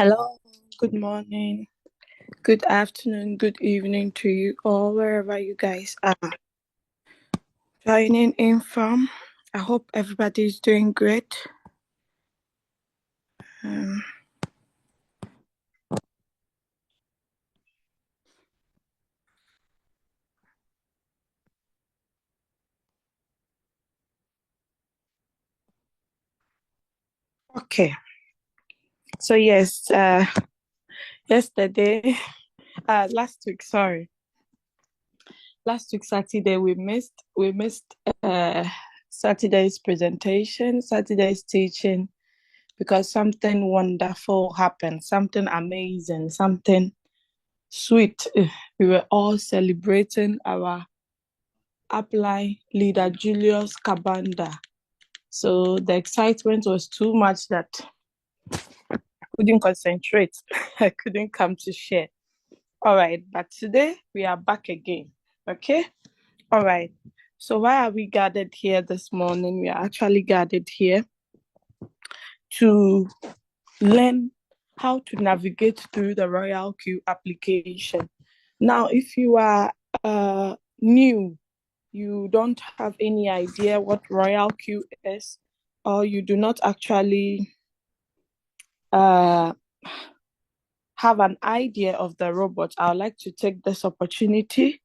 Hello, good morning, good afternoon, good evening to you all, wherever you guys are joining in from. I hope everybody's doing great. Um, okay, so yes, yesterday, last week, sorry, last week Saturday we missed Saturday's presentation, Saturday's teaching because something wonderful happened, something amazing, something sweet. We were all celebrating our upline leader Julius Kabanda. So the excitement was too much that I couldn't concentrate. I couldn't come to share. All right, but today we are back again. Okay? All right. So why are we gathered here this morning? We are actually gathered here to learn how to navigate through the RoyalQ application. Now, if you are new, you don't have any idea what RoyalQ is, or you do not actually uh, have an idea of the robot, I would like to take this opportunity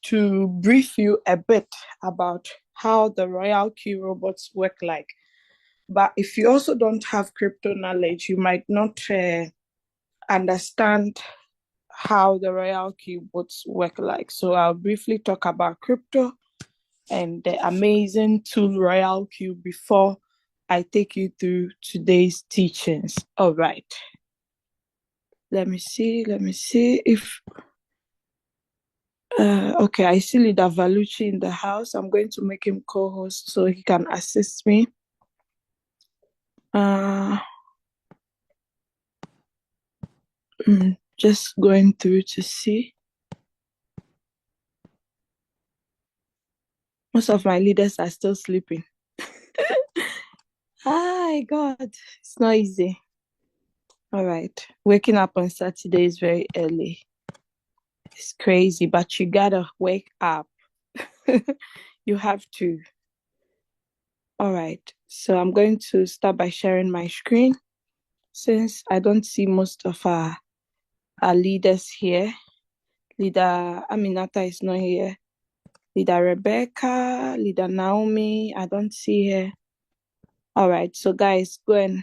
to brief you a bit about how the RoyalQ robots work like. But if you also don't have crypto knowledge, you might not understand how the RoyalQ bots work like. So I'll briefly talk about crypto and the amazing tool RoyalQ before I take you through today's teachings. All right. Let me see if okay, I see Leader Valucci in the house. I'm going to make him co-host so he can assist me. Just going through to see. Most of my leaders are still sleeping. Hi, God, it's not easy. All right, waking up on Saturday is very early. It's crazy, but you gotta wake up. You have to. All right, so I'm going to start by sharing my screen since I don't see most of our leaders here. Leader Aminata is not here. Leader Rebecca, Leader Naomi, I don't see her. All right, so guys, go and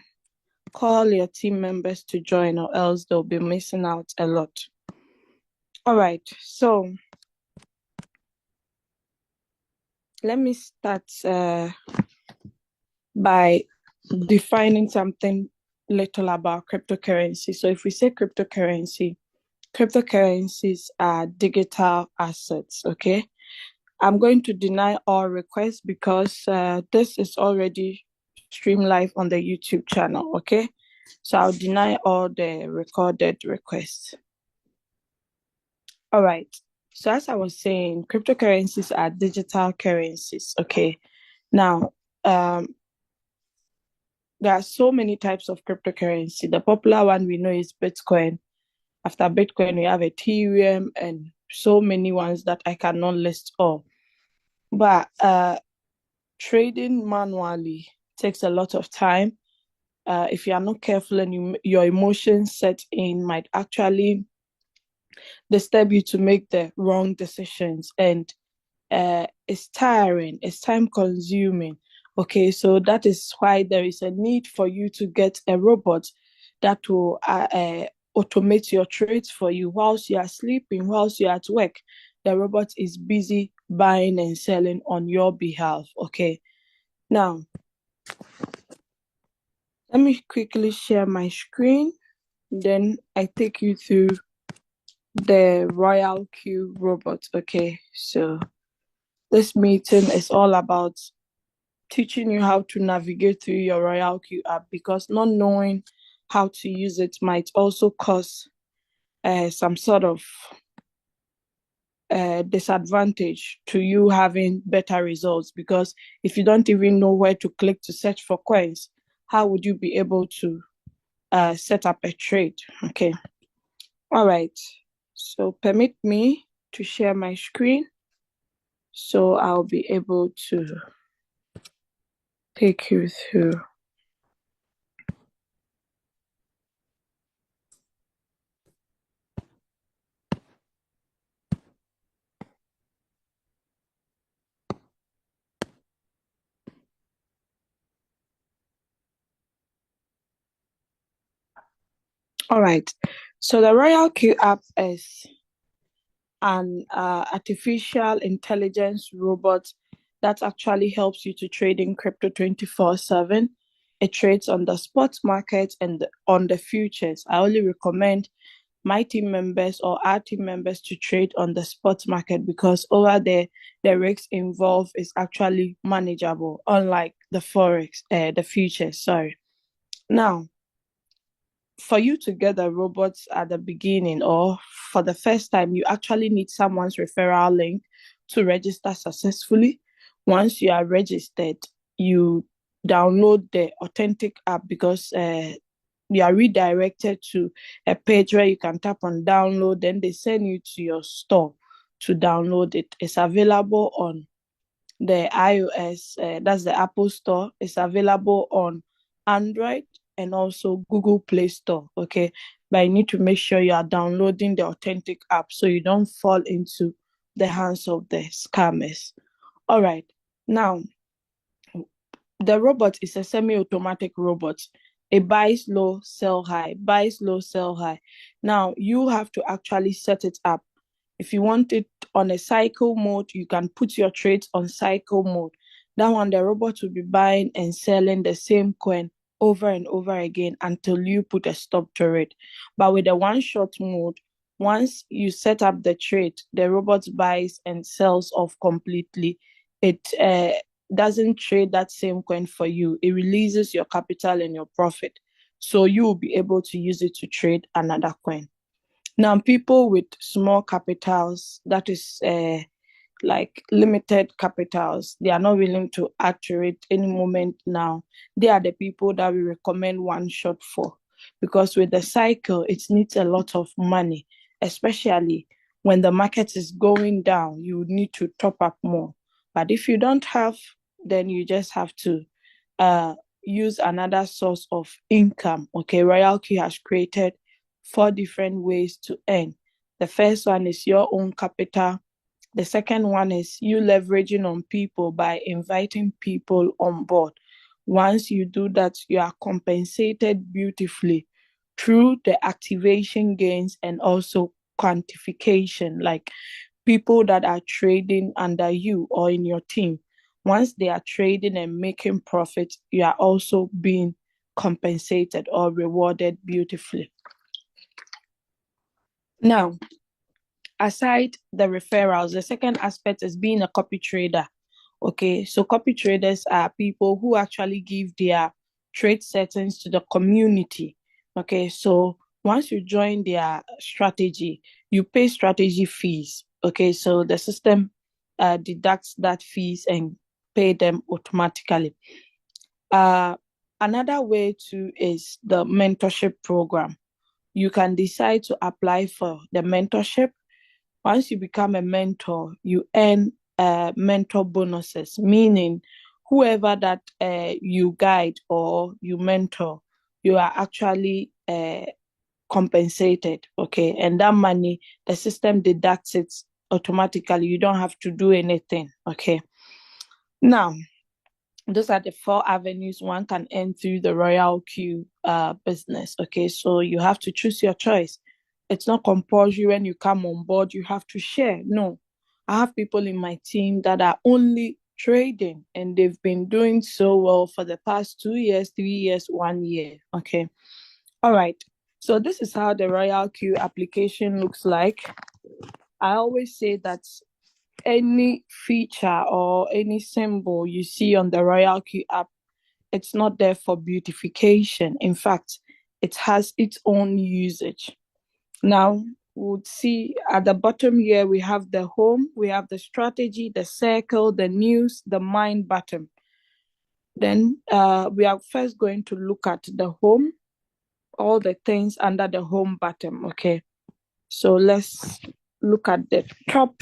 call your team members to join or else they'll be missing out a lot. All right, so let me start by defining something little about cryptocurrency. So if we say cryptocurrencies are digital assets, okay? I'm going to deny all requests because this is already streamed live on the YouTube channel, okay? So I'll deny all the recorded requests. All right. So as I was saying, cryptocurrencies are digital currencies, okay? Now, there are so many types of cryptocurrency. The popular one we know is Bitcoin. After Bitcoin, we have Ethereum and so many ones that I cannot list all. But trading manually takes a lot of time. If you are not careful and your emotions set in, might actually disturb you to make the wrong decisions. And it's tiring, it's time consuming. Okay, so that is why there is a need for you to get a robot that will automate your trades for you whilst you are sleeping, whilst you're at work. The robot is busy buying and selling on your behalf. Okay, now let me quickly share my screen. Then I take you through the RoyalQ robot. Okay, so this meeting is all about teaching you how to navigate through your RoyalQ app because not knowing how to use it might also cause some sort of disadvantage to you having better results, because if you don't even know where to click to search for coins, how would you be able to set up a trade. Okay. All right. So permit me to share my screen so I'll be able to take you through. All right. So the RoyalQ app is an artificial intelligence robot that actually helps you to trade in crypto 24/7. It trades on the spot market and on the futures. I only recommend my team members or our team members to trade on the spot market because over there, the risks involved is actually manageable, unlike the forex, the futures. Sorry. Now, for you to get the robots at the beginning or for the first time, you actually need someone's referral link to register successfully. Once you are registered, you download the authentic app because you are redirected to a page where you can tap on download, then they send you to your store to download it. It's available on the iOS, that's the Apple Store. It's available on Android and also Google Play Store. Okay. But you need to make sure you are downloading the authentic app so you don't fall into the hands of the scammers. All right. Now, the robot is a semi-automatic robot. It buys low, sell high, buys low, sell high. Now, you have to actually set it up. If you want it on a cycle mode, you can put your trades on cycle mode. That one, the robot will be buying and selling the same coin over and over again until you put a stop to it. But with the one-shot mode, once you set up the trade, the robot buys and sells off completely. It doesn't trade that same coin for you. It releases your capital and your profit. So you will be able to use it to trade another coin. Now, people with small capitals, that is like limited capitals, they are not willing to activate any moment now. They are the people that we recommend one shot for because with the cycle, it needs a lot of money, especially when the market is going down, you would need to top up more. But if you don't have, then you just have to uh, use another source of income. Okay, RoyalQ has created 4 different ways to earn. The first one is your own capital. The second one is you leveraging on people by inviting people on board. Once you do that, you are compensated beautifully through the activation gains and also quantification, like people that are trading under you or in your team. Once they are trading and making profits, you are also being compensated or rewarded beautifully. Now, aside the referrals, the second aspect is being a copy trader. Okay, so copy traders are people who actually give their trade settings to the community. Okay, so once you join their strategy, you pay strategy fees. Okay, so the system deducts that fees and pay them automatically. Uh, Another way too is the mentorship program. You can decide to apply for the mentorship. Once you become a mentor, you earn mentor bonuses, meaning whoever that you guide or you mentor, you are actually compensated, okay? And that money, the system deducts it automatically. You don't have to do anything, okay? Now, those are the 4 avenues one can earn through the RoyalQ business, okay? So you have to choose your choice. It's not compulsory when you come on board, you have to share. No, I have people in my team that are only trading and they've been doing so well for the past 2 years, 3 years, 1 year. Okay. All right. So this is how the RoyalQ application looks like. I always say that any feature or any symbol you see on the RoyalQ app, it's not there for beautification. In fact, it has its own usage. Now, we'll see at the bottom here, we have the home, we have the strategy, the circle, the news, the mind button. Then we are first going to look at the home. all the things under the home button. Okay, so let's look at the top.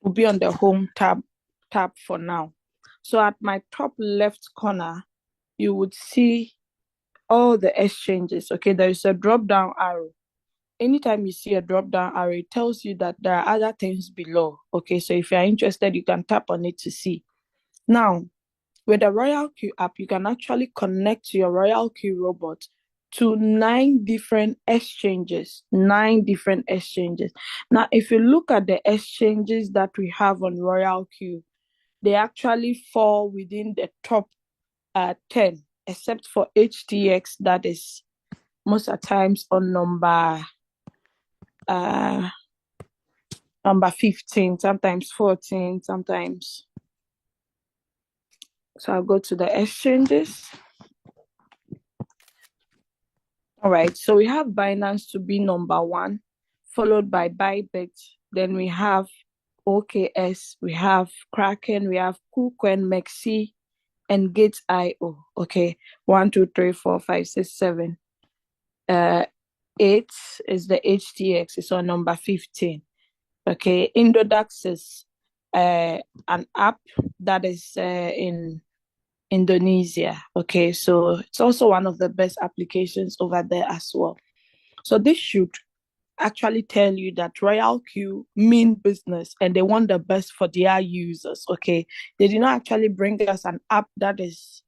Will be on the home tab for now. So at my top left corner, you would see all the exchanges. Okay, there is a drop down arrow. Anytime you see a drop down arrow, it tells you that there are other things below. Okay, so if you're interested, you can tap on it to see. Now, with the RoyalQ app, you can actually connect your RoyalQ robot to 9 different exchanges. 9 different exchanges. Now, if you look at the exchanges that we have on RoyalQ, they actually fall within the top 10, except for HTX, that is most of the times on number 15, sometimes 14, sometimes. So I'll go to the exchanges. All right, so we have Binance to be number 1, followed by Bybit. Then we have OKS, we have Kraken, we have KuCoin, Mexi, and Gate.io. Okay, 1, 2, 3, 4, 5, 6, 7. 8 is the HTX. It's on number 15. Okay, Indodax is an app that is in Indonesia. Okay, so it's also one of the best applications over there as well. So this should actually tell you that RoyalQ mean business and they want the best for their users. Okay, they did not actually bring us an app that is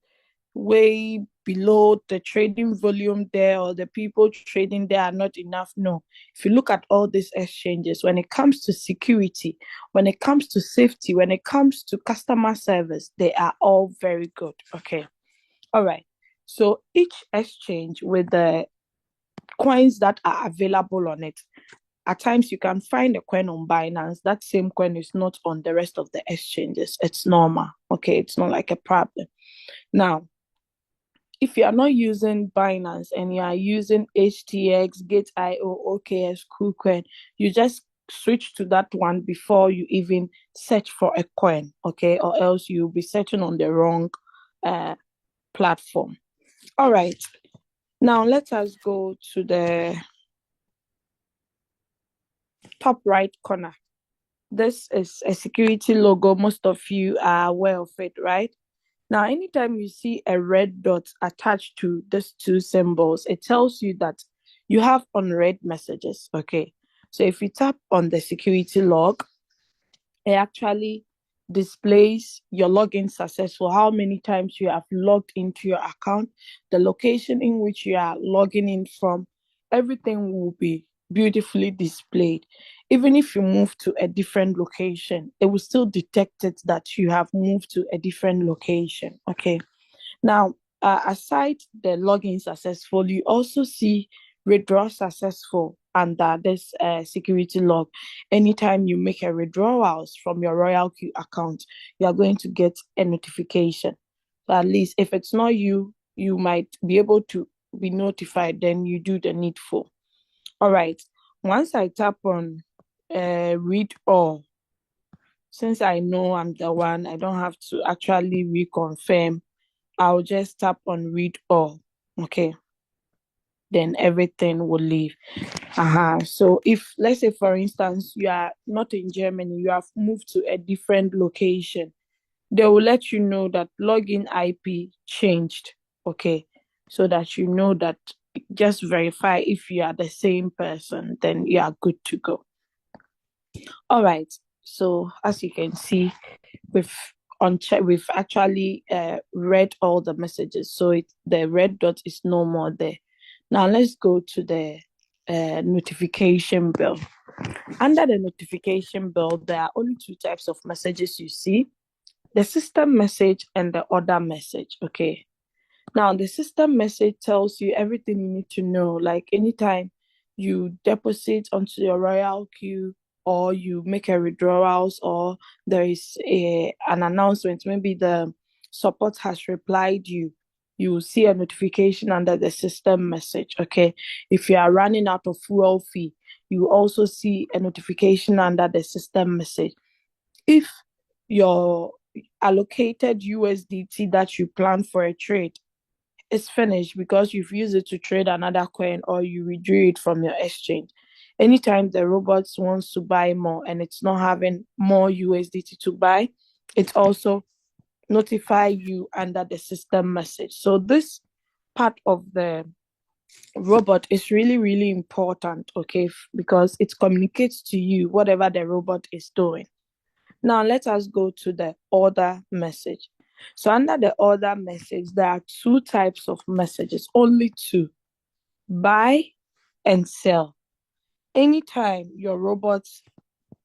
way below the trading volume there, or the people trading there are not enough. No, if you look at all these exchanges, when it comes to security, when it comes to safety, when it comes to customer service, they are all very good. Okay, all right, so each exchange with the coins that are available on it, at times you can find a coin on Binance, that same coin is not on the rest of the exchanges. It's normal. Okay, it's not like a problem. Now, if you are not using Binance and you are using HTX, Gate.io, OKS, KuCoin, you just switch to that one before you even search for a coin, okay? Or else you'll be searching on the wrong platform. All right. Now let us go to the top right corner. This is a security logo. Most of you are aware of it, right? Now, anytime you see a red dot attached to these two symbols, it tells you that you have unread messages. Okay. So if you tap on the security log, it actually displays your login successful, how many times you have logged into your account, the location in which you are logging in from. Everything will be beautifully displayed. Even if you move to a different location, it will still detect it that you have moved to a different location. Okay. Now, aside the login successful, you also see withdraw successful under this security log. Anytime you make a withdrawals from your RoyalQ account, you are going to get a notification. So at least if it's not you, you might be able to be notified, then you do the needful. All right. Once I tap on read all, since I know I'm the one, I don't have to actually reconfirm. I'll just tap on read all. Okay. Then everything will leave. So if, let's say, for instance, you are not in Germany, you have moved to a different location, they will let you know that login IP changed. Okay. So that you know that, just verify if you are the same person, then you are good to go. All right. So as you can see, we've actually read all the messages. So the red dot is no more there. Now let's go to the notification bell. Under the notification bell, there are only 2 types of messages you see: the system message and the order message. Okay. Now, the system message tells you everything you need to know. Like anytime you deposit onto your RoyalQ, or you make a withdrawals, or there is an announcement, maybe the support has replied you will see a notification under the system message. Okay. If you are running out of fuel fee, you also see a notification under the system message. If your allocated USDT that you plan for a trade it's finished because you've used it to trade another coin or you withdrew it from your exchange. Anytime the robot wants to buy more and it's not having more USDT to buy, it also notify you under the system message. So this part of the robot is really, really important, okay, because it communicates to you whatever the robot is doing. Now, let us go to the order message. So, under the order message, there are two types of messages, only two: buy and sell. Anytime your robot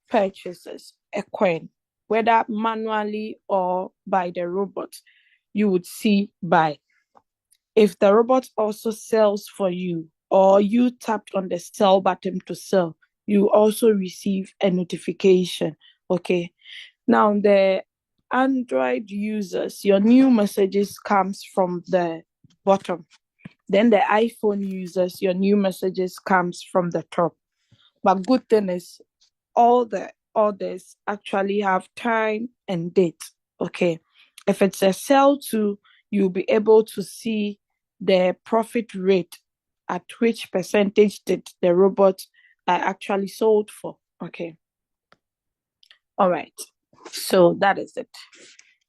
purchases a coin, whether manually or by the robot, you would see buy. If the robot also sells for you or you tapped on the sell button to sell, you also receive a notification. Okay. Now the Android users, your new messages comes from the bottom. Then the iPhone users, your new messages comes from the top. But good thing is all the orders actually have time and date. Okay. If it's a sell to, you'll be able to see the profit rate at which percentage did the robot actually sold for. Okay. All right. So that is it.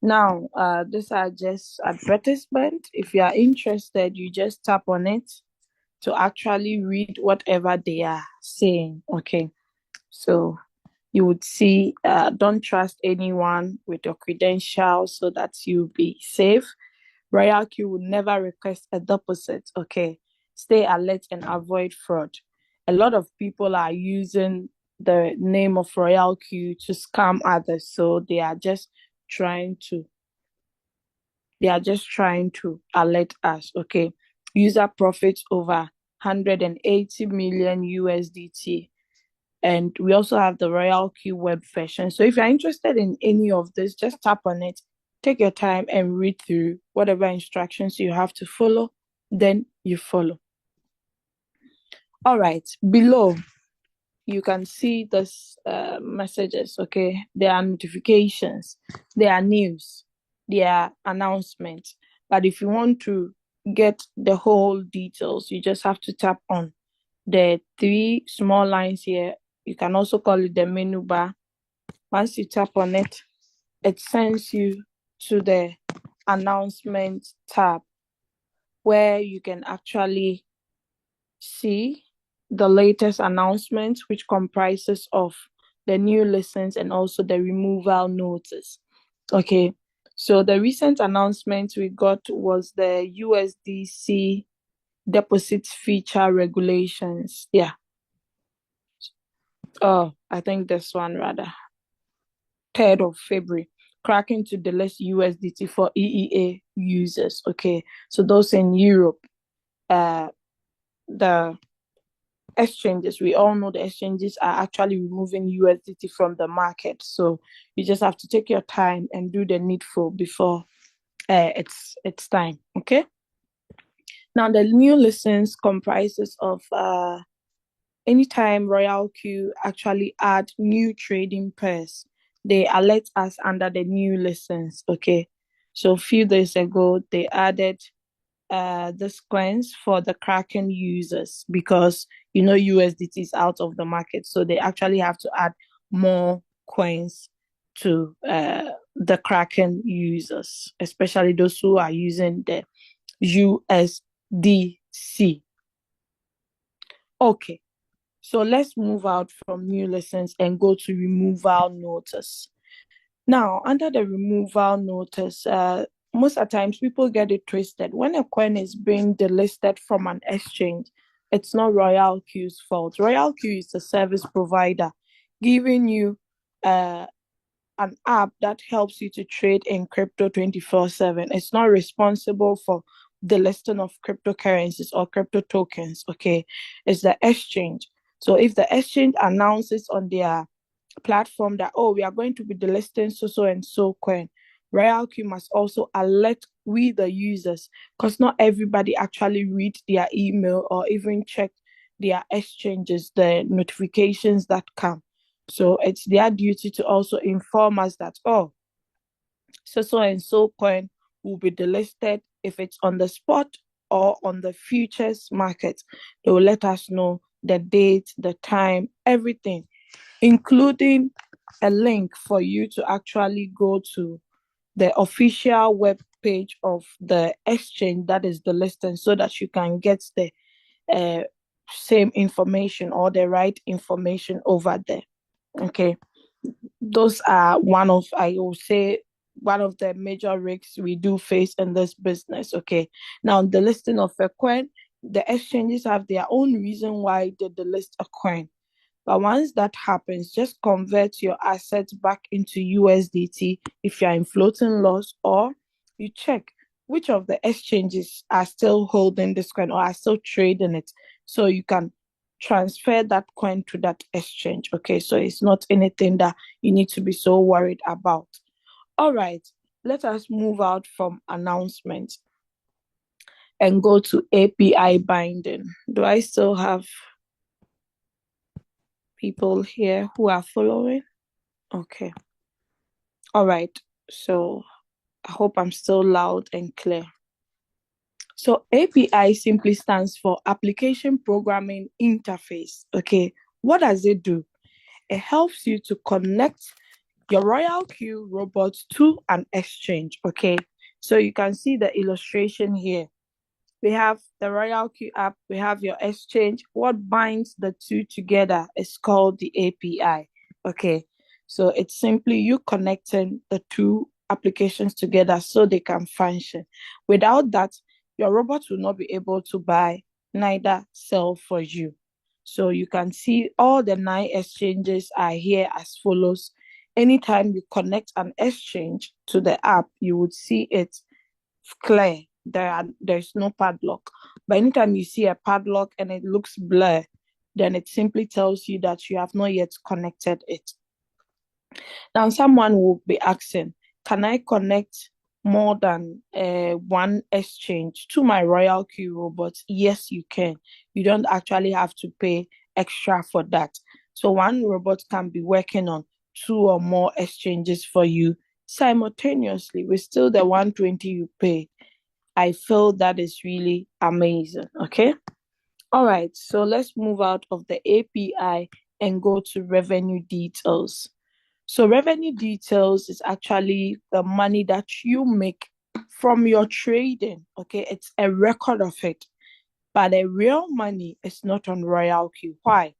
Now, these are just advertisement. If you are interested, you just tap on it to actually read whatever they are saying. Okay. So you would see, don't trust anyone with your credentials so that you'll be safe. RoyalQ would never request a deposit. Okay. Stay alert and avoid fraud. A lot of people are using the name of RoyalQ to scam others. So trying to they are just trying to alert us. Okay. User profits over 180 million USDT. And we also have the RoyalQ web version. So if you're interested in any of this, just tap on it, take your time and read through whatever instructions you have to follow, then you follow. All right, below you can see this messages, okay? There are notifications, there are news, there are announcements. But if you want to get the whole details, you just have to tap on the three small lines here. You can also call it the menu bar. Once you tap on it, it sends you to the announcement tab where you can actually see the latest announcement, which comprises of the new listens and also the removal notice. Okay, so the recent announcement we got was the USDC deposit feature regulations. Yeah. Oh, I think this one rather. 3rd of February, cracking to delist USDT for EEA users. Okay, so those in Europe, the exchanges, we all know the exchanges are actually removing USDT from the market. So you just have to take your time and do the needful before it's time. Okay. Now the new listens comprises of anytime RoyalQ actually add new trading pairs, they alert us under the new listens. Okay. So a few days ago, they added this coins for the Kraken users because USDT is out of the market. So they actually have to add more coins to the Kraken users, especially those who are using the USDC. Okay. So let's move out from new listens and go to removal notice. Now, under the removal notice, most of the times people get it twisted. When a coin is being delisted from an exchange, it's not RoyalQ's fault. RoyalQ is the service provider giving you an app that helps you to trade in crypto 24/7. It's not responsible for the listing of cryptocurrencies or crypto tokens. Okay, it's the exchange. So if the exchange announces on their platform that, oh, we are going to be delisting so and so coin, RoyalQ must also alert we the users, because not everybody actually read their email or even check their exchanges, the notifications that come. So it's their duty to also inform us that, so and so coin will be delisted. If it's on the spot, or on the futures market. They will let us know the date, the time, everything, including a link for you to actually go to the official web page of the exchange that is the listing, so that you can get the uh, same information or the right information over there. Okay, those are one of, I will say, one of the major risks we do face in this business. Okay, now the listing of a coin, the exchanges have their own reason why they delist a coin. But once that happens, just convert your assets back into USDT if you're in floating loss, or you check which of the exchanges are still holding this coin or are still trading it, so you can transfer that coin to that exchange. Okay, so it's not anything that you need to be so worried about. All right, let us move out from announcements and go to API binding. Do I still have people here who are following? Okay. All right. So I hope I'm still loud and clear. So API simply stands for Application Programming Interface. Okay. What does it do? It helps you to connect your RoyalQ robot to an exchange. Okay. So you can see the illustration here. We have the RoyalQ app, we have your exchange. What binds the two together is called the API. Okay, so it's simply you connecting the two applications together so they can function. Without that, your robot will not be able to buy, neither sell for you. So you can see all the 9 exchanges are here as follows. Anytime you connect an exchange to the app, you would see it clear. There's no padlock. But anytime you see a padlock and it looks blurred, then it simply tells you that you have not yet connected it. Now, someone will be asking, can I connect more than one exchange to my RoyalQ robot? Yes, you can. You don't actually have to pay extra for that. So one robot can be working on 2 or more exchanges for you simultaneously with still the 120 you pay. I feel that is really amazing. Okay. All right. So let's move out of the API and go to revenue details. So revenue details is actually the money that you make from your trading. Okay. It's a record of it. But the real money is not on RoyalQ. Why?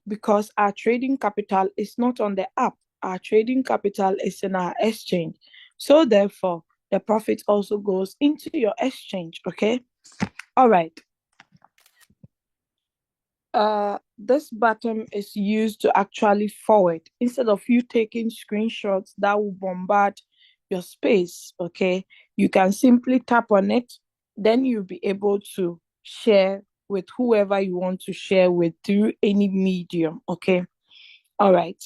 Because our trading capital is not on the app. Our trading capital is in our exchange. So therefore, the profit also goes into your exchange. Okay. All right. This button is used to actually forward instead of you taking screenshots that will bombard your space. Okay, you can simply tap on it, then you'll be able to share with whoever you want to share with through any medium. Okay, all right.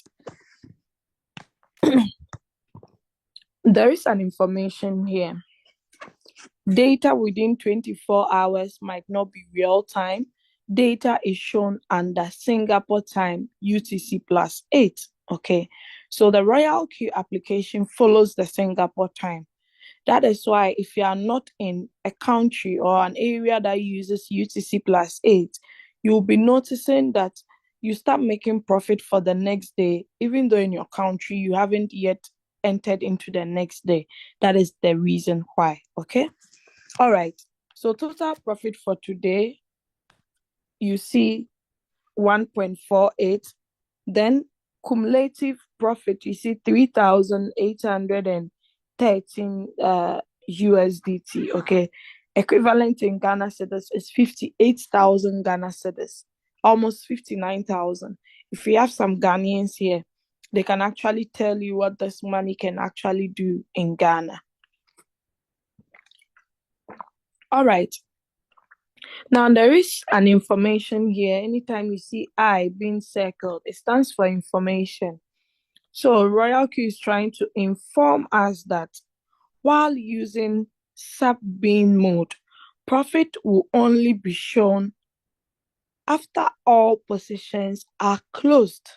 There is an information here. Data within 24 hours might not be real time. Data is shown under Singapore time, UTC plus 8. Okay, so the RoyalQ application follows the Singapore time. That is why if you are not in a country or an area that uses UTC plus 8, you'll be noticing that you start making profit for the next day, even though in your country you haven't yet entered into the next day. That is the reason why. Okay. All right. So total profit for today, you see 1.48. Then cumulative profit, you see 3,813 USDT. Okay. Equivalent in Ghana cedis is 58,000 Ghana cedis, almost 59,000. If we have some Ghanaians here, they can actually tell you what this money can actually do in Ghana. All right. Now, there is an information here. Anytime you see I being circled, it stands for information. So, RoyalQ is trying to inform us that while using sub-bin mode, profit will only be shown after all positions are closed.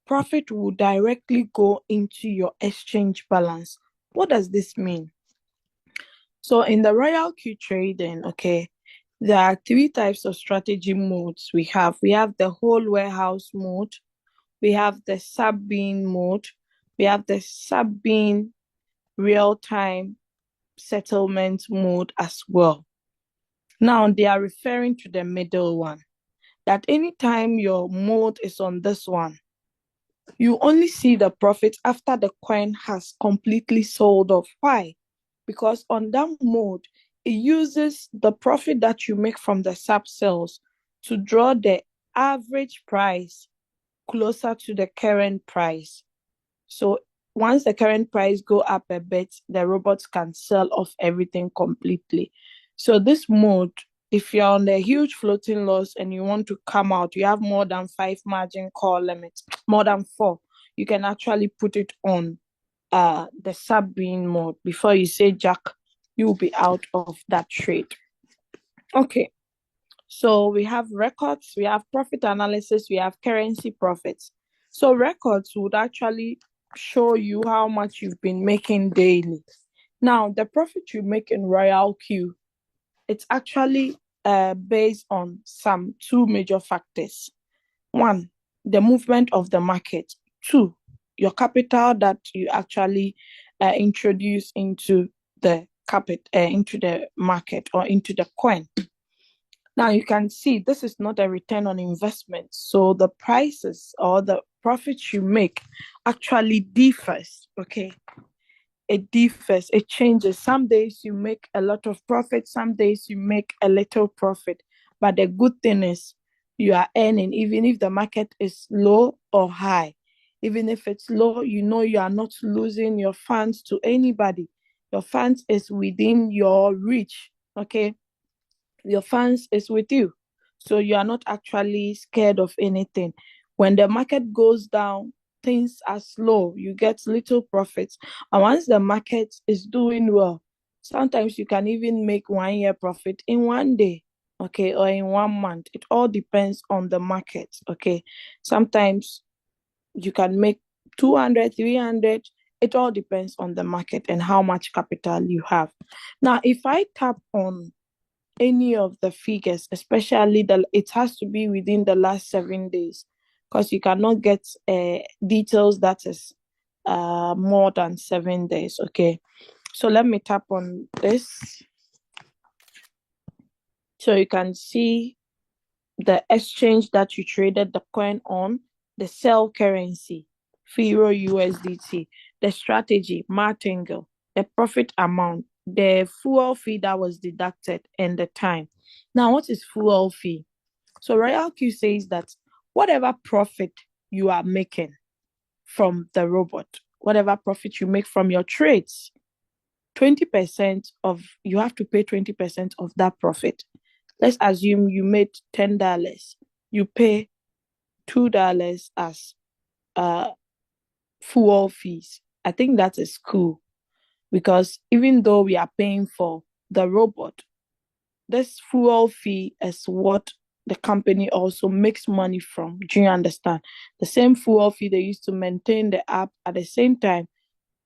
Profit will directly go into your exchange balance. What does this mean? So in the RoyalQ trading, okay, There are three types of strategy modes we have. We have the whole warehouse mode, we have the sub-bean mode, we have the sub-bean real-time settlement mode as well. Now, they are referring to the middle one, that anytime your mode is on this one, you only see the profit after the coin has completely sold off. Why? Because on that mode, it uses the profit that you make from the sub sales to draw the average price closer to the current price. So once the current price go up a bit, the robots can sell off everything completely. So this mode, if you're on the huge floating loss and you want to come out, you have more than 5 margin call limits, more than 4, you can actually put it on the sub-bean mode. Before you say Jack, you'll be out of that trade. Okay. So we have records, we have profit analysis, we have currency profits. So records would actually show you how much you've been making daily. Now, the profit you make in RoyalQ, it's actually based on some 2 major factors. 1, the movement of the market. 2, your capital that you actually introduce into the into the market or into the coin. Now you can see this is not a return on investment. So the prices or the profits you make actually differs. Okay. It differs, it changes. Some days you make a lot of profit, some days you make a little profit. But the good thing is you are earning, even if the market is low or high. Even if it's low, you know you are not losing your funds to anybody. Your funds is within your reach. Okay. Your funds is with you. So you are not actually scared of anything. When the market goes down, things are slow. You get little profits. And once the market is doing well, sometimes you can even make 1 year profit in 1 day, okay, or in 1 month. It all depends on the market, okay. Sometimes you can make 200, 300. It all depends on the market and how much capital you have. Now, if I tap on any of the figures, especially it has to be within the last 7 days, because you cannot get details that is more than 7 days. Okay, so let me tap on this so you can see the exchange that you traded the coin on, the sell currency, Euro USDT, the strategy, martingale, the profit amount, the fuel fee that was deducted, and the time. Now, what is fuel fee? So RoyalQ says that whatever profit you are making from the robot, whatever profit you make from your trades, 20% of, you have to pay 20% of that profit. Let's assume you made $10. You pay $2 as fuel fees. I think that is cool, because even though we are paying for the robot, this fuel fee is what the company also makes money from. Do you understand? The same fuel fee they used to maintain the app, at the same time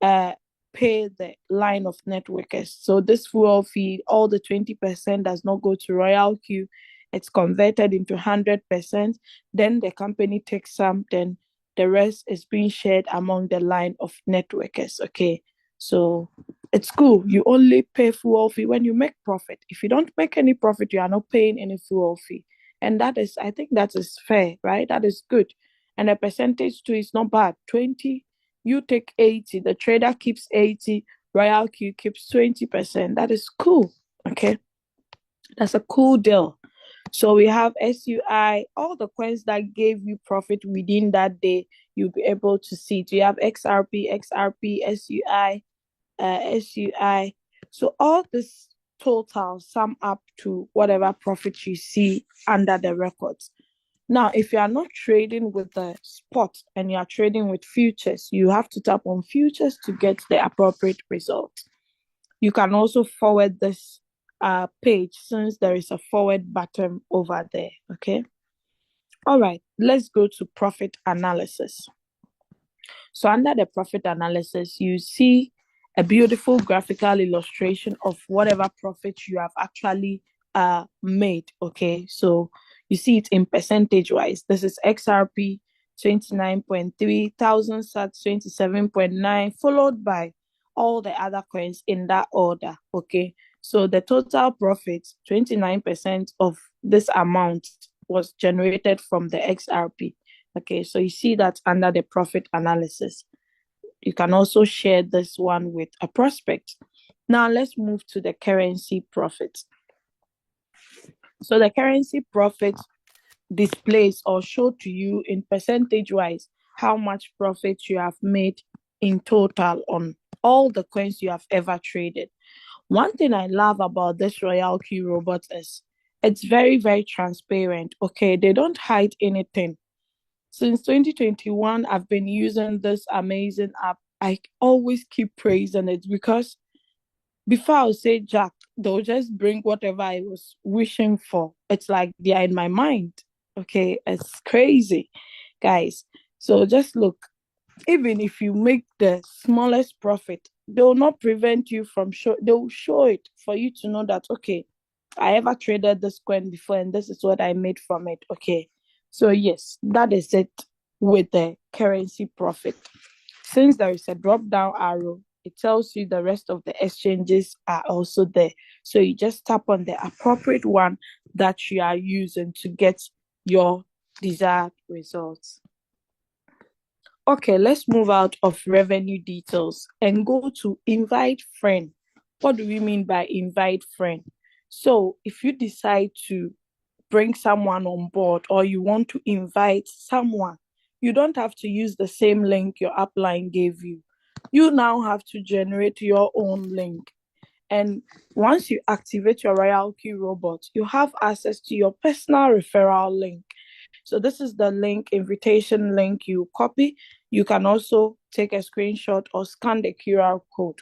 pay the line of networkers. So this fuel fee, all the 20% does not go to RoyalQ. It's converted into 100%. Then the company takes some, then the rest is being shared among the line of networkers. Okay. So it's cool. You only pay fuel fee when you make profit. If you don't make any profit, you are not paying any fuel fee. And that is, I think that is fair, right? That is good. And the percentage too is not bad. 20, you take 80, the trader keeps 80, RoyalQ keeps 20%. That is cool. Okay. That's a cool deal. So we have SUI, all the coins that gave you profit within that day, you'll be able to see it. You have XRP, SUI, SUI. So all this total sum up to whatever profit you see under the records. Now, if you are not trading with the spot and you are trading with futures, you have to tap on futures to get the appropriate result. You can also forward this page, since there is a forward button over there. Okay. All right, let's go to profit analysis. So under the profit analysis, you see a beautiful graphical illustration of whatever profit you have actually are made. Okay, so you see it in percentage wise. This is XRP 29.3, thousand sats 27.9, followed by all the other coins in that order. Okay, so the total profit, 29% of this amount was generated from the XRP. Okay, so you see that under the profit analysis. You can also share this one with a prospect. Now let's move to the currency profit. So the currency profit displays or show to you in percentage wise how much profit you have made in total on all the coins you have ever traded. One thing I love about this RoyalQ robot is it's very, very transparent. Okay, they don't hide anything. Since 2021, I've been using this amazing app. I always keep praising it because before I'll say Jack, they'll just bring whatever I was wishing for. It's like they are in my mind. Okay, it's crazy, guys. So just look, even if you make the smallest profit, they'll not prevent you from they'll show it for you to know that okay, I ever traded this coin before and this is what I made from it. Okay. So yes, that is it with the currency profit. Since there is a drop down arrow, it tells you the rest of the exchanges are also there. So you just tap on the appropriate one that you are using to get your desired results. Okay, let's move out of revenue details and go to invite friend. What do we mean by invite friend? So if you decide to bring someone on board or you want to invite someone, you don't have to use the same link your upline gave you. You now have to generate your own link. And once you activate your RoyalQ robot, you have access to your personal referral link. So this is the link, invitation link you copy. You can also take a screenshot or scan the QR code.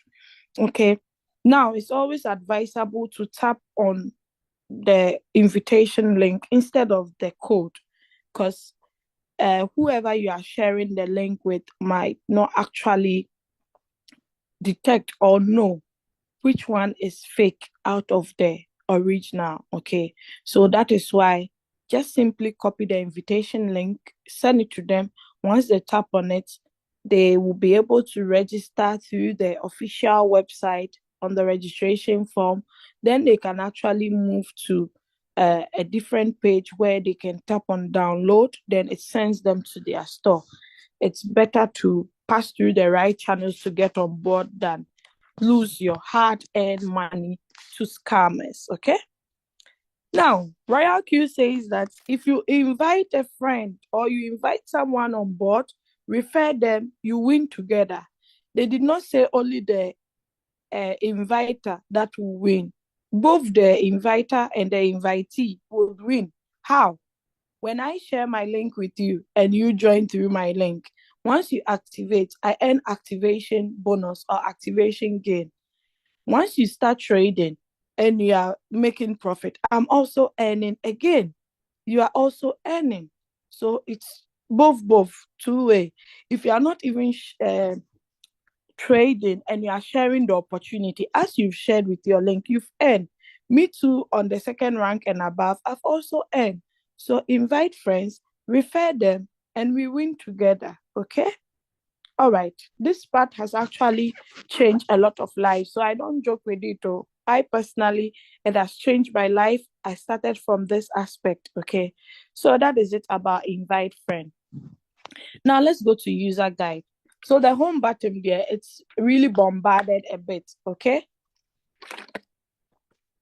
Okay. Now, it's always advisable to tap on the invitation link instead of the code because whoever you are sharing the link with might not actually detect or know which one is fake out of the original. Okay, so that is why just simply copy the invitation link, send it to them. Once they tap on it, they will be able to register through the official website on the registration form. Then they can actually move to a different page where they can tap on download. Then it sends them to their store. It's better to pass through the right channels to get on board than lose your hard-earned money to scammers. Okay. Now, RoyalQ says that if you invite a friend or you invite someone on board, refer them, you win together. They did not say only the inviter that will win. Both the inviter and the invitee will win. How? When I share my link with you and you join through my link, once you activate, I earn activation bonus or activation gain. Once you start trading and you are making profit, I'm also earning again. You are also earning. So it's both, two-way. If you are not even trading and you are sharing the opportunity, as you've shared with your link, you've earned. Me too, on the second rank and above, I've also earned. So invite friends, refer them, and we win together. Okay? All right, this part has actually changed a lot of lives. So I don't joke with it. Oh. I personally, it has changed my life. I started from this aspect. Okay. So that is it about invite friend. Now let's go to user guide. So the home button there, it's really bombarded a bit. Okay.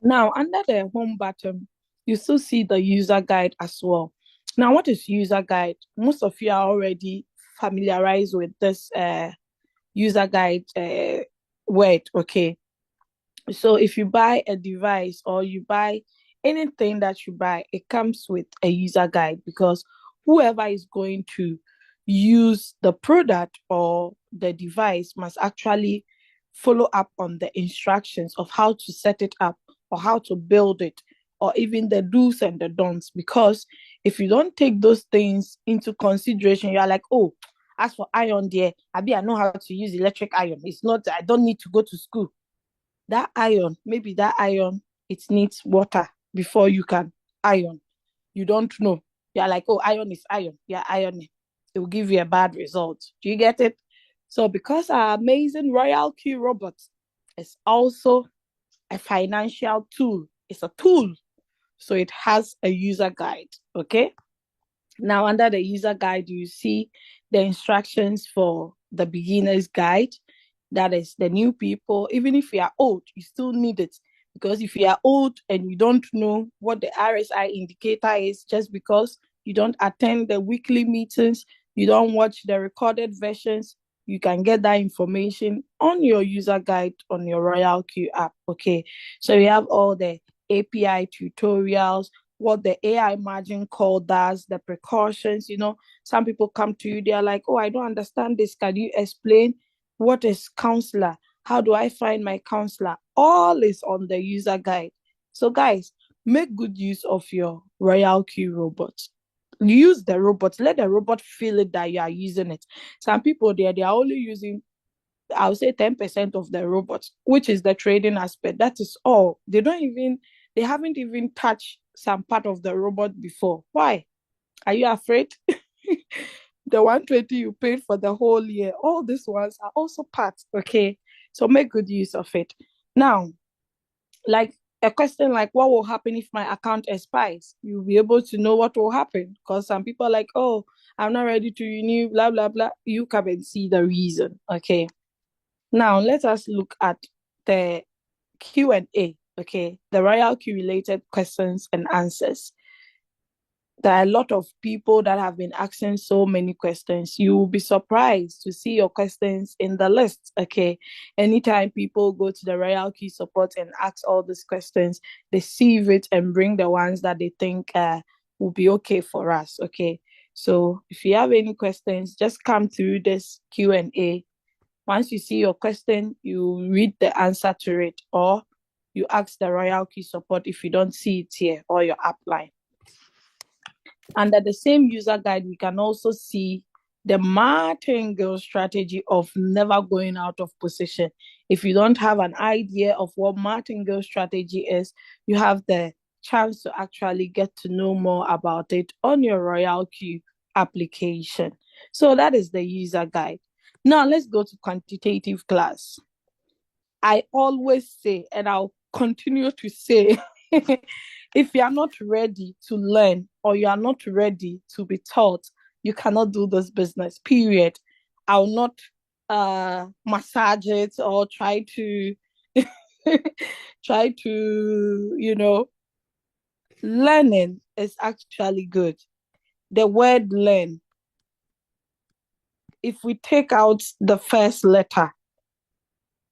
Now under the home button, you still see the user guide as well. Now, what is user guide? Most of you are already familiarized with this user guide word. Okay, so if you buy a device or you buy anything that you buy, it comes with a user guide because whoever is going to use the product or the device must actually follow up on the instructions of how to set it up or how to build it or even the do's and the don'ts. Because if you don't take those things into consideration, you're like, oh, as for iron there, I know how to use electric iron. It's not, I don't need to go to school. That iron, maybe that iron, it needs water before you can iron. You don't know. You're like, oh, iron is iron. Yeah, ironing. It will give you a bad result. Do you get it? So because our amazing RoyalQ robot is also a financial tool, it's a tool. So it has a user guide. Okay. Now, under the user guide, you see the instructions for the beginner's guide. That is the new people. Even if you are old, you still need it. Because if you are old and you don't know what the RSI indicator is, just because you don't attend the weekly meetings, you don't watch the recorded versions, you can get that information on your user guide on your RoyalQ app. Okay. So you have all the API tutorials, what the AI margin call does, the precautions. Some people come to you, they're like, oh, I don't understand this. Can you explain what is counselor? How do I find my counselor? All is on the user guide. So guys, make good use of your RoyalQ robot. Use the robot. Let the robot feel it that you are using it. Some people they are only using, I would say 10% of the robot, which is the trading aspect. That is all. They haven't even touched some part of the robot before. Why? Are you afraid? The 120 you paid for the whole year, all these ones are also parts. Okay. So make good use of it. Now, like a question like, what will happen if my account expires? You'll be able to know what will happen, because some people are like, oh, I'm not ready to renew, blah, blah, blah. You come and see the reason. Okay. Now, let us look at the Q&A, okay? The RoyalQ related questions and answers. There are a lot of people that have been asking so many questions. You will be surprised to see your questions in the list, okay? Anytime people go to the RoyalQ support and ask all these questions, they save it and bring the ones that they think will be okay for us, okay? So if you have any questions, just come through this Q&A. Once you see your question, you read the answer to it, or you ask the RoyalQ support if you don't see it here or your upline. Under the same user guide, we can also see the martingale strategy of never going out of position. If you don't have an idea of what martingale strategy is, you have the chance to actually get to know more about it on your RoyalQ application. So that is the user guide. Now let's go to quantitative class. I always say, and I'll continue to say, if you are not ready to learn or you are not ready to be taught, you cannot do this business, period. I'll not massage it or try to learning is actually good. The word learn, if we take out the first letter,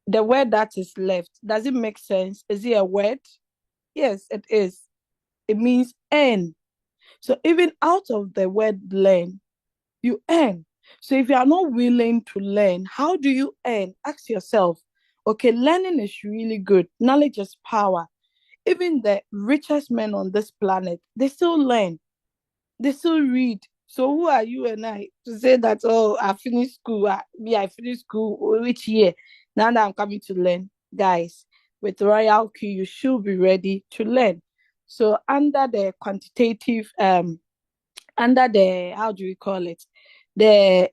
the word that is left, does it make sense? Is it a word? Yes, it is. It means earn. So even out of the word learn, you earn. So if you are not willing to learn, how do you earn? Ask yourself, okay, learning is really good. Knowledge is power. Even the richest men on this planet, they still learn. They still read. So who are you and I to say that, oh, I finished school. I finished school which year? Now that I'm coming to learn. Guys, with RoyalQ, you should be ready to learn. So under the quantitative, under the, how do we call it? The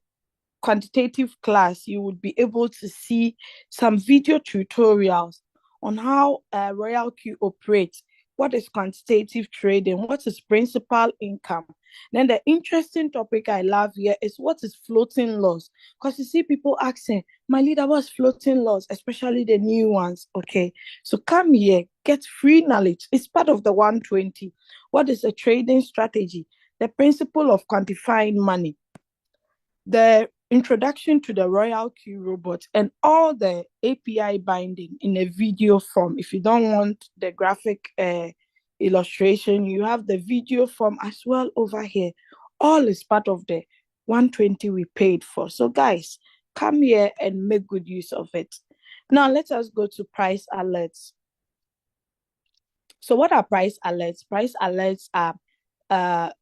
quantitative class, you would be able to see some video tutorials on how RoyalQ operates. What is quantitative trading? What is principal income? Then the interesting topic I love here is what is floating loss? Because you see people asking, my leader, what's floating loss? Especially the new ones. Okay, so come here, get free knowledge. It's part of the 120. What is a trading strategy? The principle of quantifying money, the introduction to the RoyalQ robot, and all the API binding in a video form. If you don't want the graphic illustration, you have the video form as well over here. All is part of the 120 we paid for. So guys, come here and make good use of it. Now let us go to price alerts. So what are price alerts? Price alerts are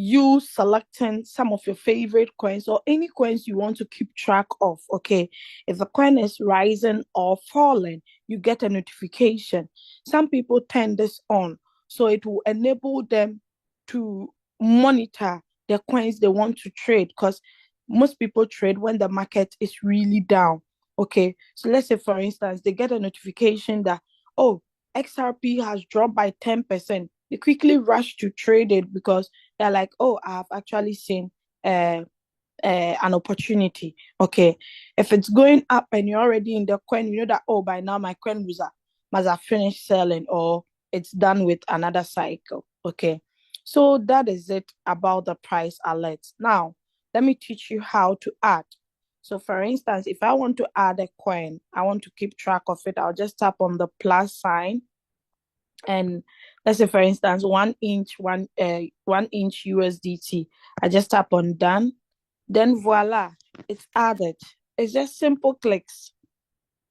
you selecting some of your favorite coins or any coins you want to keep track of. Okay, if the coin is rising or falling, you get a notification. Some people turn this on So it will enable them to monitor the coins they want to trade, because most people trade when the market is really down. Okay, so let's say for instance they get a notification that, oh, XRP has dropped by 10%. They quickly rush to trade it because they're like, oh, I have actually seen an opportunity. Okay, if it's going up and you're already in the coin, you know that, oh, by now my coin must have finished selling, or it's done with another cycle. Okay, so that is it about the price alerts. Now let me teach you how to add. So for instance, if I want to add a coin, I want to keep track of it, I'll just tap on the plus sign, and let's say for instance 1 inch USDT. I just tap on done, then voila, it's added. It's just simple clicks.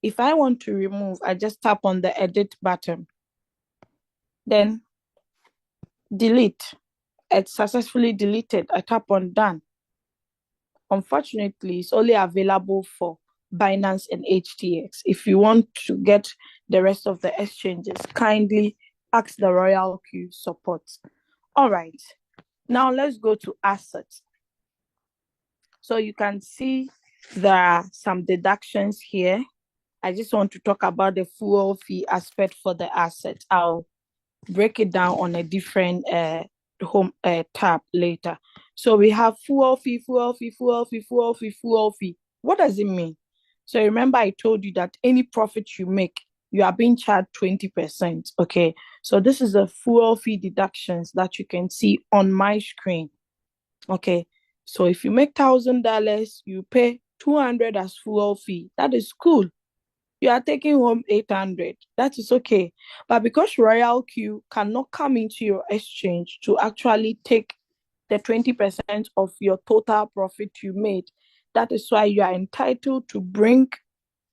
If I want to remove, I just tap on the edit button, then delete. It's successfully deleted. I tap on done. Unfortunately, it's only available for Binance and HTX. If you want to get the rest of the exchanges, kindly ask the RoyalQ support. All right, now let's go to assets. So you can see there are some deductions here. I just want to talk about the fuel fee aspect for the asset. I'll break it down on a different home tab later. So we have fuel fee, fuel fee, fuel fee, fuel fee, fuel fee. What does it mean? So remember I told you that any profit you make, you are being charged 20%. Okay, so this is the fuel fee deductions that you can see on my screen. Okay, so if you make $1,000, you pay 200 as fuel fee. That is cool. You are taking home 800. That is okay. But because RoyalQ cannot come into your exchange to actually take the 20% of your total profit you made, that is why you are entitled to bring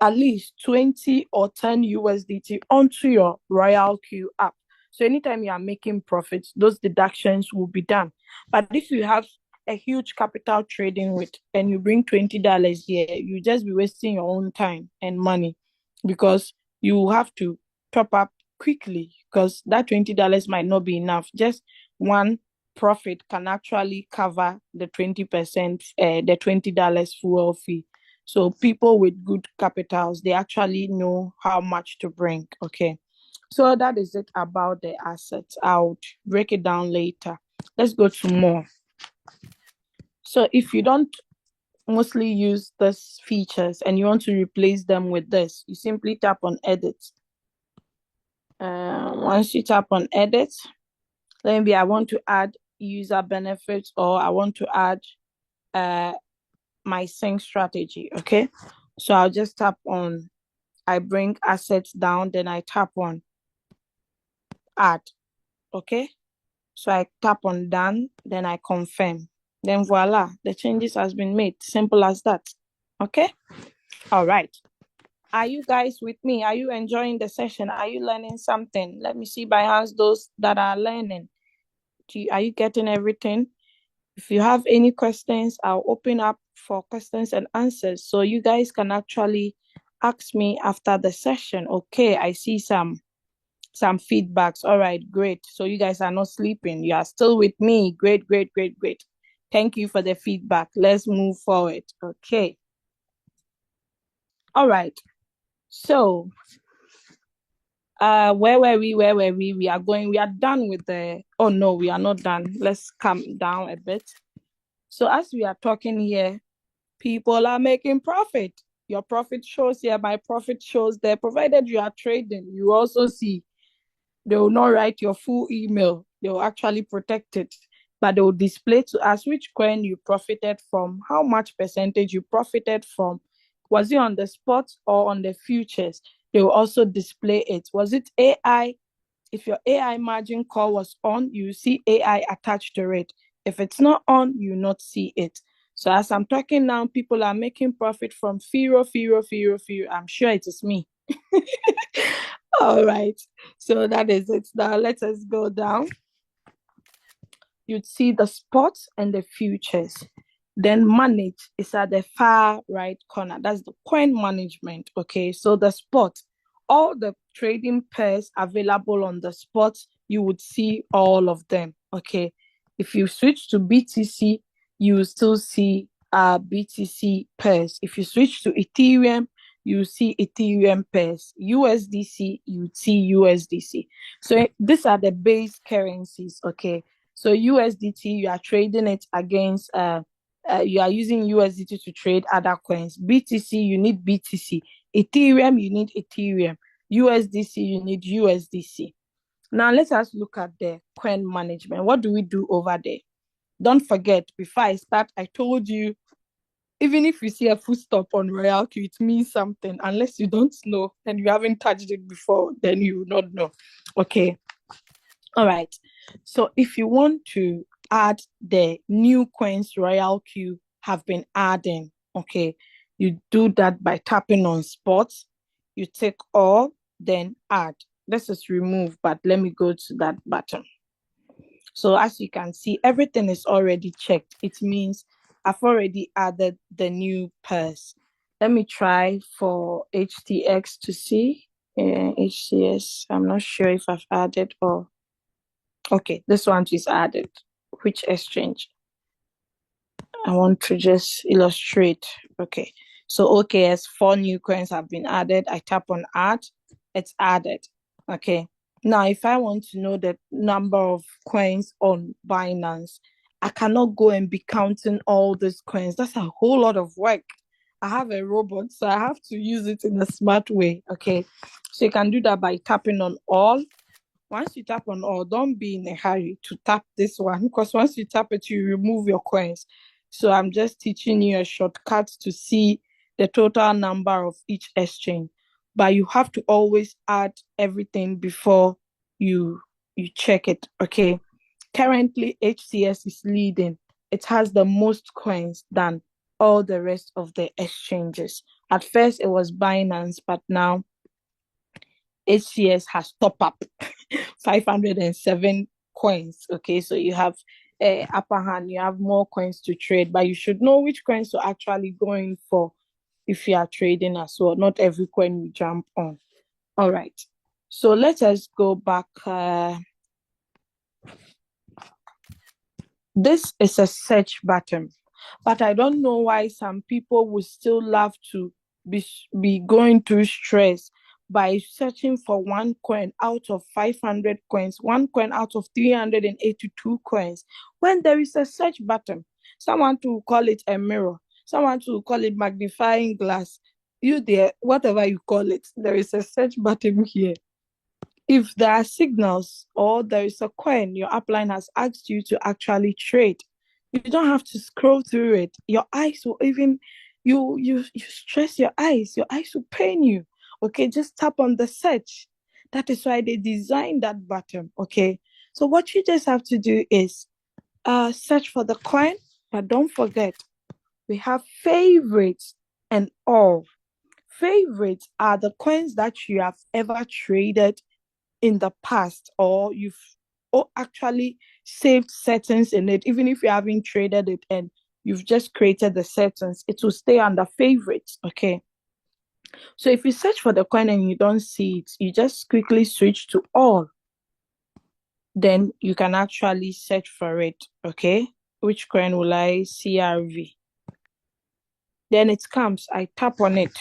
at least 20 or 10 USDT onto your RoyalQ app. So anytime you are making profits, those deductions will be done. But if you have a huge capital trading with and you bring $20 here, you just be wasting your own time and money, because you have to top up quickly, because that $20 might not be enough. Just one profit can actually cover the 20%, the $20 fuel fee. So people with good capitals, they actually know how much to bring. Okay, so that is it about the assets. I'll break it down later. Let's go to more. So if you don't mostly use these features and you want to replace them with this, you simply tap on edit. Once you tap on edit, maybe I want to add user benefits, or I want to add my sync strategy. Okay, so I'll just tap on, I bring assets down, then I tap on add. Okay, so I tap on done, then I confirm, then voila, the changes has been made. Simple as that. Okay, all right. Are you guys with me? Are you enjoying the session? Are you learning something? Let me see by hands those that are learning. Are you getting everything? If you have any questions, I'll open up for questions and answers, so you guys can actually ask me after the session. Okay, I see some feedbacks. All right, great. So you guys are not sleeping. You are still with me. Great, great, great, great. Thank you for the feedback. Let's move forward. Okay. All right. So where were we? We are done with the, oh no, we are not done. Let's calm down a bit. So as we are talking here, people are making profit. Your profit shows here, my profit shows there. Provided you are trading, you also see they will not write your full email. They will actually protect it, but they will display to us which coin you profited from, how much percentage you profited from. Was it on the spot or on the futures? They will also display it. Was it AI? If your AI margin call was on, you see AI attached to it. If it's not on, you not see it. So as I'm talking now, people are making profit from Firo. I'm sure it is me. All right. So that is it. Now let us go down. You'd see the spots and the futures. Then manage is at the far right corner. That's the coin management. Okay. So the spot, all the trading pairs available on the spot you would see all of them. Okay. If you switch to BTC, you will still see BTC pairs. If you switch to Ethereum, you see Ethereum pairs. USDC, you see USDC. So these are the base currencies. Okay. So USDT, you are trading it against you are using USDT to trade other coins. BTC, you need BTC. Ethereum, you need Ethereum. USDC, you need USDC. Now let us look at the coin management. What do we do over there? Don't forget, before I start, I told you, even if you see a full stop on RoyalQ, it means something. Unless you don't know and you haven't touched it before, then you will not know. Okay. All right. So if you want to add the new coins RoyalQ have been adding, okay, you do that by tapping on spots. You take all, then add. This is remove, but let me go to that button. So as you can see, everything is already checked. It means I've already added the new pairs. Let me try for HTX to see. HCS, I'm not sure if I've added or... Okay, this one is added. Which exchange? I want to just illustrate. Okay, so OKS, 4 new coins have been added. I tap on add, it's added. Okay, now if I want to know the number of coins on Binance, I cannot go and be counting all these coins. That's a whole lot of work. I have a robot, so I have to use it in a smart way. Okay, so you can do that by tapping on all. Once you tap on all, don't be in a hurry to tap this one, because once you tap it, you remove your coins. So I'm just teaching you a shortcut to see the total number of each exchange. But you have to always add everything before you check it. Okay. Currently, HCS is leading. It has the most coins than all the rest of the exchanges. At first, it was Binance, but now HCS has top up 507 coins. Okay, so you have upper hand, you have more coins to trade, but you should know which coins to actually going for if you are trading as well. Not every coin you jump on. All right, so let us go back. This is a search button, but I don't know why some people would still love to be going through stress by searching for one coin out of 500 coins, one coin out of 382 coins, when there is a search button. Someone to call it a mirror, someone to call it magnifying glass. You there, whatever you call it, there is a search button here. If there are signals or there is a coin your upline has asked you to actually trade, you don't have to scroll through it. Your eyes will even, you stress your eyes will pain you. Okay, just tap on the search. That is why they designed that button. Okay, so what you just have to do is search for the coin, but don't forget, we have favorites and all. Favorites are the coins that you have ever traded in the past, or you've actually saved settings in it. Even if you haven't traded it and you've just created the settings, it will stay under favorites. Okay, so if you search for the coin and you don't see it, you just quickly switch to all, then you can actually search for it. Okay, which coin will I? CRV. Then it comes, I tap on it.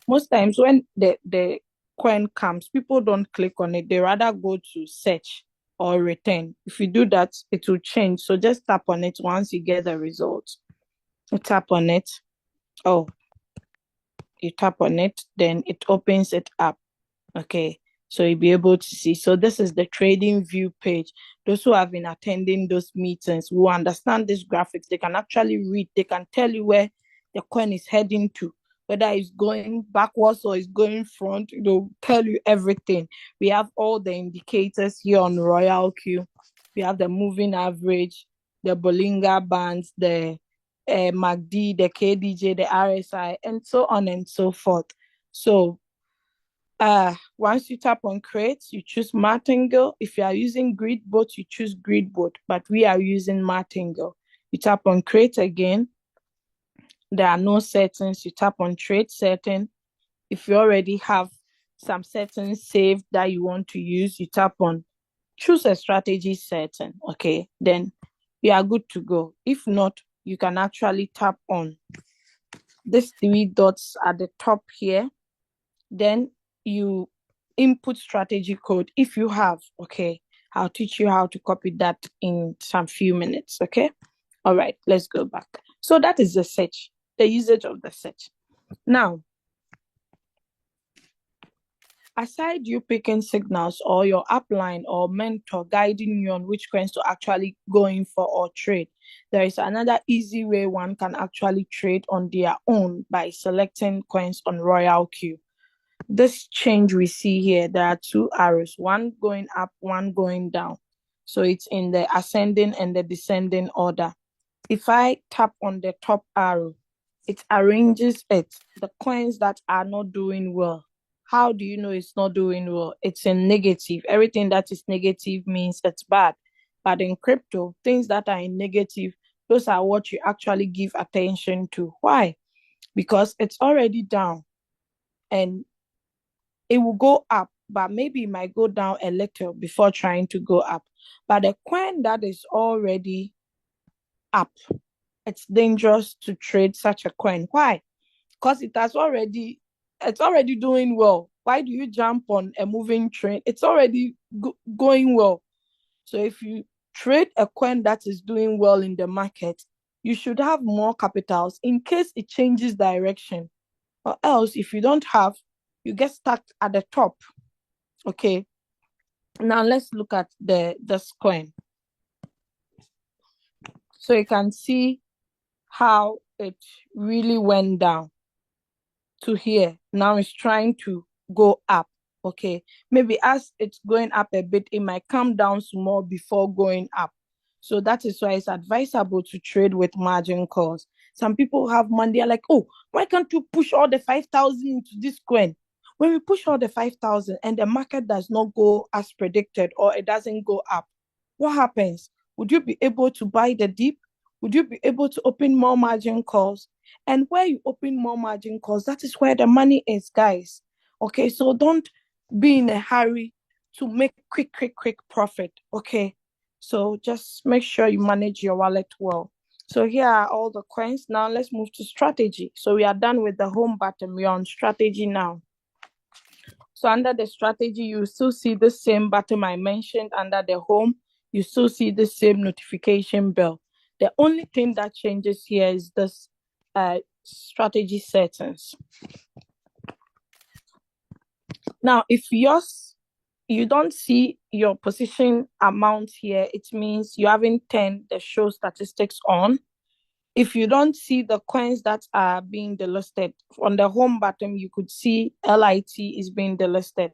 Most times when the coin comes, people don't click on it. They rather go to search or return. If you do that, it will change. So just tap on it once you get the result. You tap on it. Oh, you tap on it, then it opens it up. Okay, so you'll be able to see. So this is the trading view page. Those who have been attending those meetings who understand these graphics, they can actually read. They can tell you where the coin is heading to, whether it's going backwards or it's going front. It'll tell you everything. We have all the indicators here on RoyalQ. We have the moving average, the Bollinger Bands, the MACD, the KDJ, the RSI, and so on and so forth. So once you tap on create, you choose Martingale. If you are using Gridbot, you choose Gridbot, but we are using Martingale. You tap on create again. There are no settings. You tap on trade setting. If you already have some settings saved that you want to use, you tap on choose a strategy setting, okay, then you are good to go. If not, you can actually tap on these three dots at the top here. Then you input strategy code if you have, okay. I'll teach you how to copy that in some few minutes, okay. All right, let's go back. So that is the search, the usage of the search. Now, aside you picking signals or your upline or mentor guiding you on which coins to actually go in for or trade, there is another easy way one can actually trade on their own by selecting coins on RoyalQ. This change we see here, there are two arrows, one going up, one going down. So it's in the ascending and the descending order. If I tap on the top arrow, it arranges it, the coins that are not doing well. How do you know it's not doing well? It's in negative. Everything that is negative means it's bad. But in crypto, things that are in negative, those are what you actually give attention to. Why? Because it's already down and it will go up, but maybe it might go down a little before trying to go up. But the coin that is already up, it's dangerous to trade such a coin. Why? Because it's already doing well. Why do you jump on a moving train? It's already going well. So if you trade a coin that is doing well in the market, you should have more capitals in case it changes direction. Or else, if you don't have, you get stuck at the top. Okay. Now let's look at this coin. So you can see how it really went down to here. Now it's trying to go up. Okay, maybe as it's going up a bit, it might come down small before going up. So that is why it's advisable to trade with margin calls. Some people have money, they're like, oh, why can't you push all the 5,000 into this coin? When we push all the 5,000 and the market does not go as predicted or it doesn't go up, what happens? Would you be able to buy the dip? Would you be able to open more margin calls? And where you open more margin calls, that is where the money is, guys. Okay, so don't be in a hurry to make quick profit. Okay, so just make sure you manage your wallet well. So here are all the coins. Now let's move to strategy. So we are done with the home button. We are on strategy now. So under the strategy, you still see the same button I mentioned under the home. You still see the same notification bell. The only thing that changes here is this strategy settings. Now, if you don't see your position amount here, it means you haven't turned the show statistics on. If you don't see the coins that are being delisted, on the home button, you could see LIT is being delisted.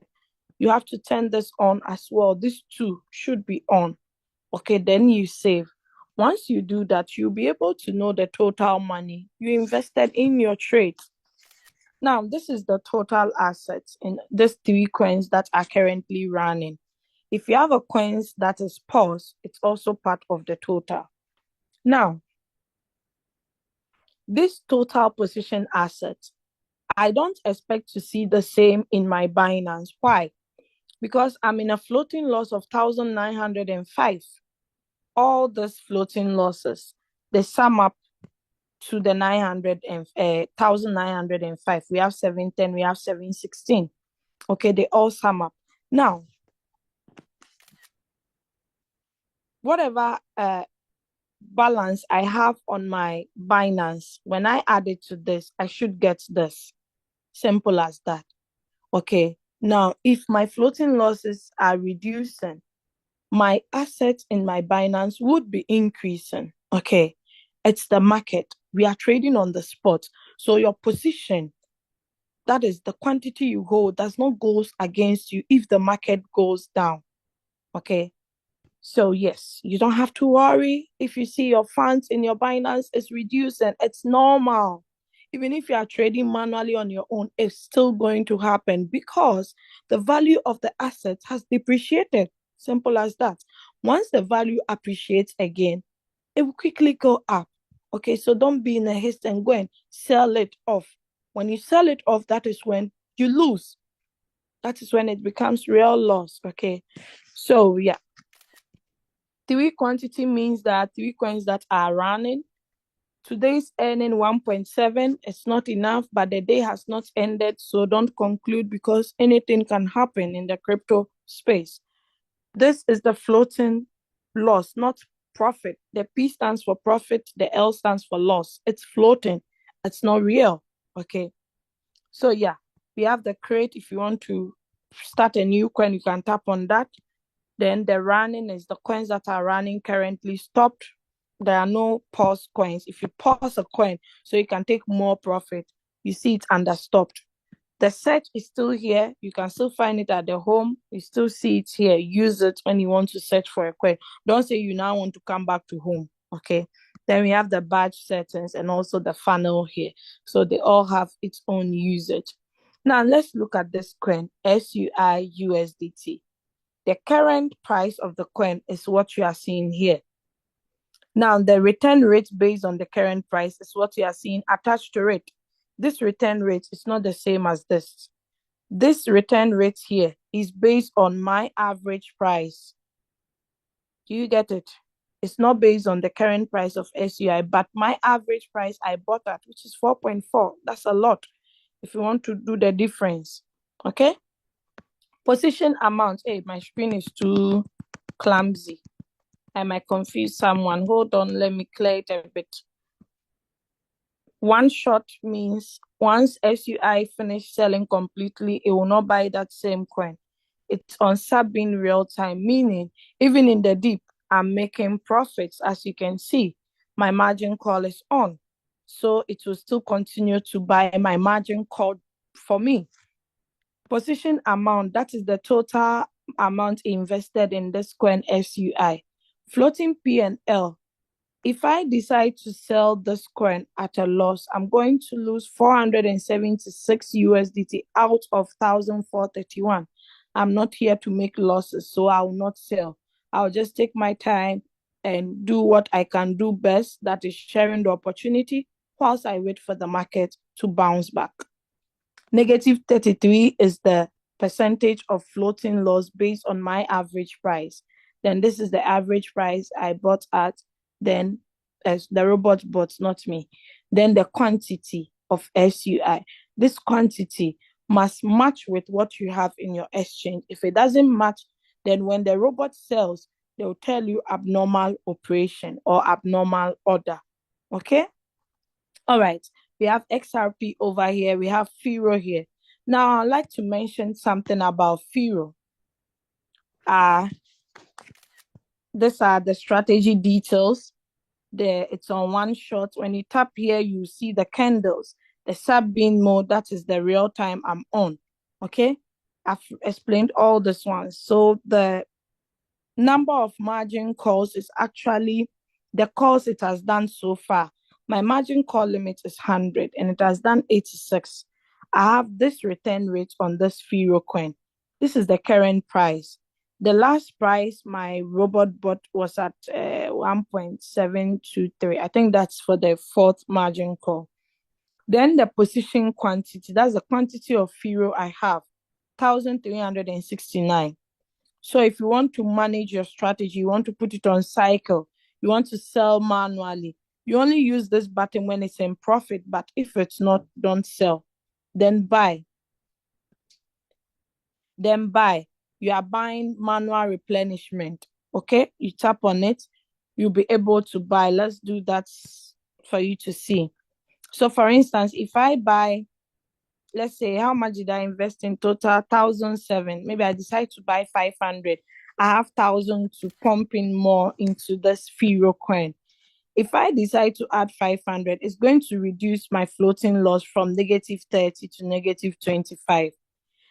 You have to turn this on as well. These two should be on. Okay, then you save. Once you do that, you'll be able to know the total money you invested in your trade. Now, this is the total assets in these three coins that are currently running. If you have a coins that is paused, it's also part of the total. Now, this total position assets, I don't expect to see the same in my Binance. Why? Because I'm in a floating loss of 1,905. All these floating losses, they sum up to the 1,905. We have 710, we have 716. Okay, they all sum up. Now, whatever balance I have on my Binance, when I add it to this, I should get this. Simple as that. Okay, now if my floating losses are reducing, my assets in my Binance would be increasing. Okay, it's the market. We are trading on the spot. So your position, that is the quantity you hold, does not go against you if the market goes down. Okay, so yes, you don't have to worry if you see your funds in your Binance is reducing. It's normal. Even if you are trading manually on your own, it's still going to happen because the value of the asset has depreciated. Simple as that. Once the value appreciates again, it will quickly go up. Okay, so don't be in a haste and go and sell it off. When you sell it off, that is when you lose. That is when it becomes real loss. Okay, so yeah. Three quantity means that 3 coins that are running. Today's earning 1.7. It's not enough, but the day has not ended, so don't conclude because anything can happen in the crypto space. This is the floating loss, not profit. The P stands for profit, the L stands for loss. It's floating, it's not real. Okay. So, yeah, we have the crate. If you want to start a new coin, you can tap on that. Then the running is the coins that are running currently stopped. There are no pause coins. If you pause a coin so you can take more profit, you see it under stopped. The search is still here. You can still find it at the home. You still see it here. Use it when you want to search for a coin. Don't say you now want to come back to home. Okay. Then we have the badge settings and also the funnel here. So they all have its own usage. Now let's look at this coin, SUI USDT. The current price of the coin is what you are seeing here. Now, the return rate based on the current price is what you are seeing attached to it. This return rate is not the same as this. This return rate here is based on my average price. Do you get it? It's not based on the current price of SUI, but my average price I bought at, which is 4.4. That's a lot if you want to do the difference. Okay? Position amount. Hey, my screen is too clumsy. I might confuse someone. Hold on, let me clear it a bit. One shot means once SUI finish selling completely, it will not buy that same coin. It's on sub-in real time, meaning even in the deep, I'm making profits. As you can see, my margin call is on. So it will still continue to buy my margin call for me. Position amount, that is the total amount invested in this coin SUI. Floating P&L. If I decide to sell this coin at a loss, I'm going to lose 476 USDT out of 1,431. I'm not here to make losses, so I will not sell. I'll just take my time and do what I can do best, that is sharing the opportunity whilst I wait for the market to bounce back. Negative 33 is the percentage of floating loss based on my average price. Then this is the average price I bought at. Then as the robot bought, not me. Then the quantity of SUI. This quantity must match with what you have in your exchange. If it doesn't match, then when the robot sells, they'll tell you abnormal operation or abnormal order. Okay? All right. We have XRP over here. We have FIRO here. Now, I'd like to mention something about FIRO. These are the strategy details. It's on one shot. When you tap here, you see the candles. The sub-bin mode, that is the real time I'm on. Okay? I've explained all this one. So the number of margin calls is actually the calls it has done so far. My margin call limit is 100 and it has done 86. I have this return rate on this FIRO coin. This is the current price. The last price my robot bought was at 1.723. I think that's for the fourth margin call. Then the position quantity, that's the quantity of FIRO I have, 1,369. So if you want to manage your strategy, you want to put it on cycle, you want to sell manually, you only use this button when it's in profit, but if it's not, don't sell. Then buy. Then buy. You are buying manual replenishment. Okay, you tap on it, you'll be able to buy. Let's do that for you to see. So for instance, if I buy, let's say, how much did I invest in total? 1,007. Maybe I decide to buy 500. I have 1,000 to pump in more into this FIRO coin. If I decide to add 500, it's going to reduce my floating loss from negative 30 to negative 25.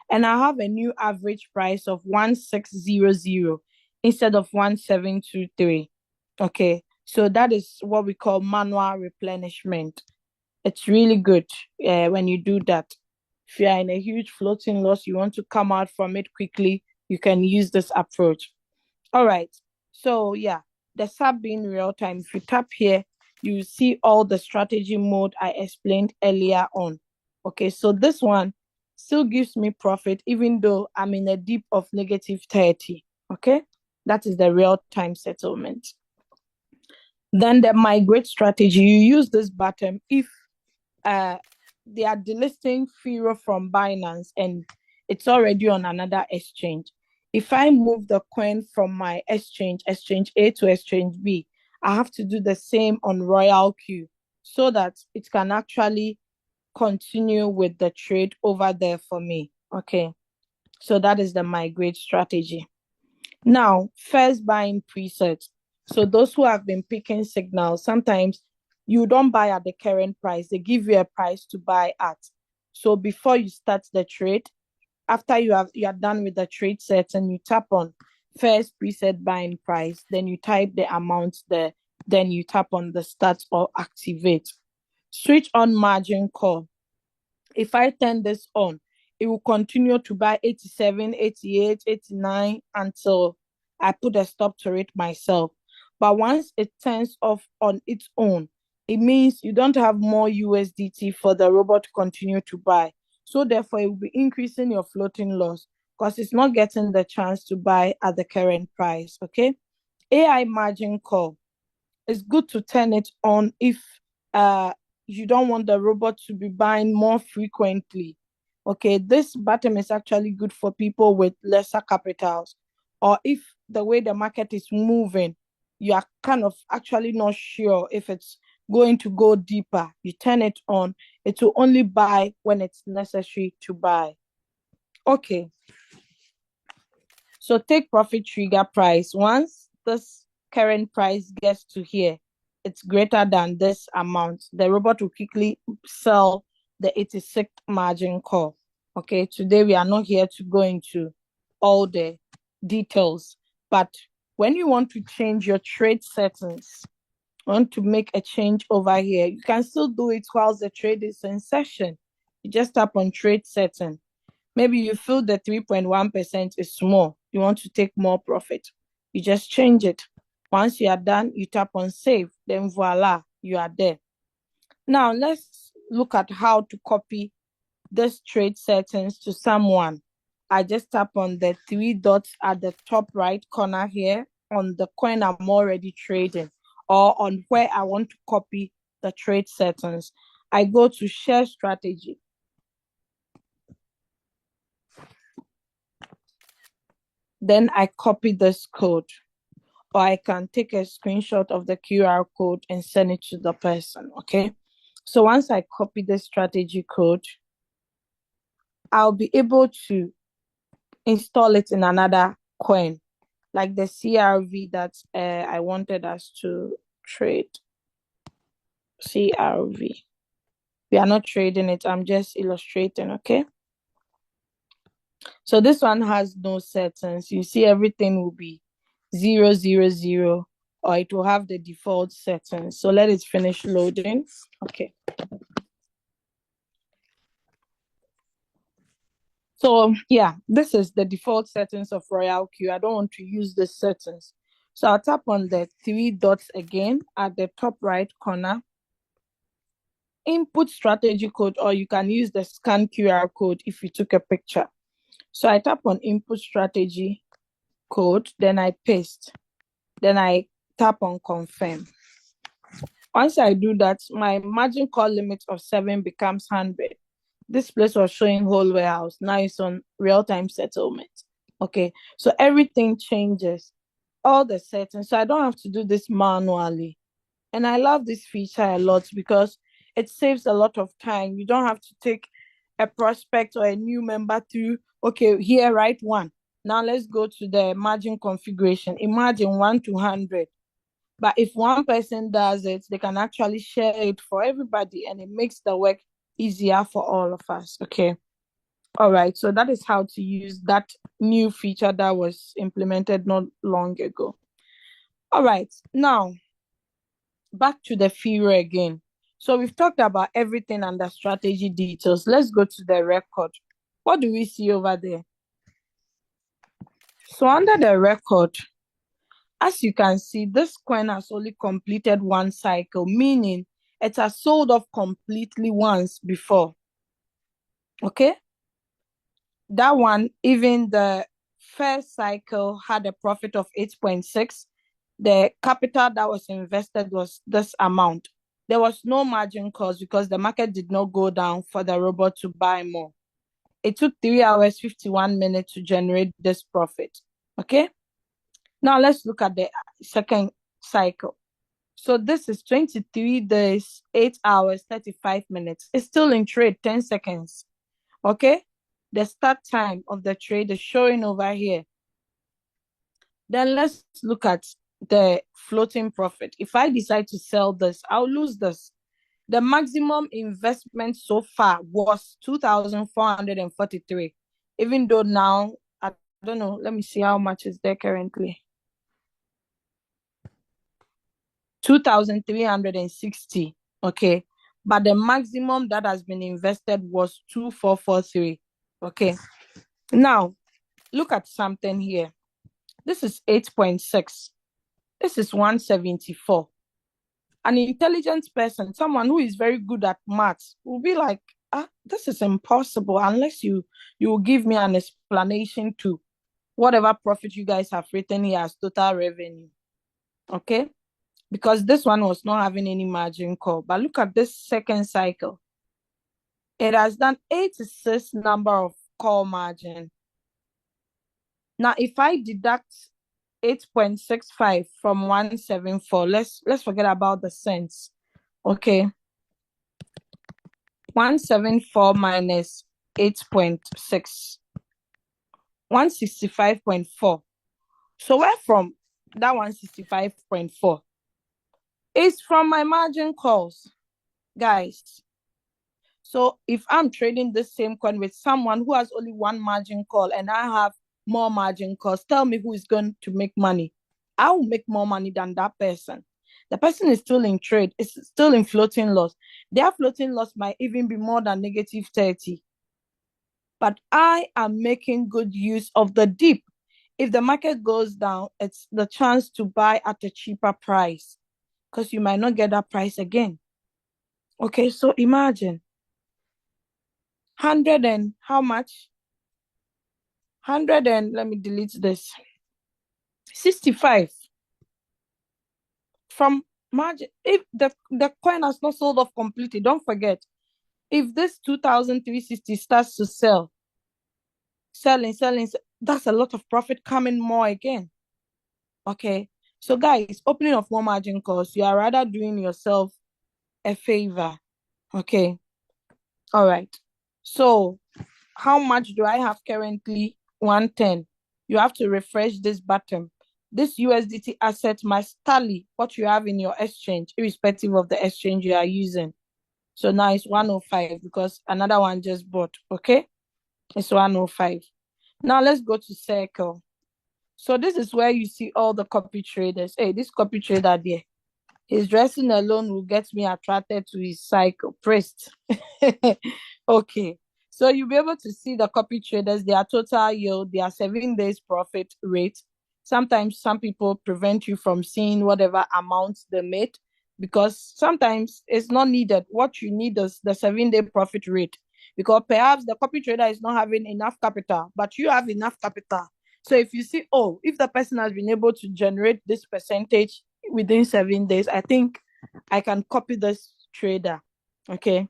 And I have a new average price of 1,600 instead of 1,723. Okay, so that is what we call manual replenishment. It's really good when you do that. If you are in a huge floating loss, you want to come out from it quickly, you can use this approach. All right. So yeah, the sub being real time. If you tap here, you see all the strategy mode I explained earlier on. Okay, so this one still gives me profit even though I'm in a dip of negative 30. Okay. That is the real-time settlement. Then the migrate strategy, you use this button if they are delisting Firo from Binance and it's already on another exchange. If I move the coin from my exchange A to exchange B, I have to do the same on RoyalQ so that it can actually continue with the trade over there for me. Okay, so that is the migrate strategy. Now, first buying presets. So those who have been picking signals, sometimes you don't buy at the current price. They give you a price to buy at. So before you start the trade, after you are done with the trade sets and you tap on first preset buying price, then you type the amount there, then you tap on the start or activate. Switch on margin call. If I turn this on, it will continue to buy 87, 88, 89 until I put a stop to it myself. But once it turns off on its own, it means you don't have more USDT for the robot to continue to buy. So therefore, it will be increasing your floating loss because it's not getting the chance to buy at the current price. Okay. AI margin call. It's good to turn it on if you don't want the robot to be buying more frequently. Okay, this button is actually good for people with lesser capitals, or if the way the market is moving, you are kind of actually not sure if it's going to go deeper. You turn it on, it will only buy when it's necessary to buy. Okay, so take profit trigger price. Once this current price gets to here, it's greater than this amount, the robot will quickly sell the 86th margin call. Okay, today we are not here to go into all the details, but when you want to change your trade settings, want to make a change over here, you can still do it whilst the trade is in session. You just tap on trade setting. Maybe you feel the 3.1% is small. You want to take more profit. You just change it. Once you are done, you tap on save. Then voila, you are there. Now, let's look at how to copy this trade settings to someone. I just tap on the three dots at the top right corner here on the coin I'm already trading or on where I want to copy the trade settings. I go to share strategy. Then I copy this code, or I can take a screenshot of the QR code and send it to the person, okay? So once I copy the strategy code, I'll be able to install it in another coin, like the CRV that I wanted us to trade. CRV. We are not trading it, I'm just illustrating, okay? So this one has no settings. You see everything will be 000, or it will have the default settings. So let it finish loading. Okay. So yeah, this is the default settings of RoyalQ. I don't want to use the settings. So I'll tap on the three dots again at the top right corner. Input strategy code, or you can use the scan QR code if you took a picture. So I tap on input strategy code, then I paste. Then I tap on confirm. Once I do that, my margin call limit of 7 becomes 100. This place was showing whole warehouse. Now it's on real-time settlement. Okay, so everything changes, all the settings. So I don't have to do this manually. And I love this feature a lot because it saves a lot of time. You don't have to take a prospect or a new member through, okay, here, write one. Now let's go to the margin configuration. Imagine 1 to 100. But if one person does it, they can actually share it for everybody and it makes the work easier for all of us. Okay. All right. So that is how to use that new feature that was implemented not long ago. All right. Now, back to the Firo again. So we've talked about everything under strategy details. Let's go to the record. What do we see over there? So under the record, as you can see, this coin has only completed one cycle, meaning it has sold off completely once before. Okay? That one, even the first cycle had a profit of 8.6. The capital that was invested was this amount. There was no margin calls because the market did not go down for the robot to buy more. It took 3 hours, 51 minutes to generate this profit. Okay. Now let's look at the second cycle. So this is 23 days, 8 hours, 35 minutes. It's still in trade, 10 seconds. Okay. The start time of the trade is showing over here. Then let's look at the floating profit. If I decide to sell this, I'll lose this. The maximum investment so far was 2,443. Even though now, I don't know, let me see how much is there currently. 2,360. Okay. But the maximum that has been invested was 2,443. Okay. Now, look at something here. This is 8.6. This is 174. An intelligent person, someone who is very good at maths, will be like, this is impossible unless you will give me an explanation to whatever profit you guys have written here as total revenue. Okay? Because this one was not having any margin call. But look at this second cycle. It has done 86 number of call margin. Now, if I deduct 8.65 from 174, let's forget about the cents. Okay. 174 minus 8.6. 165.4. So where from that 165.4? It's from my margin calls, guys. So if I'm trading the same coin with someone who has only one margin call and I have more margin calls, tell me who is going to make money. I'll make more money than that person. The person is still in trade. It's still in floating loss. Their floating loss might even be more than negative 30. But I am making good use of the dip. If the market goes down, it's the chance to buy at a cheaper price because you might not get that price again. Okay, so imagine 100 and how much? 100 and let me delete this. 65 from margin. If the coin has not sold off completely, don't forget, if this 2,360 starts to selling, that's a lot of profit coming more again. Okay, so guys, opening of more margin calls, you are rather doing yourself a favor. Okay, all right. So how much do I have currently? 110. You have to refresh this button. This USDT asset must tally what you have in your exchange, irrespective of the exchange you are using. So now it's 105 because another one just bought. Okay, it's 105. Now let's go to Circle. So this is where you see all the copy traders. Hey, this copy trader there, his dressing alone will get me attracted to his cycle. Pressed. Okay. So you'll be able to see the copy traders, their total yield, their 7 days profit rate. Sometimes some people prevent you from seeing whatever amounts they made because sometimes it's not needed. What you need is the 7-day profit rate because perhaps the copy trader is not having enough capital, but you have enough capital. So if you see, if the person has been able to generate this percentage within 7 days, I think I can copy this trader. Okay.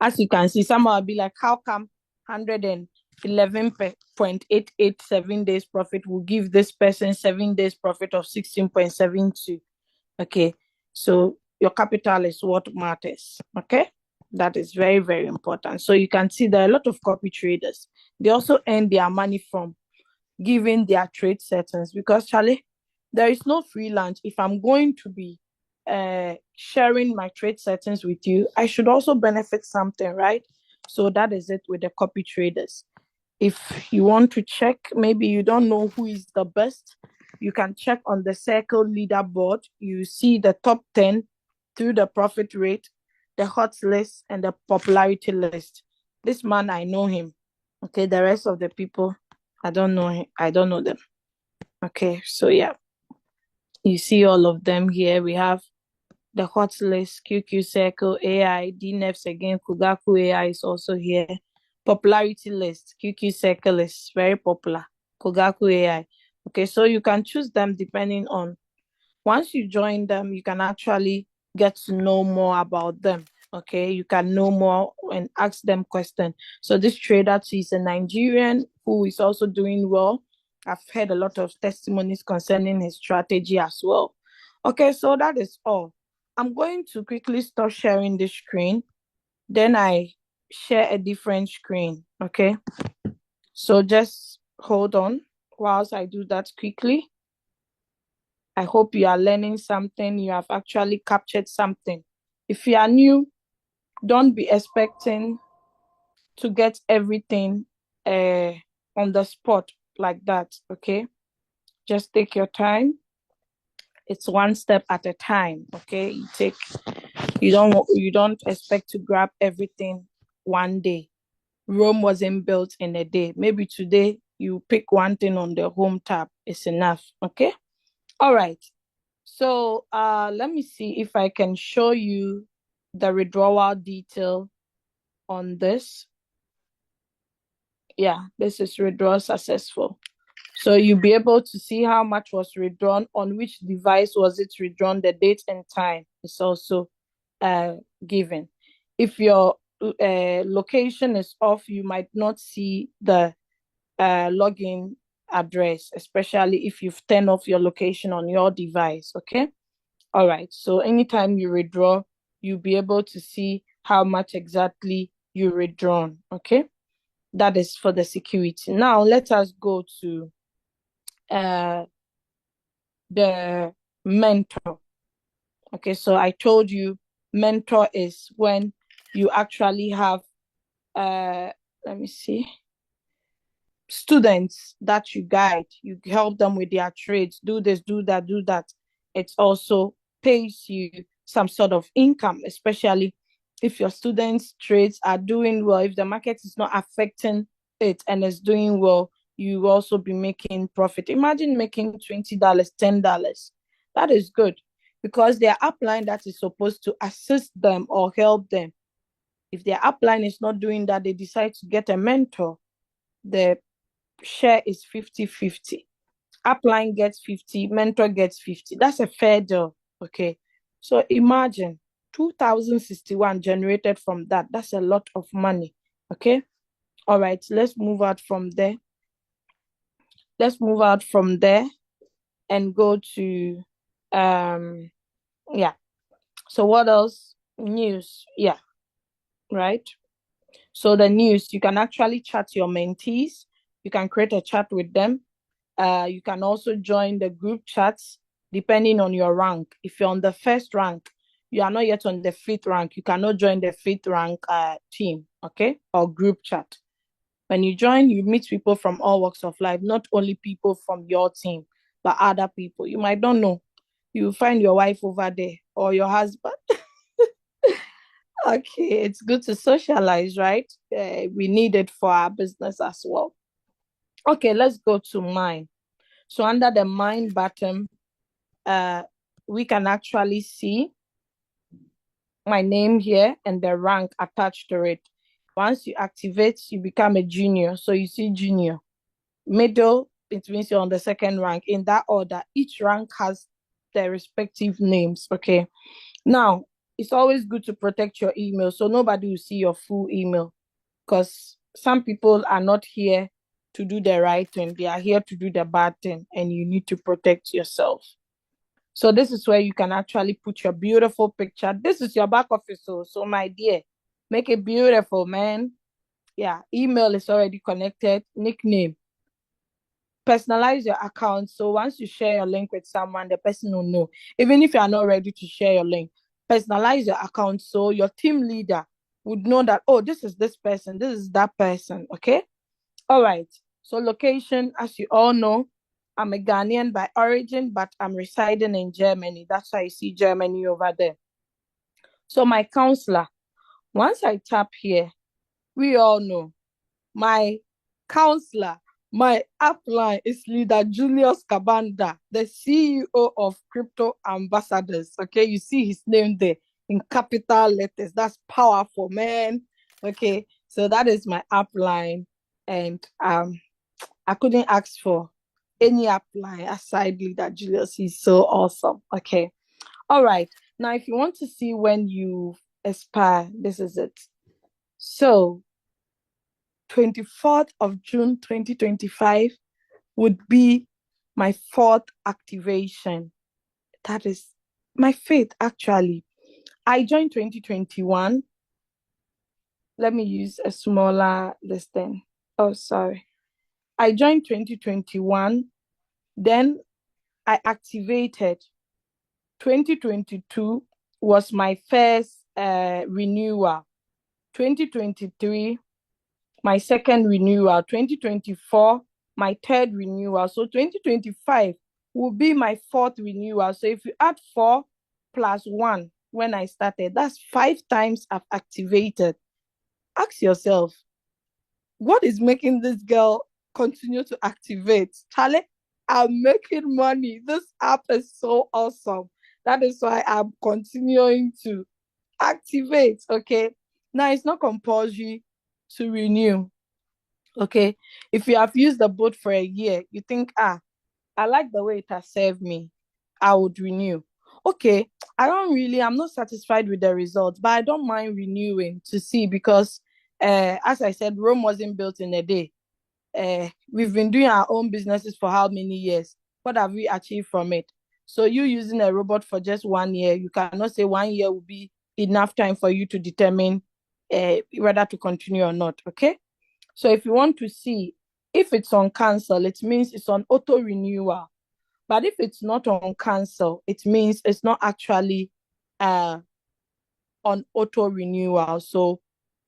As you can see, someone will be like, how come 111.88 7 days profit will give this person 7 days profit of 16.72? Okay. So your capital is what matters. Okay. That is very, very important. So you can see there are a lot of copy traders. They also earn their money from giving their trade settings because, Charlie, there is no free lunch. If I'm going to be sharing my trade settings with you, I should also benefit something, right? So that is it with the copy traders. If you want to check, maybe you don't know who is the best, you can check on the Circle leaderboard. You see the top 10 through the profit rate, the hot list, and the popularity list. This man, I know him. Okay, the rest of the people, I don't know him. I don't know them. Okay, so yeah. You see all of them here. We have the hot list, QQ Circle, AI, DNFs again, Kugaku AI is also here. Popularity list, QQ Circle is very popular. Kogaku AI. Okay, so you can choose them depending on, once you join them, you can actually get to know more about them. Okay, you can know more and ask them questions. So this trader too is a Nigerian who is also doing well. I've heard a lot of testimonies concerning his strategy as well. Okay, so that is all. I'm going to quickly stop sharing this screen. Then I share a different screen. Okay, so just hold on whilst I do that quickly. I hope you are learning something. You have actually captured something. If you are new, don't be expecting to get everything on the spot like that. Okay, just take your time. It's one step at a time. Okay, you don't expect to grab everything one day. Rome wasn't built in a day. Maybe today you pick one thing on the home tab. It's enough. Okay. All right. So let me see if I can show you the withdrawal detail on this. Yeah, this is withdrawal successful. So you'll be able to see how much was withdrawn, on which device was it withdrawn, the date and time is also given. If your location is off, you might not see the login address, especially if you've turned off your location on your device. Okay. All right. So anytime you withdraw, you'll be able to see how much exactly you withdrawn. Okay. That is for the security. Now let us go to uh the mentor. Okay. So I told you mentor is when you actually have let me see, students that you guide, you help them with their trades, do this, do that, do that. It also pays you some sort of income, especially if your students' trades are doing well. If the market is not affecting it and is doing well, you will also be making profit. Imagine making $20, $10. That is good because their upline that is supposed to assist them or help them. If their upline is not doing that, they decide to get a mentor. The share is 50-50. Upline gets 50, mentor gets 50. That's a fair deal. Okay. So imagine 2061 generated from that. That's a lot of money. Okay. All right. Let's move out from there. Let's move out from there and go to yeah. So what else? News. Yeah. Right. So the news, you can actually chat your mentees. You can create a chat with them. You can also join the group chats depending on your rank. If you're on the first rank, you are not yet on the fifth rank, you cannot join the fifth rank team, okay, or group chat. When you join, you meet people from all walks of life, not only people from your team, but other people. You might not know. You find your wife over there or your husband. Okay, it's good to socialize, right? We need it for our business as well. Okay, let's go to mine. So under the mine button, we can actually see my name here and the rank attached to it. Once you activate, you become a junior. So you see junior. Middle, it means you're on the second rank. In that order, each rank has their respective names. Okay. Now, it's always good to protect your email so nobody will see your full email, because some people are not here to do the right thing. They are here to do the bad thing, and you need to protect yourself. So this is where you can actually put your beautiful picture. This is your back office. So my dear, make it beautiful, man. Yeah, email is already connected. Nickname. Personalize your account. So once you share your link with someone, the person will know. Even if you are not ready to share your link, personalize your account so your team leader would know that, oh, this is this person, this is that person. Okay. All right. So location, as you all know, I'm a Ghanaian by origin, but I'm residing in Germany. That's why you see Germany over there. So my counselor, once I tap here, we all know my counselor, my upline is leader Julius Kabanda, the CEO of Crypto Ambassadors. Okay, you see his name there in capital letters. That's powerful, man. Okay, so that is my upline. And I couldn't ask for any apply aside Leader Julius. He's so awesome. Okay. All right. Now, if you want to see when you expire, this is it. So, 24th of June 2025 would be my fourth activation. That is my fifth, actually. I joined 2021. Let me use a smaller listing. Oh, sorry. I joined 2021. Then I activated. 2022 was my first renewal. 2023, my second renewal. 2024, my third renewal. So 2025 will be my fourth renewal. So if you add 4 plus 1 when I started, that's 5 times I've activated. Ask yourself, what is making this girl continue to activate? Charlie, I'm making money. This app is so awesome. That is why I'm continuing to activate. Okay. Now it's not compulsory to renew. Okay. If you have used the boat for a year, you think, I like the way it has served me, I would renew. Okay, I'm not satisfied with the results, but I don't mind renewing to see because, as I said, Rome wasn't built in a day. We've been doing our own businesses for how many years? What have we achieved from it? So you using a robot for just 1 year, you cannot say 1 year will be enough time for you to determine whether to continue or not. Okay. So if you want to see if it's on cancel, it means it's on auto renewal. But if it's not on cancel, it means it's not actually on auto renewal. So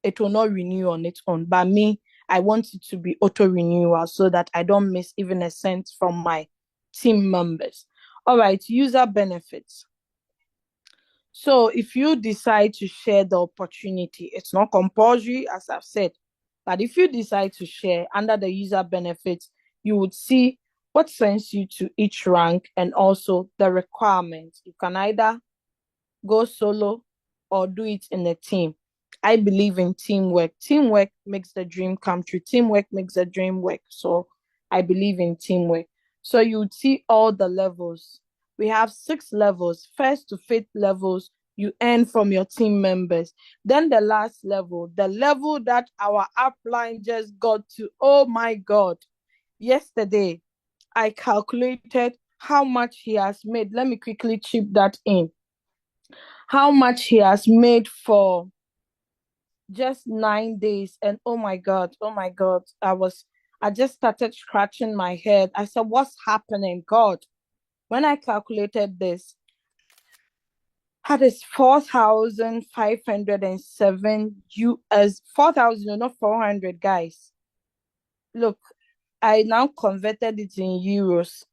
it will not renew on its own. But me, I want it to be auto renewal so that I don't miss even a cent from my team members. All right, user benefits. So if you decide to share the opportunity, it's not compulsory, as I've said. But if you decide to share under the user benefits, you would see what sends you to each rank and also the requirements. You can either go solo or do it in a team. I believe in teamwork. Teamwork makes the dream come true. Teamwork makes the dream work. So I believe in teamwork. So you would see all the levels. We have 6 levels. First to fifth levels, you earn from your team members. Then the last level, the level that our upline just got to. Oh my God. Yesterday, I calculated how much he has made. Let me quickly chip that in. How much he has made for just 9 days. And oh my God, I just started scratching my head. I said, what's happening, God? When I calculated this, that is 4,507 US, 4,000, not 400, guys. Look, I now converted it in euros.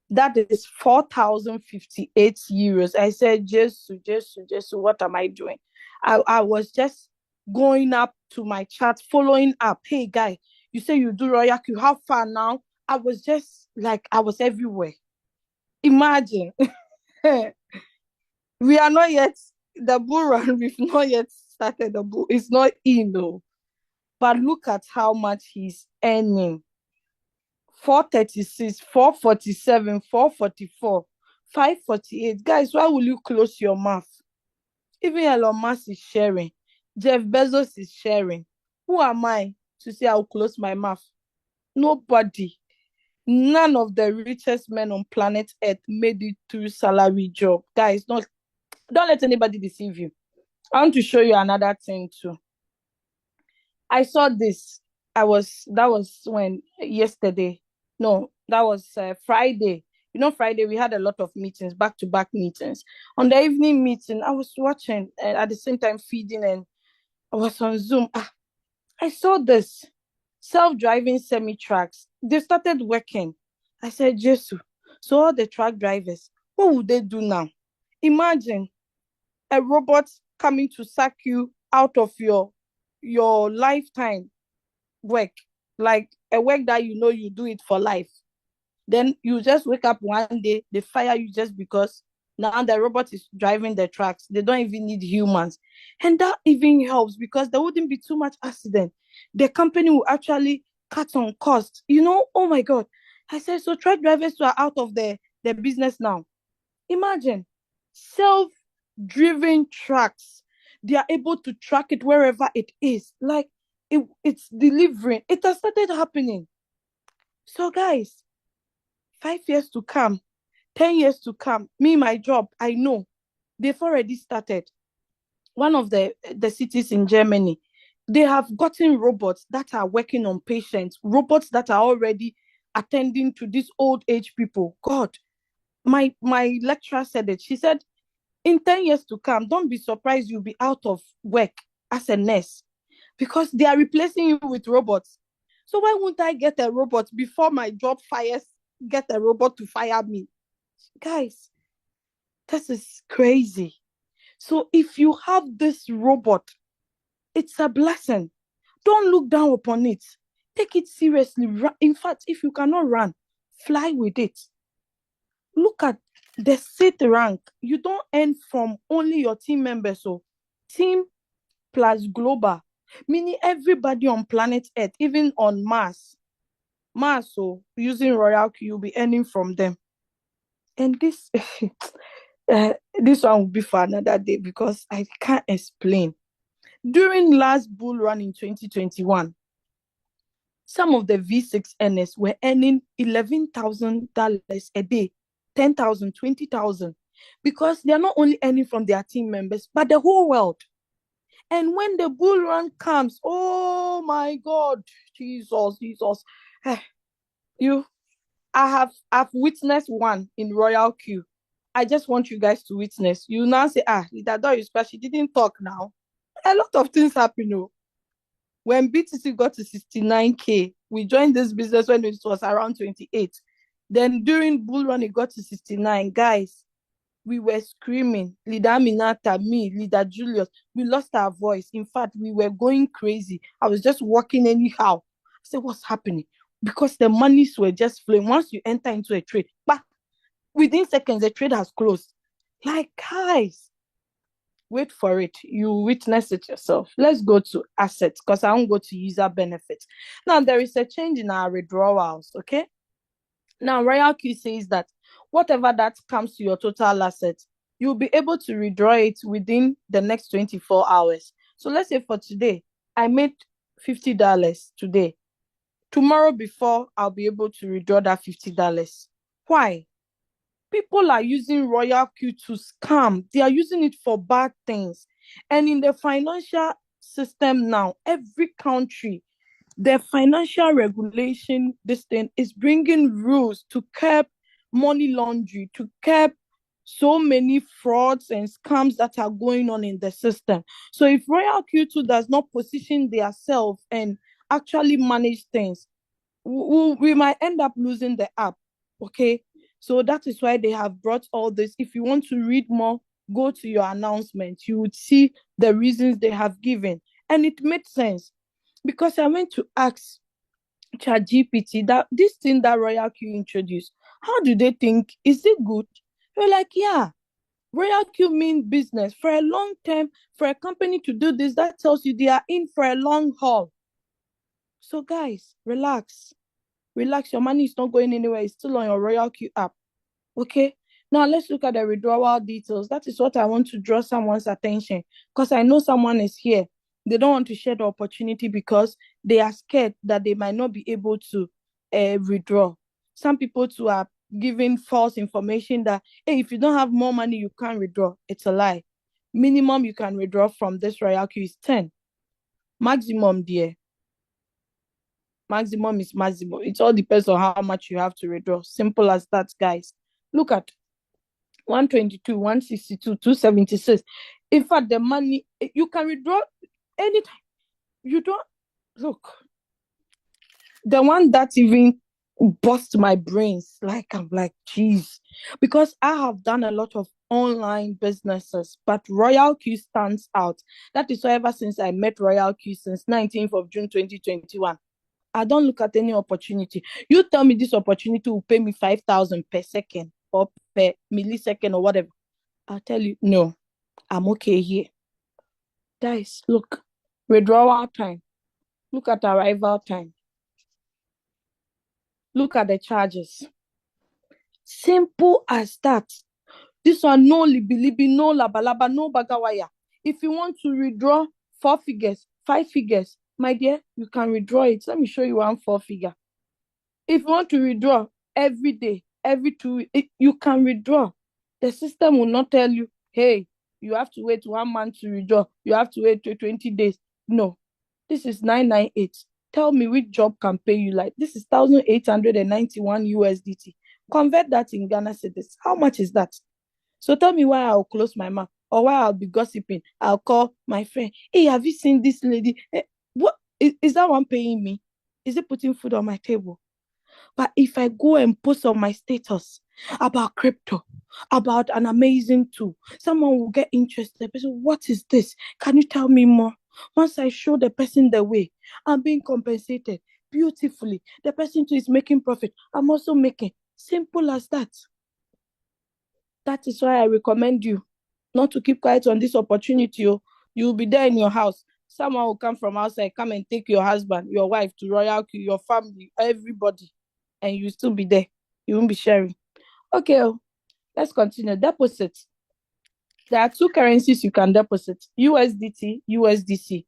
That is 4,058 euros. I said, Jesus, what am I doing? I was just going up to my chat, following up. Hey, guy, you say you do RoyalQ. How far now? I was just like, I was everywhere. Imagine. We are not yet, the bull run, we've not yet started the bull. It's not in, though. But look at how much he's earning. 436, 447, 444, 548. Guys, why will you close your mouth? Even Elon Musk is sharing. Jeff Bezos is sharing. Who am I to say I'll close my mouth? Nobody. None of the richest men on planet Earth made it through salary job. Guys, don't let anybody deceive you. I want to show you another thing too. I saw this. That was when yesterday. No, that was Friday. Friday we had a lot of meetings, back-to-back meetings. On the evening meeting, I was watching and at the same time feeding, and I was on Zoom. I saw this self-driving semi-trucks. They started working. I said, Jesus. So all the truck drivers, what would they do now? Imagine a robot coming to suck you out of your lifetime work, like a work that you do it for life. Then you just wake up one day, they fire you just because now the robot is driving the trucks. They don't even need humans. And that even helps because there wouldn't be too much accident. The company will actually cut on cost. Oh my God. I said, so truck drivers who are out of the business now. Imagine self-driven trucks. They are able to track it wherever it is. Like it's delivering. It has started happening. So guys, 5 years to come, 10 years to come, me, my job, I know they've already started. One of the cities in Germany, they have gotten robots that are working on patients, robots that are already attending to these old age people. God, my lecturer said it. She said, in 10 years to come, don't be surprised you'll be out of work as a nurse because they are replacing you with robots. So why won't I get a robot before my job fires, get a robot to fire me? Guys, this is crazy. So if you have this robot, it's a blessing. Don't look down upon it. Take it seriously. In fact, if you cannot run, fly with it. Look at the seat rank. You don't earn from only your team members. So team plus global, meaning everybody on planet Earth, even on Mars, so using RoyalQ, you'll be earning from them. And this this one will be for another day because I can't explain. During last bull run in 2021, some of the V6 earners were earning $11,000 a day, 10,000, 20,000, because they're not only earning from their team members, but the whole world. And when the bull run comes, oh my God, Jesus. You, I've witnessed one in RoyalQ. I just want you guys to witness. You now say, Leader Doris, but she didn't talk now. A lot of things happen, When BTC got to 69K, we joined this business when it was around 28. Then during bull run, it got to 69. Guys, we were screaming. Leader Aminata, me, Leader Julius, we lost our voice. In fact, we were going crazy. I was just walking anyhow. I said, what's happening? Because the monies were just flowing. Once you enter into a trade, but within seconds, the trade has closed. Like, guys, wait for it. You witness it yourself. Let's go to assets because I won't go to user benefits. Now, there is a change in our withdrawals, okay? Now, RoyalQ says that whatever that comes to your total assets, you'll be able to withdraw it within the next 24 hours. So let's say for today, I made $50 today. Tomorrow before, I'll be able to withdraw that $50. Why? People are using RoyalQ to scam. They are using it for bad things. And in the financial system now, every country, the financial regulation, this thing is bringing rules to curb money laundering, to curb so many frauds and scams that are going on in the system. So if RoyalQ2 does not position themselves and actually manage things, we might end up losing the app. Okay. So that is why they have brought all this. If you want to read more, go to your announcement. You would see the reasons they have given. And it made sense because I went to ask ChatGPT that this thing that RoyalQ introduced, how do they think? Is it good? They're like, yeah, RoyalQ mean business. For a long time, for a company to do this, that tells you they are in for a long haul. So guys, relax. Relax, your money is not going anywhere. It's still on your RoyalQ app. Okay? Now let's look at the withdrawal details. That is what I want to draw someone's attention because I know someone is here. They don't want to share the opportunity because they are scared that they might not be able to withdraw. Some people too are giving false information that, hey, if you don't have more money, you can't withdraw. It's a lie. Minimum you can withdraw from this RoyalQ is 10. Maximum, dear. Maximum is maximum. It all depends on how much you have to withdraw. Simple as that, guys. Look at 122, 162, 276. In fact, the money, you can withdraw anytime. You don't, look, the one that even bust my brains, like, I'm like, geez, because I have done a lot of online businesses, but RoyalQ stands out. That is why ever since I met RoyalQ since 19th of June 2021, I don't look at any opportunity. You tell me this opportunity will pay me 5,000 per second or per millisecond or whatever. I'll tell you, no, I'm okay here. Guys, look, withdrawal time. Look at arrival time. Look at the charges. Simple as that. This one, no libi, no labalaba, no bagawaya. If you want to withdraw 4 figures, 5 figures, my dear, you can withdraw it. Let me show you one 4 figure. If you want to withdraw every day, every 2 weeks, you can withdraw. The system will not tell you, hey, you have to wait 1 month to withdraw. You have to wait 20 days. No, this is 998. Tell me which job can pay you like this is 1,891 USDT. Convert that in Ghana cedis. How much is that? So tell me why I'll close my mouth or why I'll be gossiping. I'll call my friend. Hey, have you seen this lady? What is that one paying me? Is it putting food on my table? But if I go and post on my status about crypto, about an amazing tool, someone will get interested. The person, what is this? Can you tell me more? Once I show the person the way, I'm being compensated beautifully. The person too is making profit. I'm also making. Simple as that. That is why I recommend you not to keep quiet on this opportunity. You'll be there in your house. Someone will come from outside, come and take your husband, your wife to RoyalQ, your family, everybody, and you'll still be there. You won't be sharing. Okay, let's continue. Deposit. There are 2 currencies you can deposit: USDT, USDC.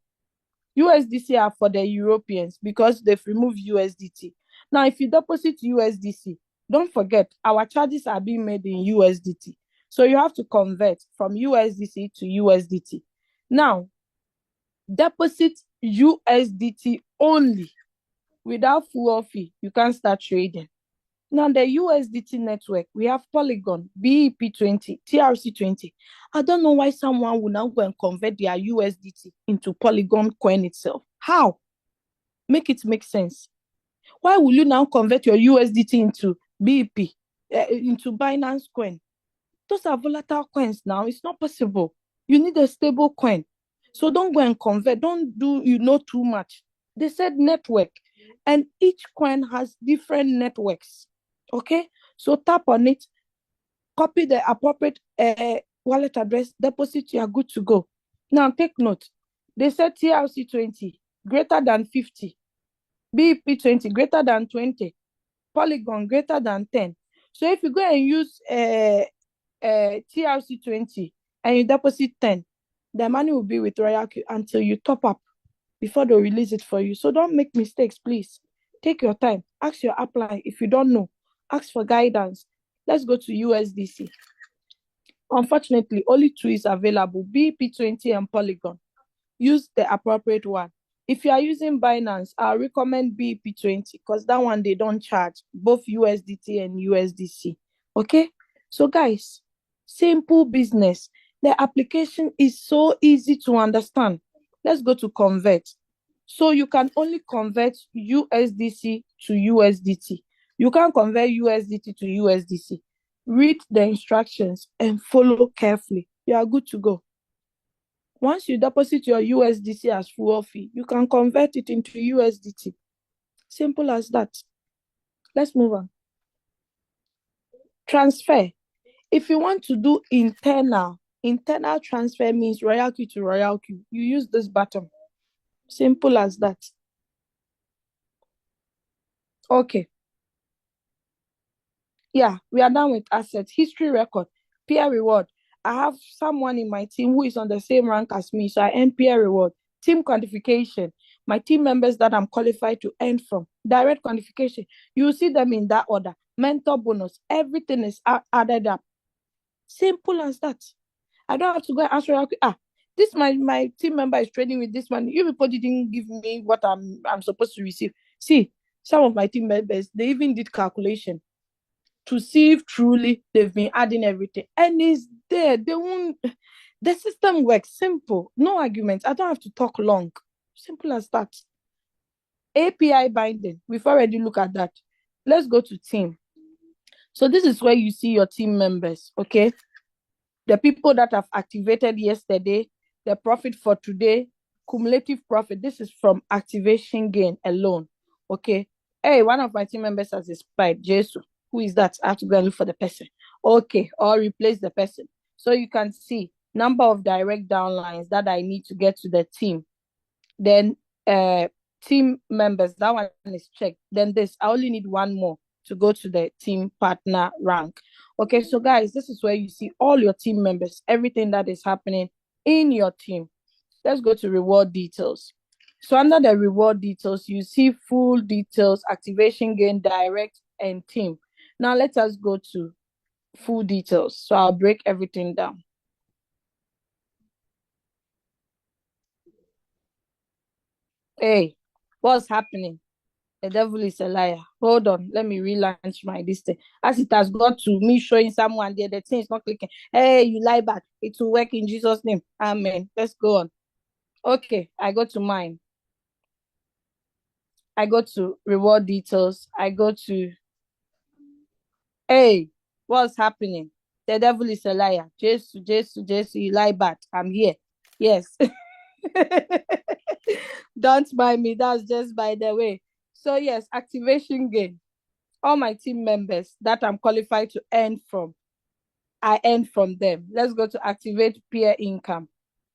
USDC are for the Europeans because they've removed USDT. Now, if you deposit USDC, don't forget our charges are being made in USDT. So you have to convert from USDC to USDT. Now, deposit USDT only without full fee. You can start trading. Now, the USDT network, we have Polygon, BEP20, TRC20. I don't know why someone will now go and convert their USDT into Polygon coin itself. How? Make it make sense. Why will you now convert your USDT into BEP, into Binance coin? Those are volatile coins now. It's not possible. You need a stable coin. So don't go and convert. Don't do, too much. They said network. And each coin has different networks. Okay, so tap on it, copy the appropriate wallet address, deposit, you are good to go. Now take note. They said TRC20 greater than 50, BEP20 greater than 20, Polygon greater than 10. So if you go and use TRC20 and you deposit 10, the money will be with RoyalQ until you top up before they release it for you. So don't make mistakes, please. Take your time. Ask your upline if you don't know. Ask for guidance. Let's go to USDC. Unfortunately, only 2 is available, BEP20 and Polygon. Use the appropriate one. If you are using Binance, I'll recommend BEP20 because that one, they don't charge both USDT and USDC. Okay? So guys, simple business. The application is so easy to understand. Let's go to convert. So you can only convert USDC to USDT. You can't convert USDT to USDC. Read the instructions and follow carefully. You are good to go. Once you deposit your USDC as full fee, you can convert it into USDT. Simple as that. Let's move on. Transfer. If you want to do internal transfer means RoyalQ to RoyalQ. You use this button. Simple as that. Okay. Yeah, we are done with assets. History record, peer reward. I have someone in my team who is on the same rank as me, so I earn peer reward. Team quantification, my team members that I'm qualified to earn from. Direct quantification, you will see them in that order. Mentor bonus, everything is added up. Simple as that. I don't have to go and answer. This my team member is trading with this one. You people didn't give me what I'm supposed to receive. See, some of my team members, they even did calculation to see if truly they've been adding everything. And it's there. They won't. The system works simple. No arguments. I don't have to talk long. Simple as that. API binding. We've already looked at that. Let's go to team. So this is where you see your team members, okay? The people that have activated yesterday, the profit for today, cumulative profit. This is from activation gain alone, okay? Hey, one of my team members has expired. Jesus. Who is that? I have to go and look for the person. Okay, or replace the person. So you can see number of direct downlines that I need to get to the team. Then team members, that one is checked. Then this, I only need one more to go to the team partner rank. Okay, so guys, this is where you see all your team members, everything that is happening in your team. Let's go to reward details. So under the reward details, you see full details, activation gain, direct, and team. Now let us go to full details. So I'll break everything down. Hey, what's happening? The devil is a liar. Hold on, let me relaunch my this thing. As it has got to me showing someone there, the thing is not clicking. Hey, you lie back. It will work in Jesus' name. Amen. Let's go on. Okay, I go to mine. I go to reward details. I go to, hey, what's happening? The devil is a liar. Jesus, you lie back. I'm here. Yes. Don't mind me. That's just by the way. So yes, activation gain. All my team members that I'm qualified to earn from, I earn from them. Let's go to activate peer income.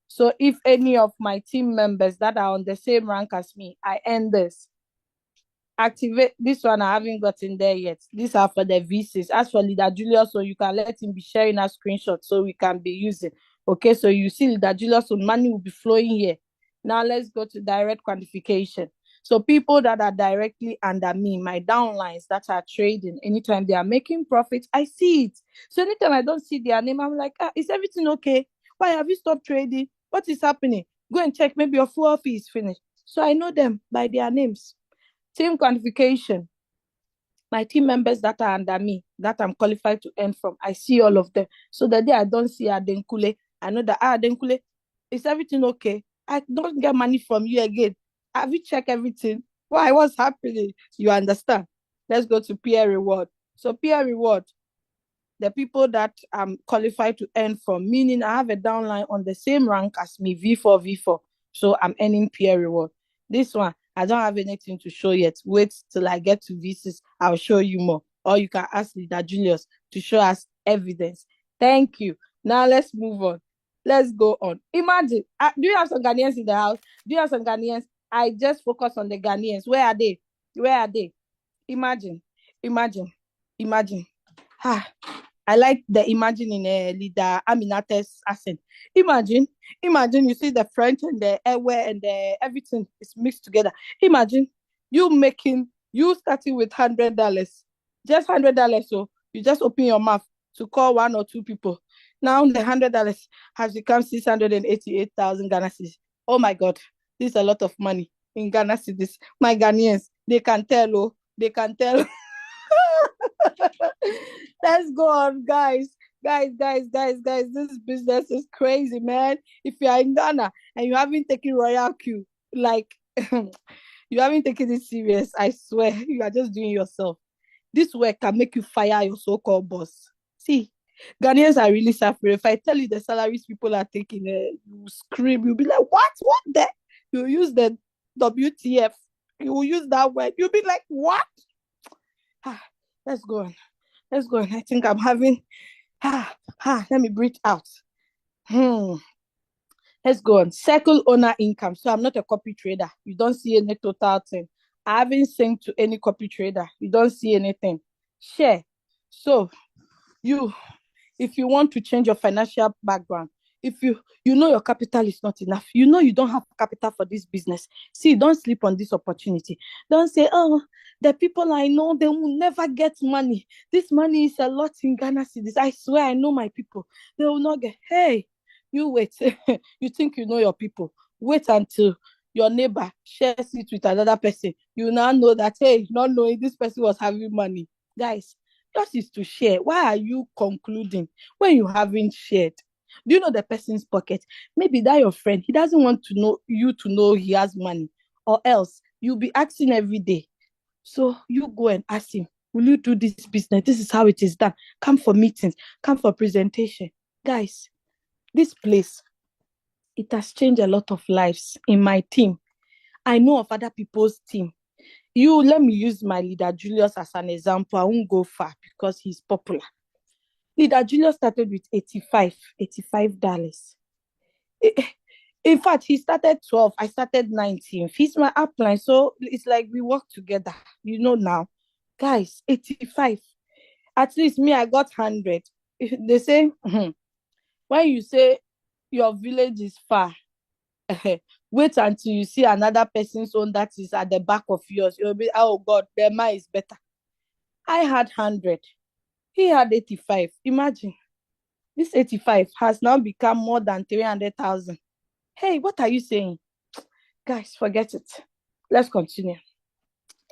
So if any of my team members that are on the same rank as me, I earn this. Activate this one, I haven't gotten there yet. These are for the VCs. As for leader Julius, so you can let him be sharing a screenshot so we can be using. Okay, so you see leader Julius, so money will be flowing here. Now let's go to direct quantification. So people that are directly under me, my downlines that are trading, anytime they are making profits, I see it. So anytime I don't see their name, I'm like, is everything okay? Why have you stopped trading? What is happening? Go and check. Maybe your full fee is finished. So I know them by their names. Team quantification. My team members that are under me, that I'm qualified to earn from, I see all of them. So the day I don't see Adenkule, I know that Adenkule, is everything okay? I don't get money from you again. Have you checked everything? Why? What's happening? You understand? Let's go to peer reward. So peer reward, the people that I'm qualified to earn from, meaning I have a downline on the same rank as me, V4, V4. So I'm earning peer reward. This one, I don't have anything to show yet. Wait till I get to VCs. I'll show you more. Or you can ask Leader Julius to show us evidence. Thank you. Now let's move on. Let's go on. Imagine, do you have some Ghanaians in the house? Do you have some Ghanaians? I just focus on the Ghanaians. Where are they? Where are they? Imagine, imagine, imagine. Ah, I like the imagining leader Aminate's accent. Imagine, imagine you see the French and the airware and the everything is mixed together. Imagine you starting with $100, just $100. So you just open your mouth to call one or two people. Now the $100 has become 688,000 Ghana cedis. Oh my God, this is a lot of money in Ghana cedis. My Ghanaians, they can tell. Oh, they can tell. Let's go on, guys. Guys. This business is crazy, man. If you are in Ghana and you haven't taken RoyalQ, like you haven't taken it serious, I swear, you are just doing yourself. This work can make you fire your so-called boss. See, Ghanaians are really suffering. If I tell you the salaries people are taking, you scream. You'll be like, what? What the? You use the WTF. You will use that word. You'll be like, what? Let's go on. Let's go on. I think I'm having let me breathe out. Let's go on. Circle owner income. So I'm not a copy trader. You don't see any total thing. I haven't synced to any copy trader. You don't see anything. Share. So if you want to change your financial background, if you know your capital is not enough, you know you don't have capital for this business, see, don't sleep on this opportunity. Don't say, oh, the people I know, they will never get money. This money is a lot in Ghana cedis. I swear, I know my people. They will not get. Hey, you wait. You think you know your people. Wait until your neighbor shares it with another person. You now know that, hey, not knowing this person was having money. Guys, just is to share. Why are you concluding when you haven't shared? Do you know the person's pocket? Maybe that your friend, he doesn't want to know you to know he has money, or else you'll be asking every day. So you go and ask him, will you do this business? This is how it is done. Come for meetings, come for presentation. Guys, this place, it has changed a lot of lives in my team. I know of other people's team. Let me use my leader Julius as an example. I won't go far because he's popular. Leader Julius started with $85. In fact, he started 12, I started 19. He's my upline. So it's like we work together, now. Guys, 85. At least me, I got 100. They say, when you say your village is far, wait until you see another person's own that is at the back of yours. You'll be, oh God, their mine is better. I had 100. He had 85. Imagine. This 85 has now become more than 300,000. Hey, what are you saying? Guys, forget it. Let's continue.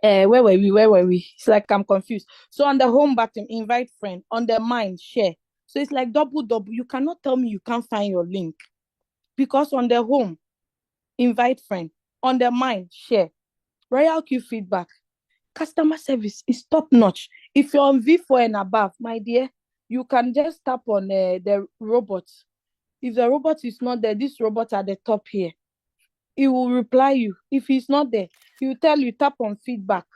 Where were we? Where were we? It's like I'm confused. So on the home button, invite friend. On the mind, share. So it's like double, double. You cannot tell me you can't find your link. Because on the home, invite friend. On the mind, share. RoyalQ feedback. Customer service is top notch. If you're on V4 and above, my dear, you can just tap on the robot. If the robot is not there, this robot at the top here, he will reply you. If he's not there, he will tell you, tap on feedback.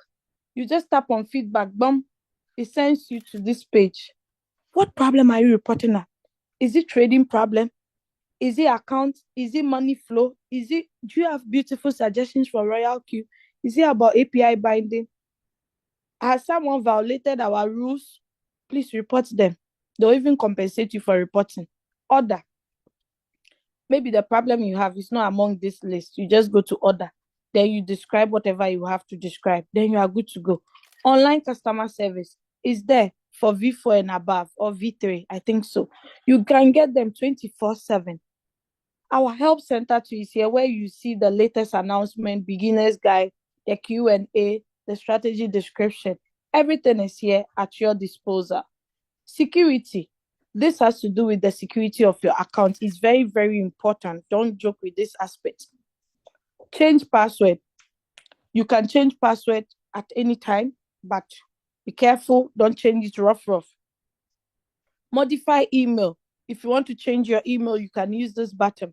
You just tap on feedback, boom, it sends you to this page. What problem are you reporting at? Is it trading problem? Is it account? Is it money flow? Do you have beautiful suggestions for RoyalQ? Is it about API binding? Has someone violated our rules? Please report them. They'll even compensate you for reporting. Order. Maybe the problem you have is not among this list. You just go to order. Then you describe whatever you have to describe. Then you are good to go. Online customer service is there for V4 and above, or V3, I think so. You can get them 24/7. Our help center too is here, where you see the latest announcement, beginner's guide, the Q&A, the strategy description. Everything is here at your disposal. Security. This has to do with the security of your account. It's very, very important. Don't joke with this aspect. Change password. You can change password at any time, but be careful. Don't change it rough. Modify email. If you want to change your email, you can use this button.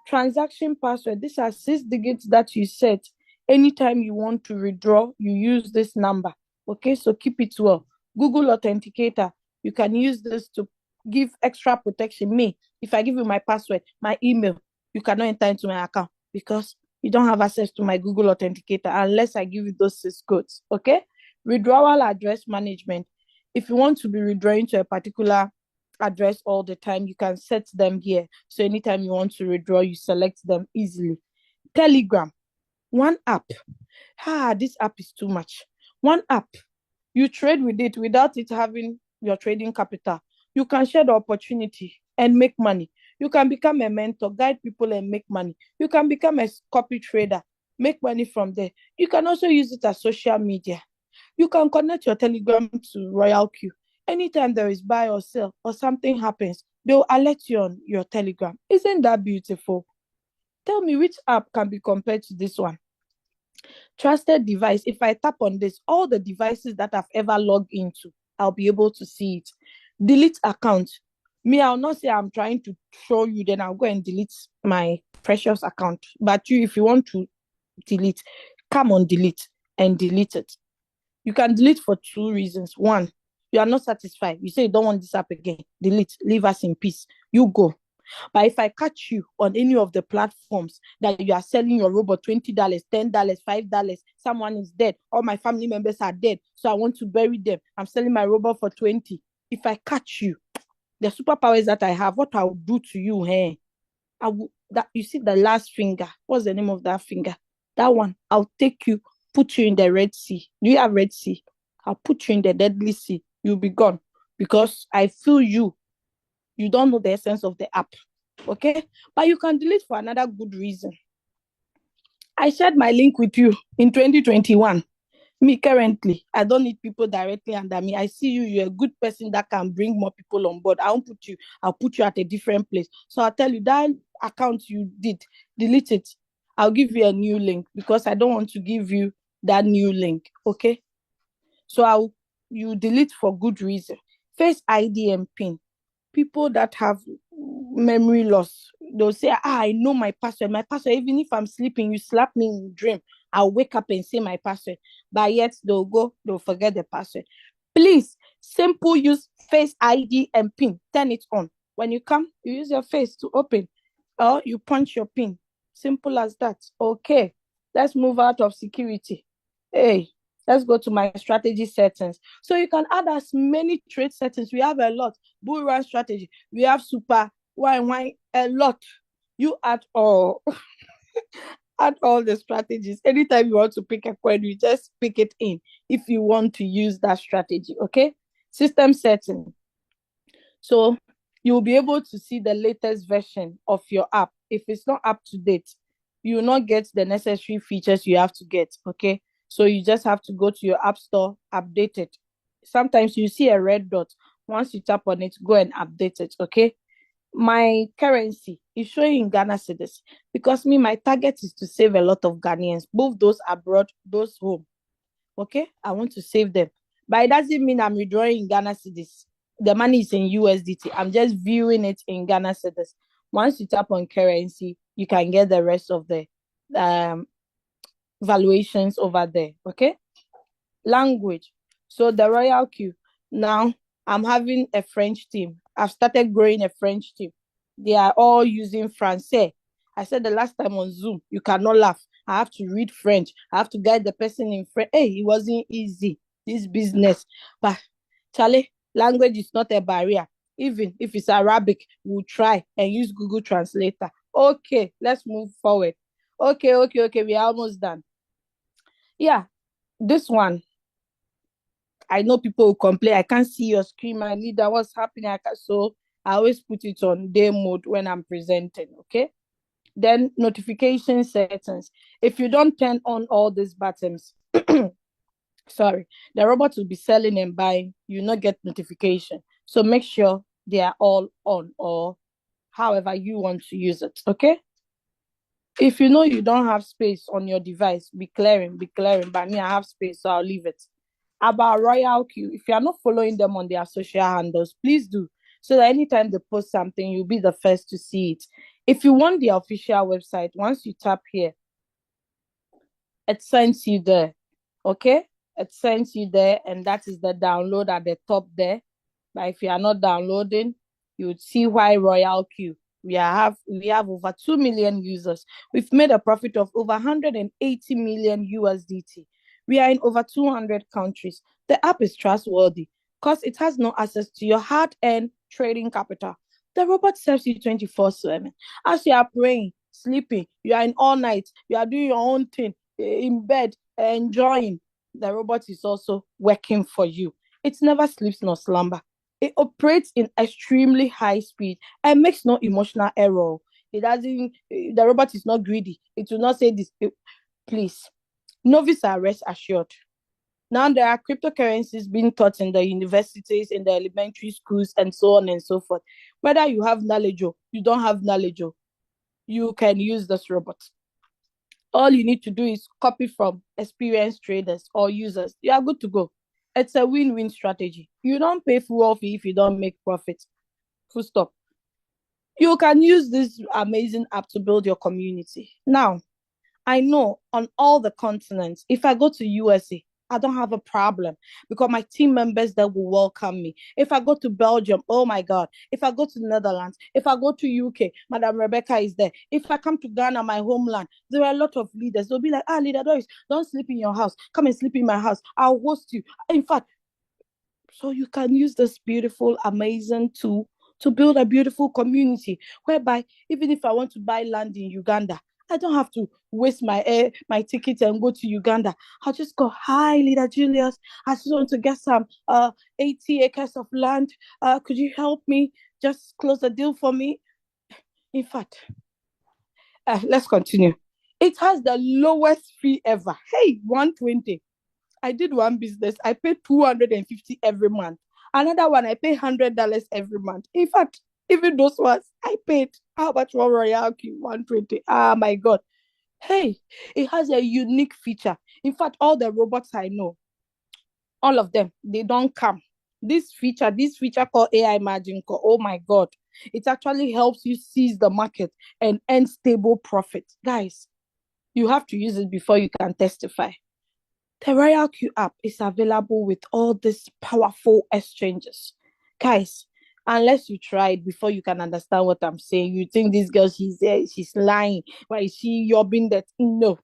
Transaction password. These are 6 digits that you set. Anytime you want to withdraw, you use this number. Okay, so keep it well. Google Authenticator. You can use this to give extra protection. Me, if I give you my password, my email, you cannot enter into my account because you don't have access to my Google Authenticator unless I give you those 6 codes. Okay? Withdrawal address management. If you want to be withdrawing to a particular address all the time, you can set them here. So anytime you want to withdraw, you select them easily. Telegram. One app. This app is too much. One app. You trade with it without it having your trading capital. You can share the opportunity and make money. You can become a mentor, guide people and make money. You can become a copy trader, make money from there. You can also use it as social media. You can connect your Telegram to RoyalQ. Anytime there is buy or sell or something happens, they'll alert you on your Telegram. Isn't that beautiful? Tell me, which app can be compared to this one? Trusted device. If I tap on this, all the devices that I've ever logged into, I'll be able to see it. Delete account. Me, I'll not say I'm trying to show you, then I'll go and delete my precious account. But you, if you want to delete, come on delete and delete it. You can delete for 2 reasons. One, you are not satisfied. You say you don't want this app again. Delete. Leave us in peace. You go. But if I catch you on any of the platforms that you are selling your robot $20, $10, $5, someone is dead, all my family members are dead, so I want to bury them. I'm selling my robot for 20. If I catch you, the superpowers that I have, what I will do to you, hey? You see the last finger. What's the name of that finger? That one. I'll take you, put you in the Red Sea. Do you have Red Sea? I'll put you in the Deadly Sea. You'll be gone because I feel you. You don't know the essence of the app. Okay? But you can delete for another good reason. I shared my link with you in 2021. Me, currently, I don't need people directly under me. I see you, you're a good person that can bring more people on board. I'll put you at a different place. So I'll tell you, that account you did, delete it. I'll give you a new link because I don't want to give you that new link. Okay? So you delete for good reason. Face ID and PIN. People that have memory loss, they'll say, I know my password. My password, even if I'm sleeping, you slap me in dream, I'll wake up and say my password. But yet they'll forget the password. Please, simple use face ID and PIN. Turn it on. When you come, you use your face to open, or you punch your PIN. Simple as that. Okay, let's move out of security. Hey, let's go to my strategy settings. So you can add as many trade settings. We have a lot. Bull run strategy. We have super wine, a lot. You add all. Add all the strategies. Anytime you want to pick a coin, you just pick it in if you want to use that strategy. Okay. System setting. So you'll be able to see the latest version of your app. If it's not up to date, you will not get the necessary features you have to get. Okay. So you just have to go to your app store, update it. Sometimes you see a red dot. Once you tap on it, go and update it. Okay. My currency is showing in Ghana cedis because my target is to save a lot of Ghanaians, both those abroad, those home. Okay. I want to save them. But it doesn't mean I'm withdrawing in Ghana cedis. The money is in USDT. I'm just viewing it in Ghana cedis. Once you tap on currency, you can get the rest of the valuations over there. Okay. Language. So the RoyalQ. Now I'm having a French team. I've started growing a French team. They are all using Francais. I said the last time on Zoom, you cannot laugh. I have to read French. I have to guide the person in French. Hey, it wasn't easy, this business. But Charlie, language is not a barrier. Even if it's Arabic, we'll try and use Google Translator. Okay, let's move forward. Okay. We are almost done. Yeah, this one. I know people will complain. I can't see your screen, my leader. What's happening? So I always put it on day mode when I'm presenting. Okay. Then notification settings. If you don't turn on all these buttons, sorry, the robot will be selling and buying. You not get notification. So make sure they are all on or however you want to use it. Okay. If you know you don't have space on your device, be clearing. But me, I have space, so I'll leave it. About RoyalQ, if you are not following them on their social handles, please do. So that anytime they post something, you'll be the first to see it. If you want the official website, once you tap here, it sends you there. Okay? It sends you there, and that is the download at the top there. But if you are not downloading, you would see why RoyalQ. We have over 2 million users. We've made a profit of over 180 million USDT. We are in over 200 countries. The app is trustworthy because it has no access to your hard-earned trading capital. The robot serves you 24/7. As you are praying, sleeping, you are in all night, you are doing your own thing, in bed, enjoying. The robot is also working for you. It never sleeps nor slumber. It operates in extremely high speed and makes no emotional error. It doesn't, the robot is not greedy. It will not say this. Please, novice are rest assured. Now there are cryptocurrencies being taught in the universities, in the elementary schools, and so on and so forth. Whether you have knowledge or you don't have knowledge, you can use this robot. All you need to do is copy from experienced traders or users. You are good to go. It's a win-win strategy. You don't pay full fee if you don't make profit. Full stop. You can use this amazing app to build your community. Now, I know on all the continents, if I go to USA, I don't have a problem because my team members that will welcome me. If I go to Belgium, oh my God. If I go to the Netherlands, if I go to UK, Madam Rebecca is there. If I come to Ghana, my homeland, there are a lot of leaders. They'll be like, leader Doris, don't sleep in your house. Come and sleep in my house. I'll host you. In fact, so you can use this beautiful, amazing tool to build a beautiful community whereby even if I want to buy land in Uganda, I don't have to waste my ticket and go to Uganda. I'll just go, hi, Leader Julius. I just want to get some 80 acres of land. Could you help me? Just close the deal for me. In fact, let's continue. It has the lowest fee ever. Hey, 120. I did one business. I paid 250 every month. Another one, I pay $100 every month. In fact, even those ones, I paid how much for RoyalQ? 120. Ah, my God. Hey, it has a unique feature. In fact, all the robots I know, all of them, they don't come. This feature called AI margin call, oh my God, it actually helps you seize the market and earn stable profit. Guys, you have to use it before you can testify. The RoyalQ app is available with all these powerful exchanges. Guys, Unless you try it before you can understand what I'm saying. You think this girl, she's lying. Why is she yobbing that? No.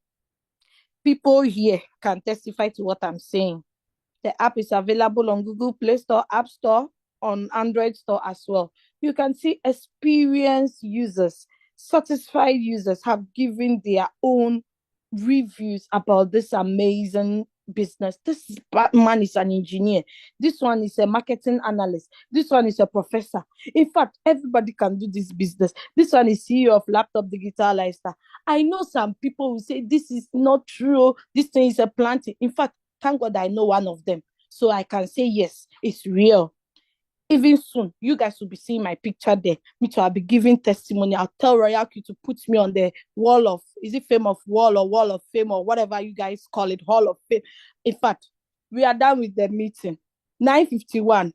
People here can testify to what I'm saying. The app is available on Google Play Store, App Store, on Android Store as well. You can see experienced users, satisfied users have given their own reviews about this amazing business. This man is an engineer. This one is a marketing analyst. This one is a professor. In fact, everybody can do this business. This one is CEO of Laptop Digital Lifestyle. I know some people will say this is not true. This thing is a planting. In fact, thank God I know one of them. So I can say, yes, it's real. Even soon, you guys will be seeing my picture there. Me too, I'll be giving testimony. I'll tell RoyalQ to put me on the wall of, is it fame of wall or wall of fame or whatever you guys call it, hall of fame. In fact, we are done with the meeting. 9:51.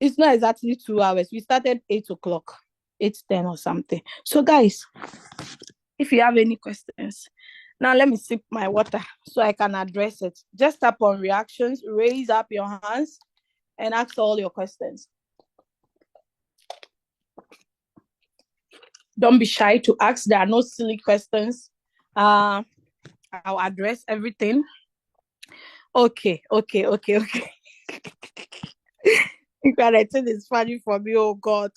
It's not exactly 2 hours. We started 8 o'clock, 8:10 or something. So guys, if you have any questions, now let me sip my water so I can address it. Just tap on reactions, raise up your hands, and ask all your questions. Don't be shy to ask. There are no silly questions. I'll address everything. Okay. I think it's funny for me. Oh God.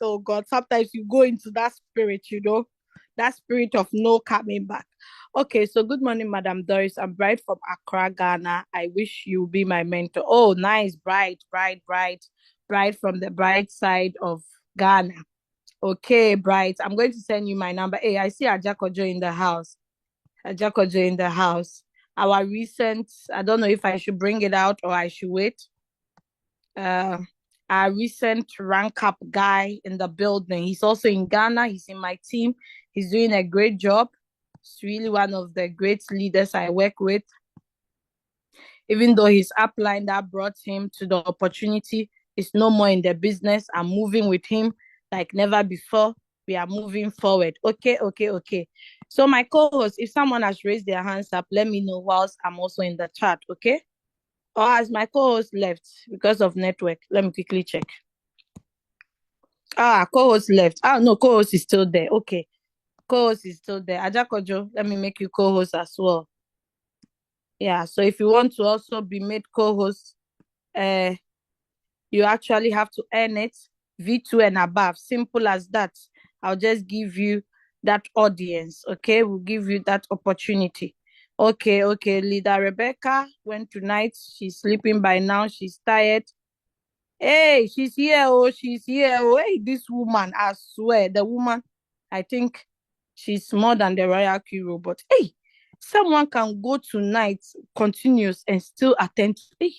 Sometimes you go into that spirit, that spirit of no coming back. Okay, so good morning, Madam Doris. I'm Bright from Accra, Ghana. I wish you be my mentor. Oh, nice, Bright from the bright side of Ghana. Okay, Bright. I'm going to send you my number. Hey, I see Ajakojo in the house. Our recent, I don't know if I should bring it out or I should wait. Our recent rank up guy in the building. He's also in Ghana. He's in my team. He's doing a great job. He's really one of the great leaders I work with. Even though his upline that brought him to the opportunity is no more in the business, I'm moving with him like never before. We are moving forward. Okay. So my co-host, if someone has raised their hands up, let me know whilst I'm also in the chat, okay? Or has my co-host left because of network? Let me quickly check. Co-host left. No, co-host is still there. Okay. Co-host is still there. Ajakojo, let me make you co-host as well. Yeah, so if you want to also be made co-host, you actually have to earn it, V2 and above. Simple as that. I'll just give you that audience, okay? We'll give you that opportunity. Okay. Leader Rebecca went tonight. She's sleeping by now. She's tired. Hey, she's here. Hey, this woman, I swear, the woman, I think she's more than the RoyalQ robot. Hey, someone can go tonight, continuous, and still attend. Hey,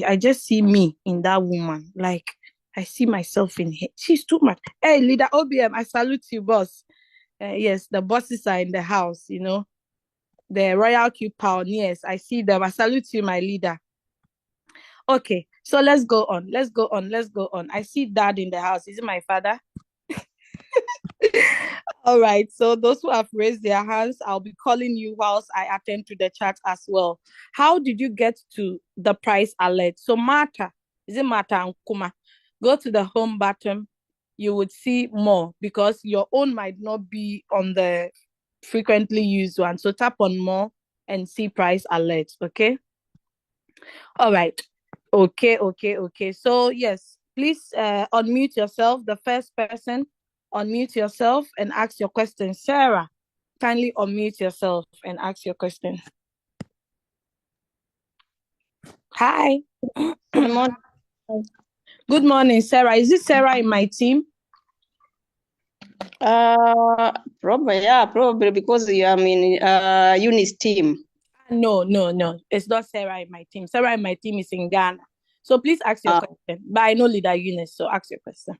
I just see me in that woman. Like, I see myself in her. She's too much. Hey, leader OBM, I salute you, boss. Yes, the bosses are in the house, the RoyalQ pioneers. I see them. I salute you, my leader. Okay, so let's go on. I see dad in the house. Is it my father? All right, so those who have raised their hands, I'll be calling you whilst I attend to the chat as well. How did you get to the price alert? So Martha, is it Martha and Kuma? Go to the home button. You would see more because your own might not be on the frequently used one. So tap on more and see price alert, okay? All right. Okay. So yes, please unmute yourself. The first person, unmute yourself and ask your question. Sarah, kindly unmute yourself and ask your question. Hi. Good morning. Good morning, Sarah. Is this Sarah in my team? Probably because I'm in Eunice team. No. It's not Sarah in my team. Sarah in my team is in Ghana. So please ask your question. But I know leader Eunice, so ask your question.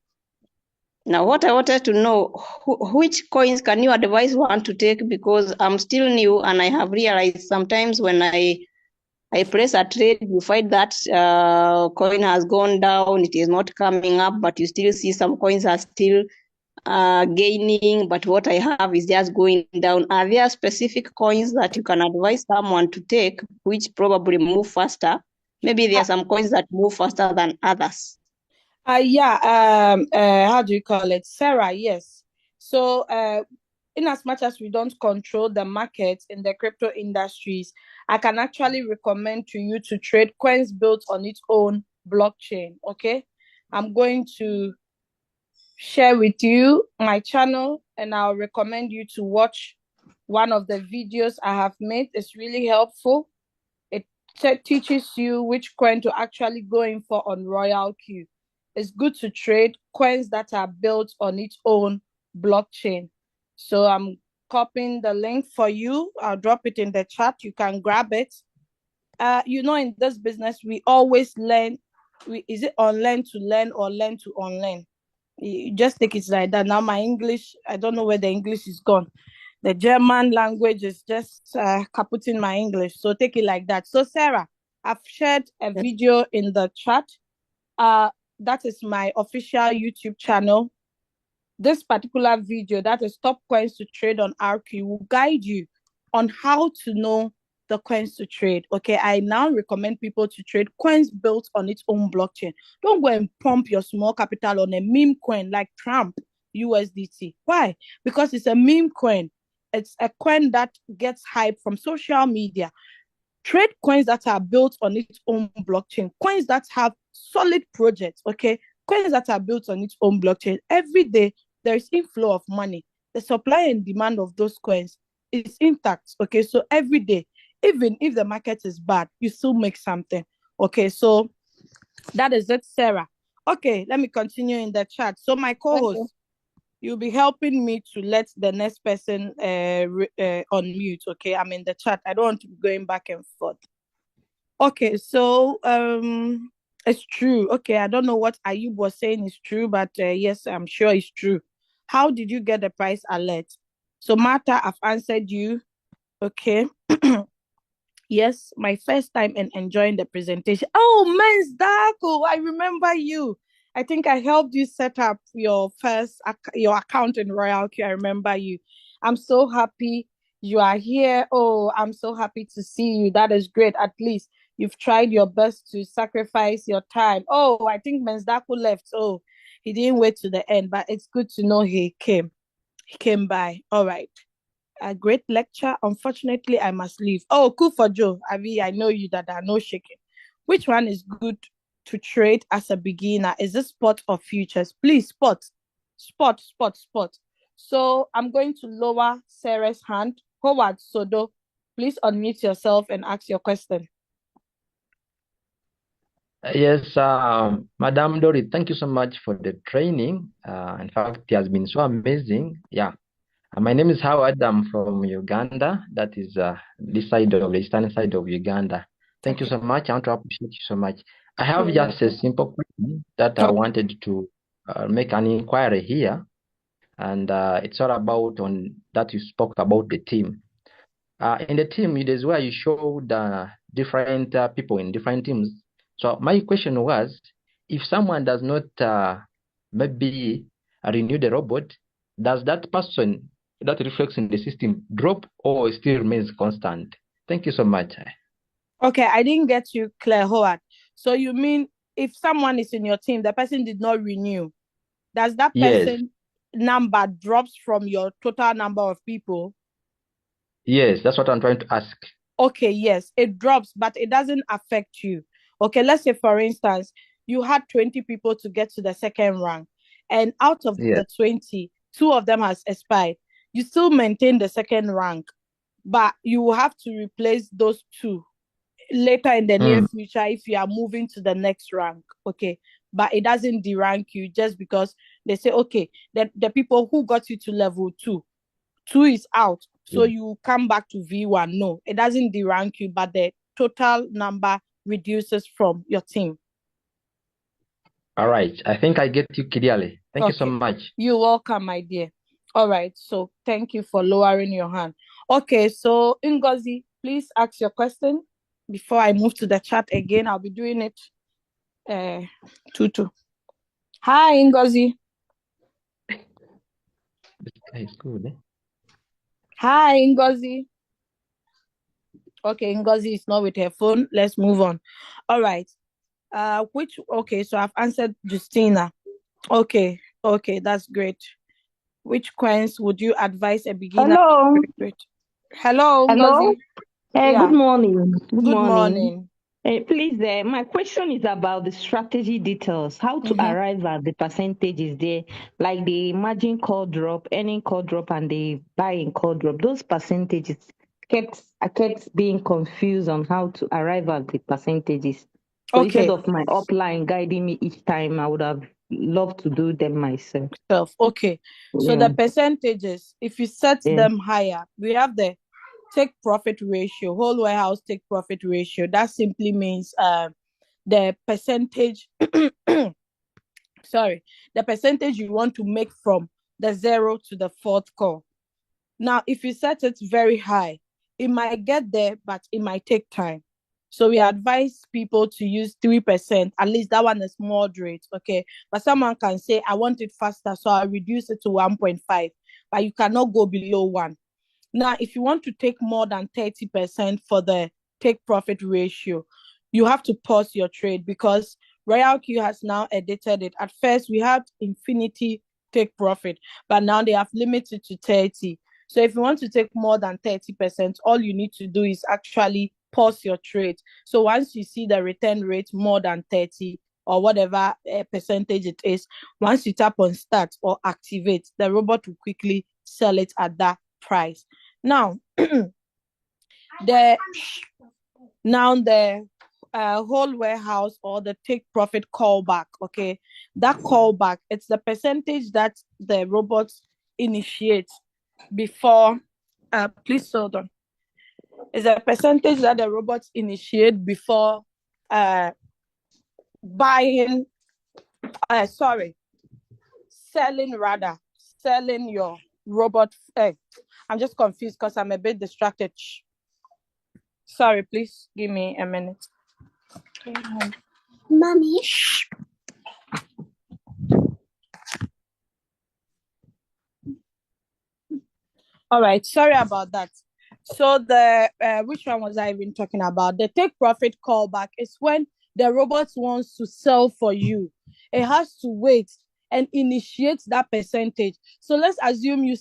Now, what I wanted to know, which coins can you advise one to take? Because I'm still new and I have realized sometimes when I press a trade, you find that coin has gone down, it is not coming up, but you still see some coins are still gaining, but what I have is just going down. Are there specific coins that you can advise someone to take, which probably move faster? Maybe there are some coins that move faster than others. How do you call it? Sarah, yes. So, in as much as we don't control the market in the crypto industries, I can actually recommend to you to trade coins built on its own blockchain. Okay. I'm going to share with you my channel and I'll recommend you to watch one of the videos I have made. It's really helpful. It teaches you which coin to actually go in for on RoyalQ. It's good to trade coins that are built on its own blockchain. So I'm copying the link for you. I'll drop it in the chat. You can grab it. In this business, we always learn. Is it unlearn to learn or learn to unlearn? You just take it like that. Now my English, I don't know where the English is gone. The German language is just kaputting my English. So take it like that. So Sarah, I've shared a video in the chat. Uh, that is my official YouTube channel. This particular video, that is top coins to trade on RQ, will guide you on how to know the coins to trade. Okay, I now recommend people to trade coins built on its own blockchain. Don't go and pump your small capital on a meme coin like Trump USDT. Why? Because it's a meme coin. It's a coin that gets hype from social media. Trade coins that are built on its own blockchain, coins that have solid projects, okay? Coins that are built on its own blockchain. Every day, there is inflow of money. The supply and demand of those coins is intact, okay? So every day, even if the market is bad, you still make something, okay? So that is it, Sarah. Okay, let me continue in the chat. So my co-host, you'll be helping me to let the next person unmute, okay? I'm in the chat. I don't want to be going back and forth. Okay, so it's true. Okay, I don't know what Ayub was saying is true, but yes, I'm sure it's true. How did you get the price alert? So Martha, I've answered you. Okay. Yes, my first time and enjoying the presentation. Oh, Men's Darko, I remember you. I think I helped you set up your your account in RoyalQ. I remember you. I'm so happy you are here. Oh, I'm so happy to see you. That is great. At least you've tried your best to sacrifice your time. Oh, I think Men's Darko left. Oh, he didn't wait to the end, but it's good to know he came. He came by. All right, a great lecture. Unfortunately, I must leave. Oh, cool for Joe. Avi, I know you that are no shaking. Which one is good to trade as a beginner? Is this spot or futures? Please, spot, spot, spot, spot. So I'm going to lower Sarah's hand. Howard Sodo, please unmute yourself and ask your question. Yes, Madam Dory, thank you so much for the training. In fact, it has been so amazing. Yeah. My name is Howard. I'm from Uganda. That is this side of the eastern side of Uganda. Thank you so much. I want to appreciate you so much. I have just a simple question that I wanted to make an inquiry here. And it's all about on that you spoke about the team. In the team, it is where you showed different people in different teams. So my question was, if someone does not maybe renew the robot, does that person that reflects in the system drop or still remains constant? Thank you so much. Okay, I didn't get you clear, Howard. So you mean if someone is in your team, the person did not renew, does that Yes. person number drops from your total number of people? Yes, that's what I'm trying to ask. Okay, yes, it drops, but it doesn't affect you. Okay, let's say, for instance, you had 20 people to get to the second rank, and out of the 20, two of them has expired. You still maintain the second rank, but you will have to replace those two later in the near future if you are moving to the next rank. Okay, but it doesn't derank you just because they say, okay, the people who got you to level 2 is out, so you come back to V1. No, it doesn't derank you, but the total number reduces from your team. All right, I think I get you clearly. Thank you so much. You're welcome, my dear. All right, so thank you for lowering your hand. Okay, so Ngozi, please ask your question before I move to the chat again. I'll be doing it 2-2. Hi, Ngozi. This guy is good, eh? Hi, Ngozi. Okay, Ngozi is not with her phone. Let's move on. All right. Okay, so I've answered Justina. Okay, that's great. Which coins would you advise a beginner Hello. to trade with? Hello, Hello. Ngozi. Good Yeah, morning. Good good morning. morning. Please, my question is about the strategy details, how to Mm-hmm. arrive at the percentages there, like the margin call drop, earning call drop, and the buying call drop. Those percentages I kept being confused on how to arrive at the percentages. So instead Okay, of my upline guiding me each time, I would have loved to do them myself. okay. So Yeah. the percentages, if you set Yeah. them higher, we have the take profit ratio, whole warehouse take profit ratio. That simply means the percentage sorry, the percentage you want to make from the 0 to the fourth call. Now, if you set it very high, it might get there, but it might take time. So we advise people to use 3%. At least that one is moderate, okay? But someone can say, I want it faster, so I'll reduce it to 1.5, but you cannot go below 1. Now, if you want to take more than 30% for the take profit ratio, you have to pause your trade because RoyalQ has now edited it. At first, we had infinity take profit, but now they have limited to 30. So if you want to take more than 30%, all you need to do is actually pause your trade. So once you see the return rate more than 30 or whatever percentage it is, once you tap on start or activate, the robot will quickly sell it at that price. Now, the whole warehouse or the take profit callback, okay, that callback, it's the percentage that the robots initiate before please hold on. It's a percentage that the robots initiate before buying selling your robot. I'm just confused because I'm a bit distracted. Sorry, please give me a minute. Mommy. All right, sorry about that. So the which one was I even talking about? The take profit callback is when the robot wants to sell for you. It has to wait and initiate that percentage. So let's assume you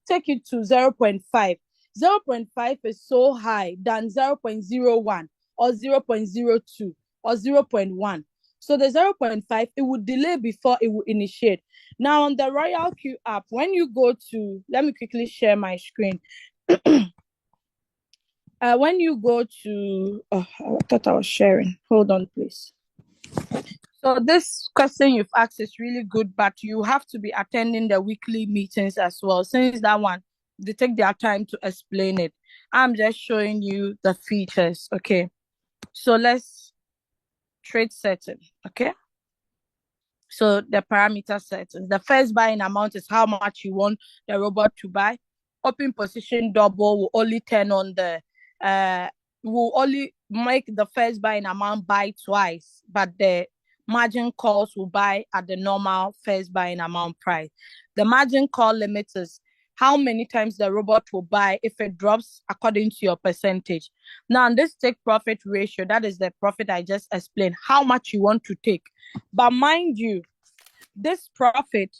take it to 0.5. 0.5 is so high than 0.01 or 0.02 or 0.1. So the 0.5, it would delay before it will initiate. Now on the RoyalQ app, when you go to, let me quickly share my screen. When you go to, I thought I was sharing. Hold on, please. So this question you've asked is really good, but you have to be attending the weekly meetings as well. Since that one, they take their time to explain it. I'm just showing you the features, okay? So let's trade setting, okay? So the parameter settings. The first buying amount is how much you want the robot to buy. Open position double will only turn on will only make the first buying amount buy twice, but the margin calls will buy at the normal first buying amount price. The margin call limit is how many times the robot will buy if it drops according to your percentage. Now, this take profit ratio, that is the profit I just explained, how much you want to take. But mind you, this profit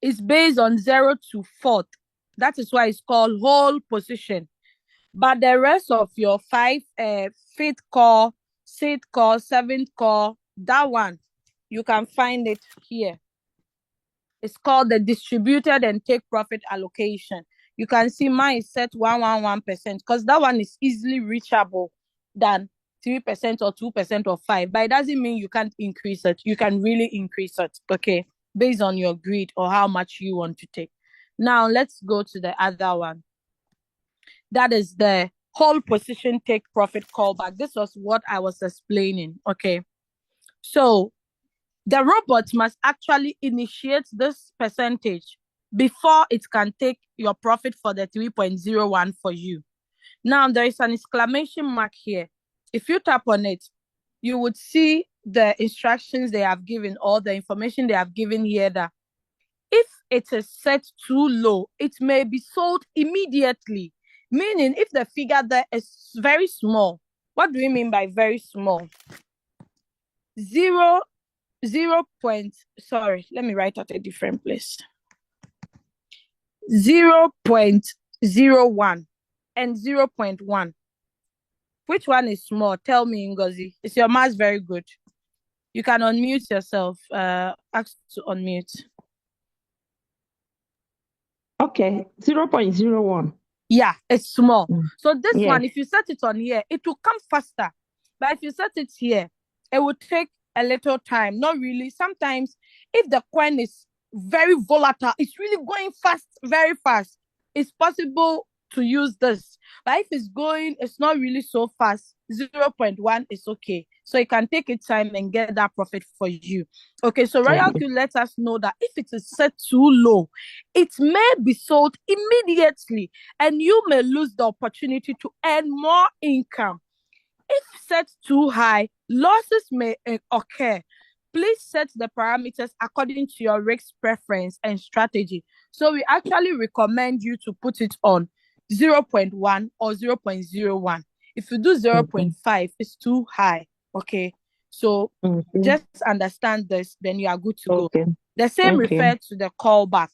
is based on 0 to 4th. That is why it's called whole position. But the rest of your 5th call, 6th call, 7th call, that one, you can find it here. It's called the distributed and take profit allocation. You can see mine is set 111% because that one is easily reachable than 3% or 2% or 5%. But it doesn't mean you can't increase it. You can really increase it, okay, based on your greed or how much you want to take. Now, let's go to the other one. That is the whole position take profit callback. This was what I was explaining, okay? So the robot must actually initiate this percentage before it can take your profit for the 3.01 for you. Now, there is an exclamation mark here. If you tap on it, you would see the instructions they have given or the information they have given here that if it is set too low, it may be sold immediately. Meaning, if the figure there is very small, what do we mean by very small? sorry, let me write at a different place. 0.01 and 0.1. Which one is small? Tell me, Ngozi. Is your math very good? You can unmute yourself. Ask to unmute. Okay, 0.01. Yeah, it's small. So this Yes. one, if you set it on here, it will come faster. But if you set it here, it will take a little time. Not really. Sometimes if the coin is very volatile, it's really going fast, very fast, it's possible to use this. But if it's not really so fast, 0.1 is okay. So it can take its time and get that profit for you. Okay, so RoyalQ lets us know that if it is set too low, it may be sold immediately and you may lose the opportunity to earn more income. If set too high, losses may occur. Please set the parameters according to your risk preference and strategy. So we actually recommend you to put it on 0.1 or 0.01. If you do 0.5, it's too high. Okay. So just understand this, then you are good to go. The same refers to the callback.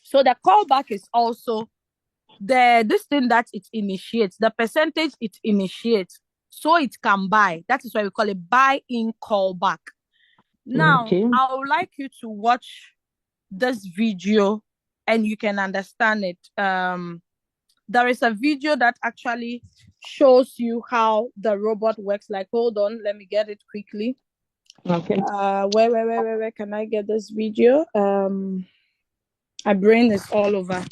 So the callback is also this thing that it initiates, the percentage it initiates, so it can buy. That is why we call it buy-in callback. Now, I would like you to watch this video and you can understand it. There is a video that actually shows you how the robot works. Like, hold on, let me get it quickly. Okay. Where can I get this video? My brain is all over.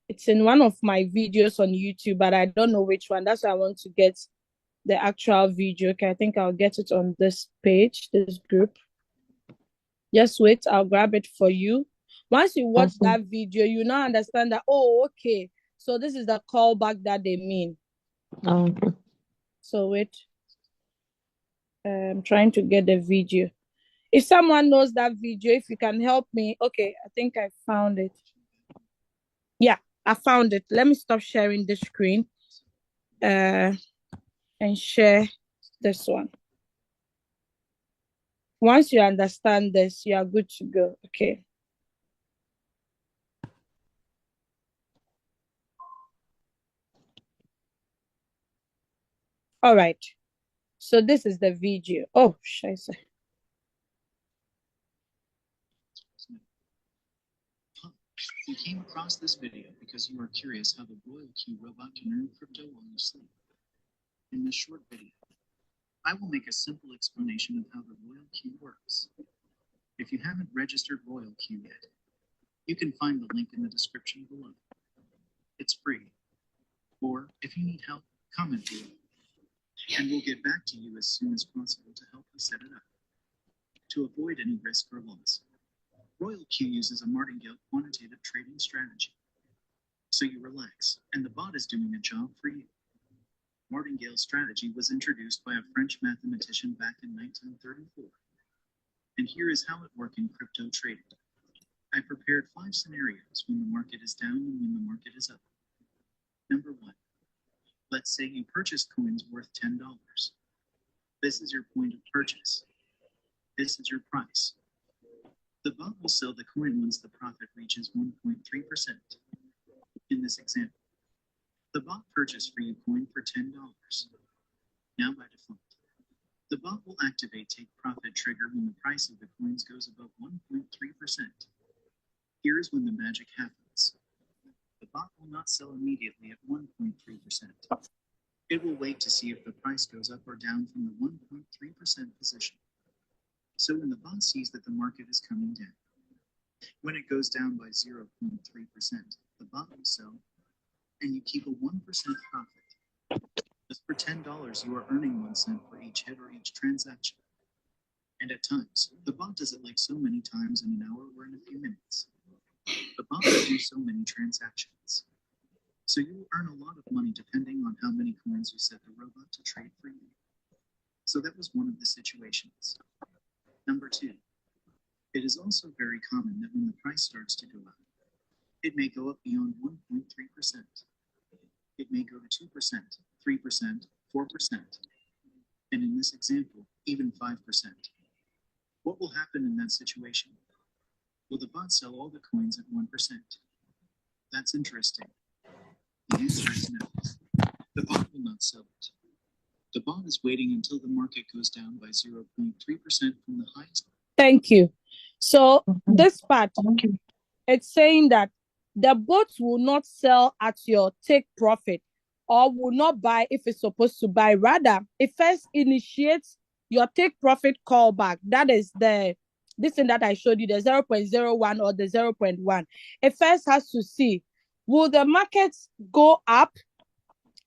It's in one of my videos on YouTube, but I don't know which one. That's why I want to get the actual video. Okay, I think I'll get it on this page, this group. Just wait, I'll grab it for you. Once you watch that video, you now understand that, oh, okay, so this is the callback that they mean. Okay. So wait. I'm trying to get the video. If someone knows that video, if you can help me. Okay, I think I found it. Yeah, I found it. Let me stop sharing the screen and share this one. Once you understand this, you are good to go. Okay. All right. So this is the video. Oh, scheiße. You came across this video because you are curious how the RoyalQ robot can earn crypto while you sleep. In this short video, I will make a simple explanation of how the RoyalQ works. If you haven't registered RoyalQ yet, you can find the link in the description below. It's free. Or if you need help, comment below, and we'll get back to you as soon as possible to help you set it up. To avoid any risk or loss, RoyalQ uses a martingale quantitative trading strategy. So you relax, and the bot is doing a job for you. Martingale's strategy was introduced by a French mathematician back in 1934. And here is how it works in crypto trading. I prepared 5 scenarios when the market is down and when the market is up. Number 1. Let's say you purchase coins worth $10. This is your point of purchase. This is your price. The bot will sell the coin once the profit reaches 1.3%. In this example, the bot purchased for you coin for $10. Now by default, the bot will activate take profit trigger when the price of the coins goes above 1.3%. Here is when the magic happens. The bot will not sell immediately at 1.3%. It will wait to see if the price goes up or down from the 1.3% position. So when the bot sees that the market is coming down, when it goes down by 0.3%, the bot will sell, and you keep a 1% profit. Just for $10, you are earning 1 cent for each hit or each transaction. And at times, the bot does it like so many times in an hour or in a few minutes. The bot will do so many transactions. So you will earn a lot of money depending on how many coins you set the robot to trade for you. So that was one of the situations. Number 2. It is also very common that when the price starts to go up, it may go up beyond 1.3%. It may go to 2%, 3%, 4%. and in this example, even 5%. What will happen in that situation? Will the bot sell all the coins at 1%? That's interesting. The answer is no. The bot will not sell it. The bot is waiting until the market goes down by 0.3% from the highest. Thank you. So this part, it's saying that the bot will not sell at your take profit or will not buy if it's supposed to buy. Rather, it first initiates your take profit callback. That is this thing that I showed you, the 0.01 or the 0.1. It first has to see, will the markets go up?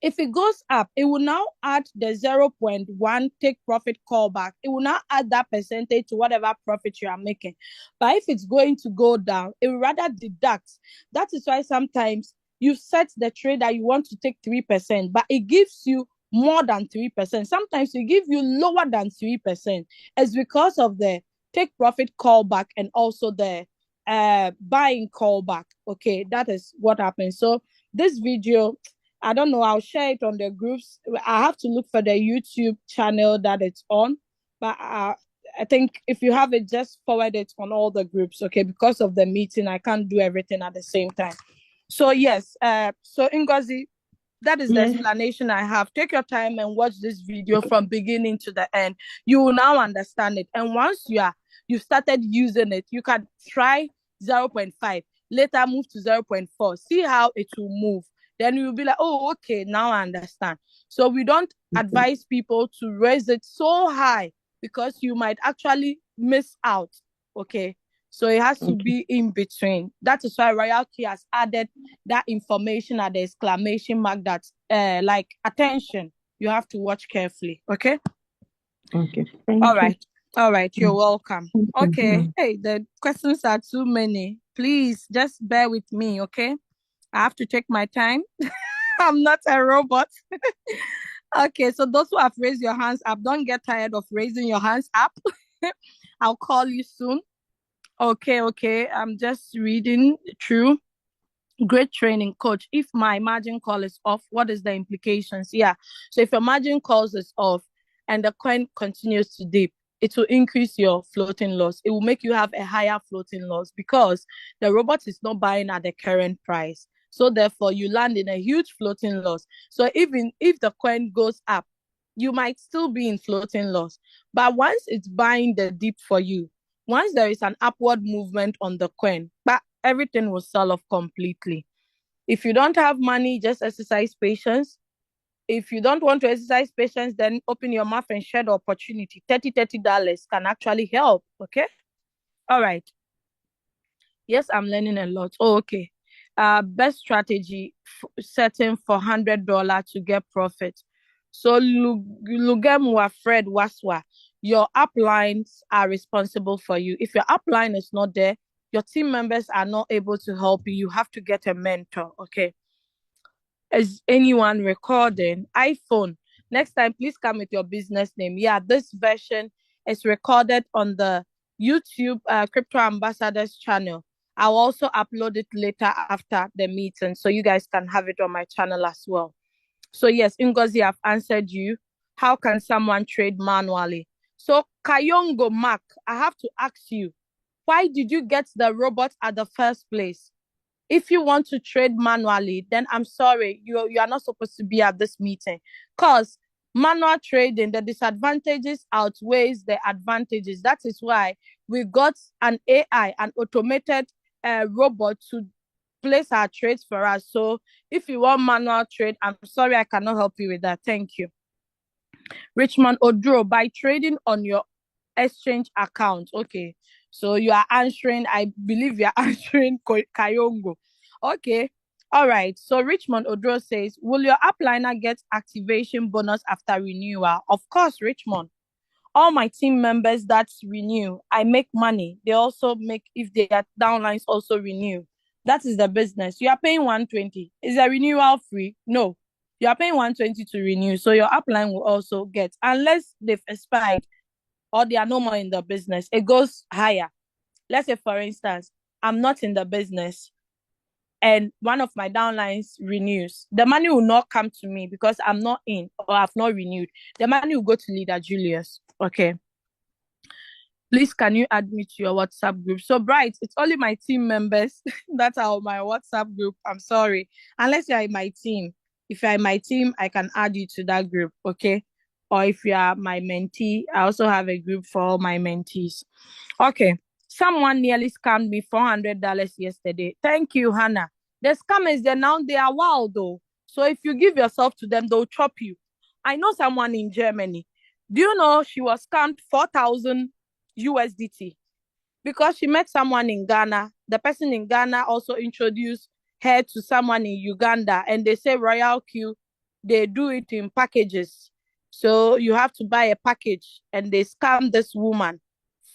If it goes up, it will now add the 0.1 take profit callback. It will now add that percentage to whatever profit you are making. But if it's going to go down, it will rather deduct. That is why sometimes you set the trade that you want to take 3%, but it gives you more than 3%. Sometimes it gives you lower than 3%. It's because of the take profit callback and also the buying callback. Okay, that is what happens. So this video, I don't know, I'll share it on the groups. I have to look for the YouTube channel that it's on. But I think if you have it, just forward it on all the groups, okay? Because of the meeting, I can't do everything at the same time. So yes, so Ngozi, that is the explanation I have. Take your time and watch this video from beginning to the end. You will now understand it. And once you started using it, you can try 0.5, later move to 0.4, see how it will move. Then you'll be like, oh, okay, now I understand. So we don't advise people to raise it so high because you might actually miss out, okay? So it has to be in between. That is why RoyalQ has added that information at the exclamation mark that, like, attention, you have to watch carefully, okay? Okay. All right. All right, you're welcome. Okay. Hey, the questions are too many. Please just bear with me, okay? I have to take my time. I'm not a robot. Okay, so those who have raised your hands up, don't get tired of raising your hands up. I'll call you soon. Okay. I'm just reading through. Great training, coach. If my margin call is off, what is the implications? Yeah. So if your margin calls is off and the coin continues to dip, it will increase your floating loss. It will make you have a higher floating loss because the robot is not buying at the current price. So therefore, you land in a huge floating loss. So even if the coin goes up, you might still be in floating loss. But once it's buying the dip for you, once there is an upward movement on the coin, but everything will sell off completely. If you don't have money, just exercise patience. If you don't want to exercise patience, then open your mouth and share the opportunity. $30 can actually help, okay? All right. Yes, I'm learning a lot. Oh, okay. Best strategy setting for $100 to get profit. So Lugemu Fred Waswa, your uplines are responsible for you. If your upline is not there, your team members are not able to help you. You have to get a mentor, okay? Is anyone recording? iPhone. Next time, please come with your business name. Yeah, this version is recorded on the YouTube Crypto Ambassadors channel. I'll also upload it later after the meeting, so you guys can have it on my channel as well. So yes, Ngozi, I've answered you. How can someone trade manually? So Kayongo Mark, I have to ask you, why did you get the robot at the first place? If you want to trade manually, then I'm sorry, you are not supposed to be at this meeting, because manual trading, the disadvantages outweighs the advantages. That is why we got an AI, an automated robot to place our trades for us. So if you want manual trade, I'm sorry, I cannot help you with that. Thank you. Richmond Odro, by trading on your exchange account. Okay. So you are answering, I believe you are answering Kayongo. Okay. All right. So Richmond Odro says, will your upliner get activation bonus after renewal? Of course, Richmond. All my team members that renew, I make money. They also make, if their downlines also renew. That is the business. You are paying 120. Is a renewal free? No. You are paying 120 to renew. So your upline will also get, unless they've expired or they are no more in the business, it goes higher. Let's say, for instance, I'm not in the business. and one of my downlines renews, the money will not come to me because I'm not in or I've not renewed. The money will go to leader Julius. Okay. Please, can you add me to your WhatsApp group? So, Bright, it's only my team members that are on my WhatsApp group. I'm sorry. Unless you're in my team. If you're in my team, I can add you to that group, okay? Or if you are my mentee, I also have a group for all my mentees. Okay. Someone nearly scammed me $400 yesterday. Thank you, Hannah. The scammers, they are wild though. So if you give yourself to them, they'll chop you. I know someone in Germany. Do you know she was scammed 4,000 USDT because she met someone in Ghana. The person in Ghana also introduced her to someone in Uganda, and they say RoyalQ, they do it in packages. So you have to buy a package, and they scam this woman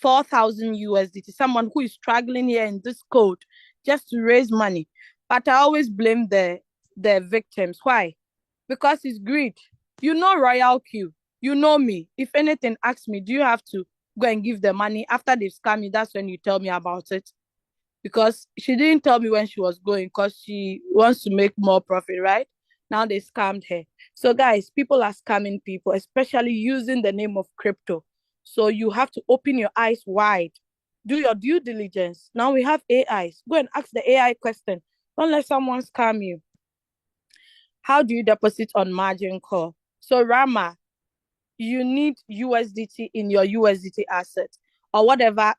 4,000 USDT, someone who is struggling here in this code just to raise money. But I always blame the victims. Why? Because it's greed. You know RoyalQ. You know me. If anything, ask me, do you have to go and give the money? After they've scammed me, that's when you tell me about it. Because she didn't tell me when she was going because she wants to make more profit, right? Now they scammed her. So guys, people are scamming people, especially using the name of crypto. So you have to open your eyes wide. Do your due diligence. Now we have AIs. Go and ask the AI question. Don't let someone scam you. How do you deposit on margin call? So Rama, you need USDT in your USDT asset or whatever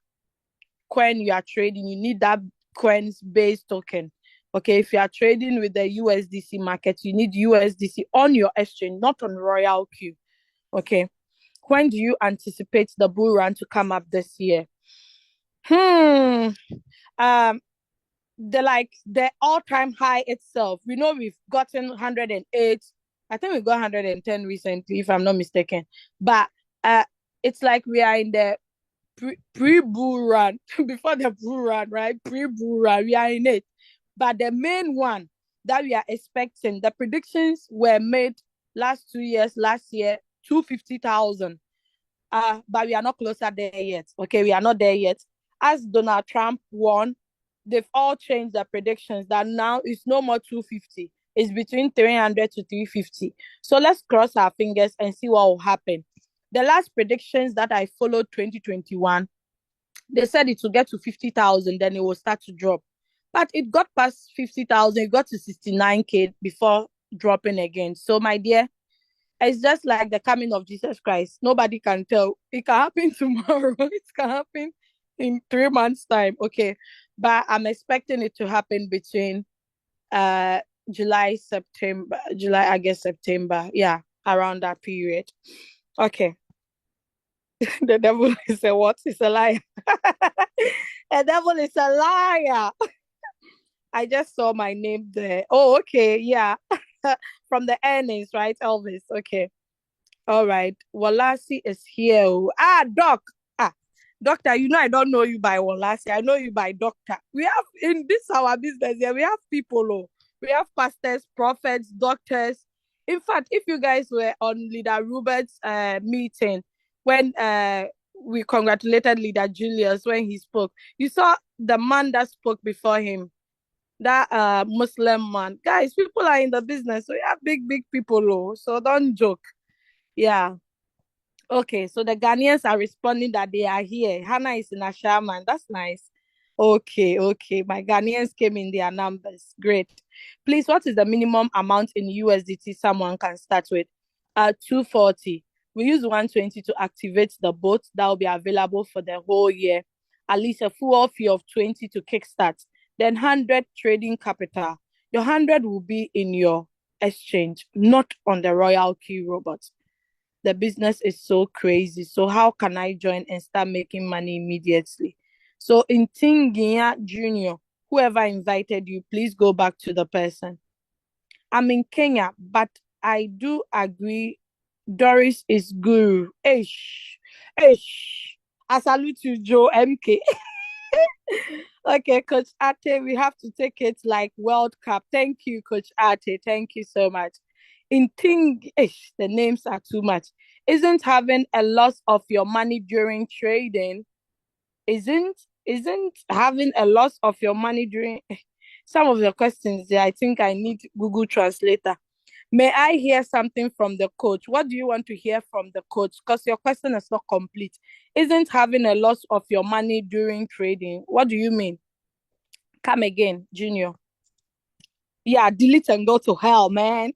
coin you are trading. You need that coin's base token. Okay, if you are trading with the USDC market, you need USDC on your exchange, not on RoyalQ. Okay, when do you anticipate the bull run to come up this year? Um, the all-time high itself. We know we've gotten 108. I think we got 110 recently, if I'm not mistaken. But it's like we are in the pre-bull run, before the bull run, right? Pre-bull run, we are in it. But the main one that we are expecting, the predictions were made last year, 250,000. But we are not closer there yet. Okay, we are not there yet. As Donald Trump won, they've all changed their predictions that now it's no more 250. It's between 300 to 350. So let's cross our fingers and see what will happen. The last predictions that I followed 2021, they said it will get to 50,000, then it will start to drop. But it got past 50,000, it got to 69K before dropping again. So my dear, it's just like the coming of Jesus Christ. Nobody can tell. It can happen tomorrow. It can happen in 3 months' time. Okay. But I'm expecting it to happen between July, August, September. Yeah, around that period. Okay. The devil is a what? It's a liar. The devil is a liar. I just saw my name there. Oh, okay. Yeah. From the earnings, right, Elvis? Okay. All right. Walasi is here. Doc. Doctor, you know I don't know you by Walasi. I know you by doctor. We have in this our business here, we have people. We have pastors, prophets, doctors. In fact, if you guys were on Leader Rupert's meeting when we congratulated Leader Julius when he spoke, you saw the man that spoke before him, that Muslim man. Guys, people are in the business, so we have big people. So don't joke. Yeah. Okay, so the Ghanaians are responding that they are here. Hannah is in Ashaman. That's nice. Okay. My Ghanaians came in their numbers. Great. Please, what is the minimum amount in USDT someone can start with? 240. We use 120 to activate the bot that will be available for the whole year. At least a full fee of 20 to kickstart. Then 100 trading capital. Your 100 will be in your exchange, not on the RoyalQ robot. The business is so crazy. So how can I join and start making money immediately? So in Tingia Junior, whoever invited you, please go back to the person. I'm in Kenya, but I do agree Doris is guru. Ish. I salute you, Joe MK. Okay, Coach Ate, we have to take it like World Cup. Thank you, Coach Ate. Thank you so much. In the names are too much. Isn't having a loss of your money during trading, isn't having a loss of your money during Some of the questions there, I think I need Google Translator. May I hear something from the coach? What do you want to hear from the coach? Because your question is not complete. Isn't having a loss of your money during trading? What do you mean? Come again, Junior. Yeah, delete and go to hell, man.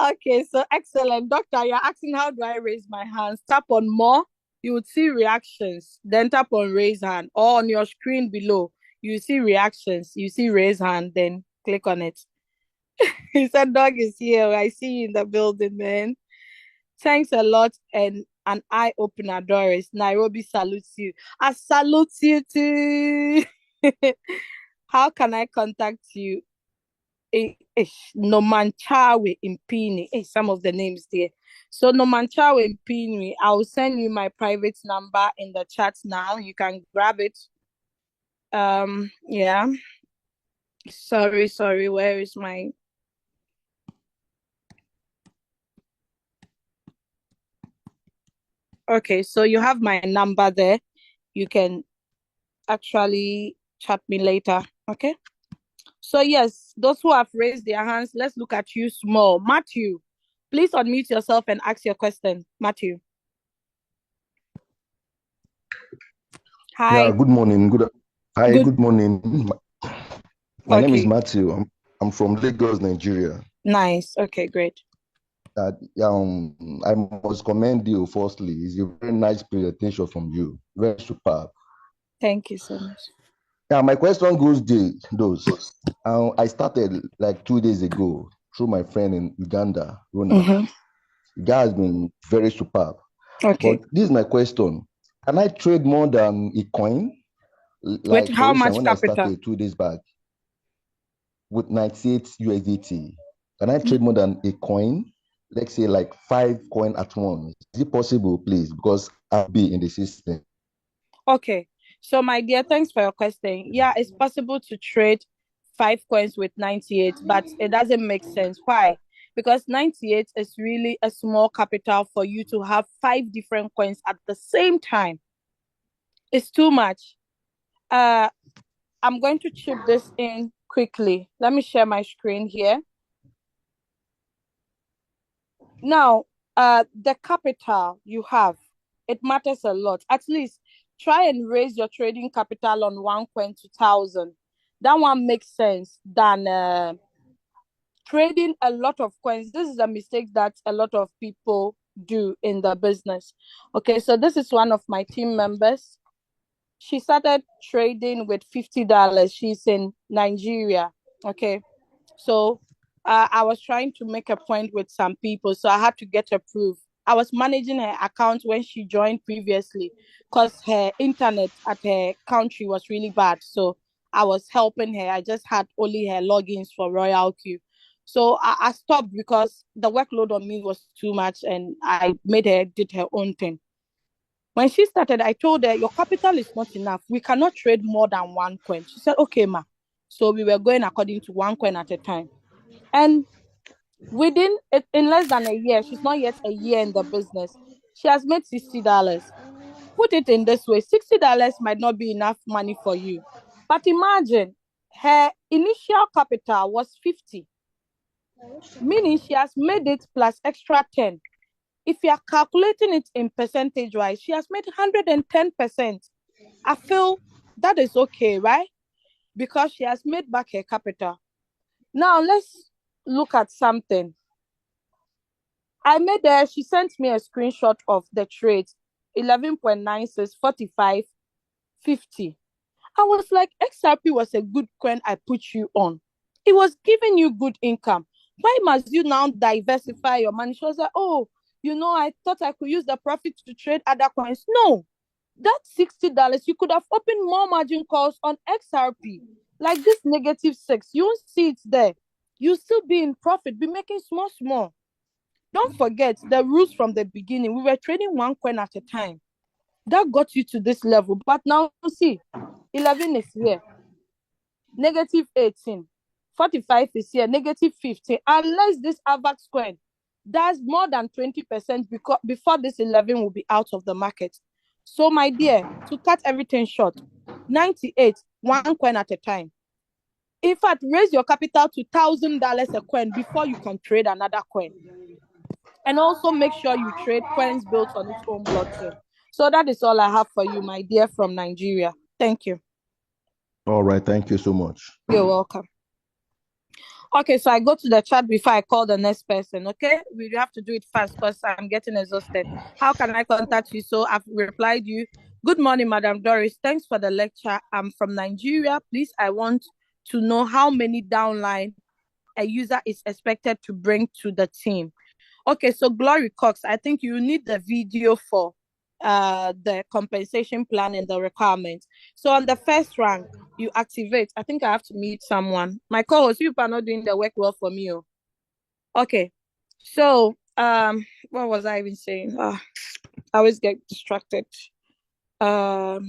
Okay, so excellent. Doctor, you're asking how do I raise my hands? Tap on more, you would see reactions. Then tap on raise hand. Or on your screen below, you see reactions. You see raise hand, then click on it. He said, dog is here. I see you in the building, man. Thanks a lot. And an eye opener, Doris. Nairobi salutes you. I salute you too. How can I contact you? Nomanchawe Impini. Some of the names there. So Nomanchawe Impini, I'll send you my private number in the chat now. You can grab it. Yeah. Sorry. Where is my... Okay, so you have my number there. You can actually chat me later. Okay. So yes, those who have raised their hands, let's look at you small. Matthew, please unmute yourself and ask your question. Matthew. Hi. Yeah, good morning. Good morning. My name is Matthew. I'm from Lagos, Nigeria. Nice. Okay, great. I must commend you firstly. It's a very nice presentation from you. Very superb. Thank you so much. Yeah, my question goes I started like 2 days ago through my friend in Uganda, Rona. The guy has been very superb. Okay. But this is my question. Can I trade more than a coin? Like, with how much capital? I started 2 days back with 98 USDT. Can I trade more than a coin? Let's say like 5 coins at once. Is it possible, please? Because I'll be in the system. Okay. So, my dear, thanks for your question. Yeah, it's possible to trade 5 coins with 98, but it doesn't make sense. Why? Because 98 is really a small capital for you to have 5 different coins at the same time. It's too much. I'm going to chip this in quickly. Let me share my screen here. Now, the capital you have, it matters a lot. At least try and raise your trading capital on 1 coin to 1,000. That one makes sense than trading a lot of coins. This is a mistake that a lot of people do in the business. Okay, so this is one of my team members. She started trading with $50. She's in Nigeria. Okay, so I was trying to make a point with some people, so I had to get approved. I was managing her account when she joined previously because her internet at her country was really bad. So I was helping her. I just had only her logins for RoyalQ. So I stopped because the workload on me was too much and I made her did her own thing. When she started, I told her, your capital is not enough. We cannot trade more than 1 coin. She said, okay, ma. So we were going according to 1 coin at a time. And in less than a year, she's not yet a year in the business, she has made $60. Put it in this way, $60 might not be enough money for you. But imagine her initial capital was 50, meaning she has made it plus extra 10. If you are calculating it in percentage wise, she has made 110%. I feel that is okay, right? Because she has made back her capital. Now let's look at something. She sent me a screenshot of the trade, 11.96, 45, 50. I was like, XRP was a good coin I put you on. It was giving you good income. Why must you now diversify your money? She was like, oh, I thought I could use the profit to trade other coins. No, that $60, you could have opened more margin calls on XRP. Like this -6, you won't see it there. You still be in profit, be making small. Don't forget the rules from the beginning. We were trading 1 coin at a time. That got you to this level. But now, see, 11 is here, -18. 45 is here, -15. Unless this AVAX coin does more than 20% before this 11 will be out of the market. So, my dear, to cut everything short, 98, 1 coin at a time. In fact, raise your capital to $1,000 a coin before you can trade another coin. And also make sure you trade coins built on its own blockchain. So that is all I have for you, my dear from Nigeria. Thank you. All right. Thank you so much. You're welcome. Okay, so I go to the chat before I call the next person, okay? We have to do it fast because I'm getting exhausted. How can I contact you? So I've replied you. Good morning, Madam Doris. Thanks for the lecture. I'm from Nigeria. Please, I want to know how many downline a user is expected to bring to the team. Okay, so Glory Cox, I think you need the video for the compensation plan and the requirements. So on the first rank, you activate. I think I have to meet someone. My co-host, you are not doing the work well for me. Okay. So what was I even saying? I always get distracted. Where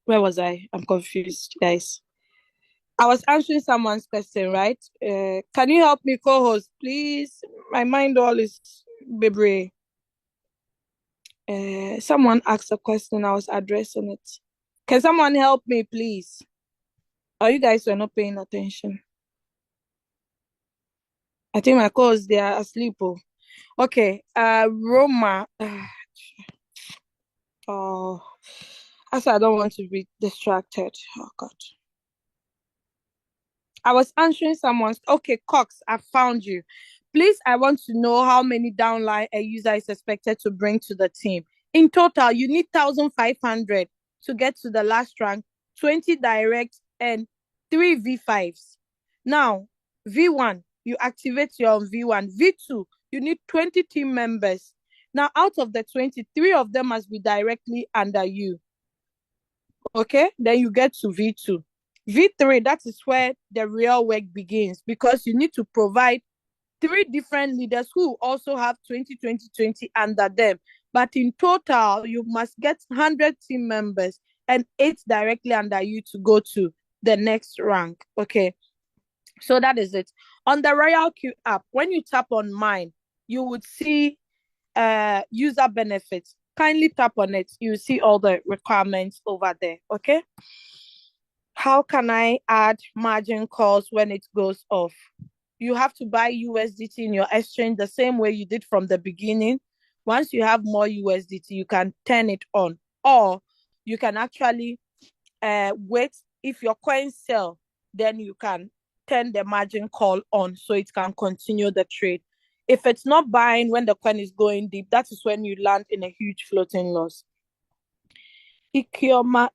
was I? I'm confused, guys. I was answering someone's question, right? Can you help me, co-host, please? My mind all is baby. Someone asked a question. I was addressing it. Can someone help me, please? Oh, you guys were not paying attention. I think my co-hosts, they are asleep. Oh. Okay. Roma. Oh, I don't want to be distracted. Oh God. I was answering someone's. Okay, Cox, I found you. Please, I want to know how many downline a user is expected to bring to the team. In total, you need 1,500 to get to the last rank, 20 direct and 3 V5s. Now, V1, you activate your V1. V2, you need 20 team members. Now, out of the 20, 3 of them must be directly under you. Okay, then you get to V2. V3, that is where the real work begins because you need to provide 3 different leaders who also have 20, 20, 20 under them. But in total, you must get 100 team members and 8 directly under you to go to the next rank. Okay, so that is it. On the RoyalQ app, when you tap on mine, you would see user benefits. Kindly tap on it. You see all the requirements over there. Okay. How can I add margin calls when it goes off? You have to buy USDT in your exchange the same way you did from the beginning. Once you have more USDT, you can turn it on. Or you can actually wait. If your coins sell, then you can turn the margin call on so it can continue the trade. If it's not buying when the coin is going deep, that is when you land in a huge floating loss. Ikioma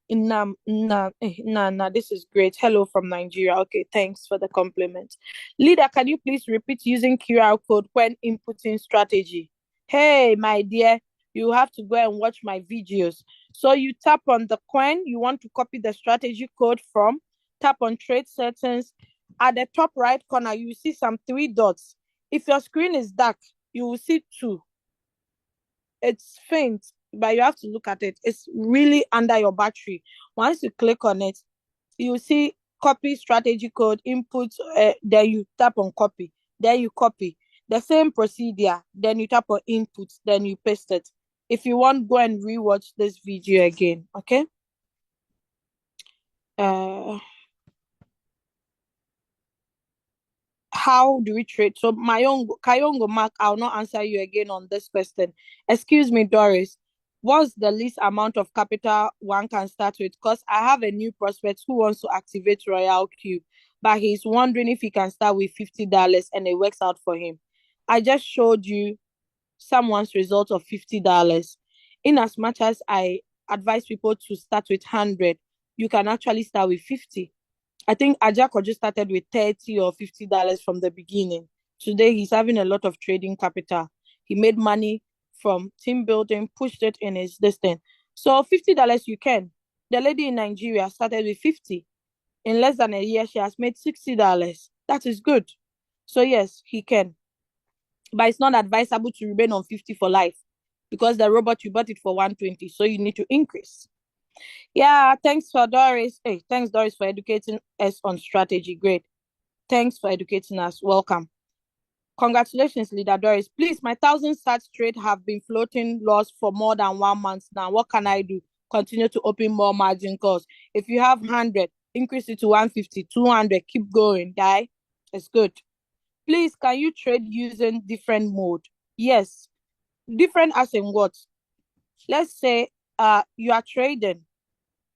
this is great. Hello from Nigeria. Okay, thanks for the compliment. Leader, can you please repeat using QR code when inputting strategy? Hey, my dear, you have to go and watch my videos. So you tap on the coin you want to copy the strategy code from, tap on trade settings. At the top right corner, you see some 3 dots. If your screen is dark, you will see 2. It's faint, but you have to look at it. It's really under your battery. Once you click on it, you see copy strategy code input. Then you tap on copy. Then you copy the same procedure. Then you tap on input. Then you paste it. If you want, go and rewatch this video again. Okay. How do we trade? So Kayongo Mark, I'll not answer you again on this question. Excuse me, Doris. What's the least amount of capital one can start with? Because I have a new prospect who wants to activate RoyalQ, but he's wondering if he can start with $50 and it works out for him. I just showed you someone's result of $50. In as much as I advise people to start with 100, you can actually start with 50. I think Ajako just started with $30 or $50 from the beginning. Today, he's having a lot of trading capital. He made money from team building, pushed it in his distance. So $50 you can. The lady in Nigeria started with 50. In less than a year, she has made $60. That is good. So yes, he can. But it's not advisable to remain on 50 for life because the robot, you bought it for 120. So you need to increase. Yeah, thanks for Doris. Hey, thanks, Doris, for educating us on strategy. Great. Thanks for educating us. Welcome. Congratulations, Leader Doris. Please, my 1,000 sats trade have been floating loss for more than 1 month now. What can I do? Continue to open more margin calls. If you have 100, increase it to 150, 200, keep going, guy. It's good. Please, can you trade using different mode? Yes. Different as in what? Let's say you are trading.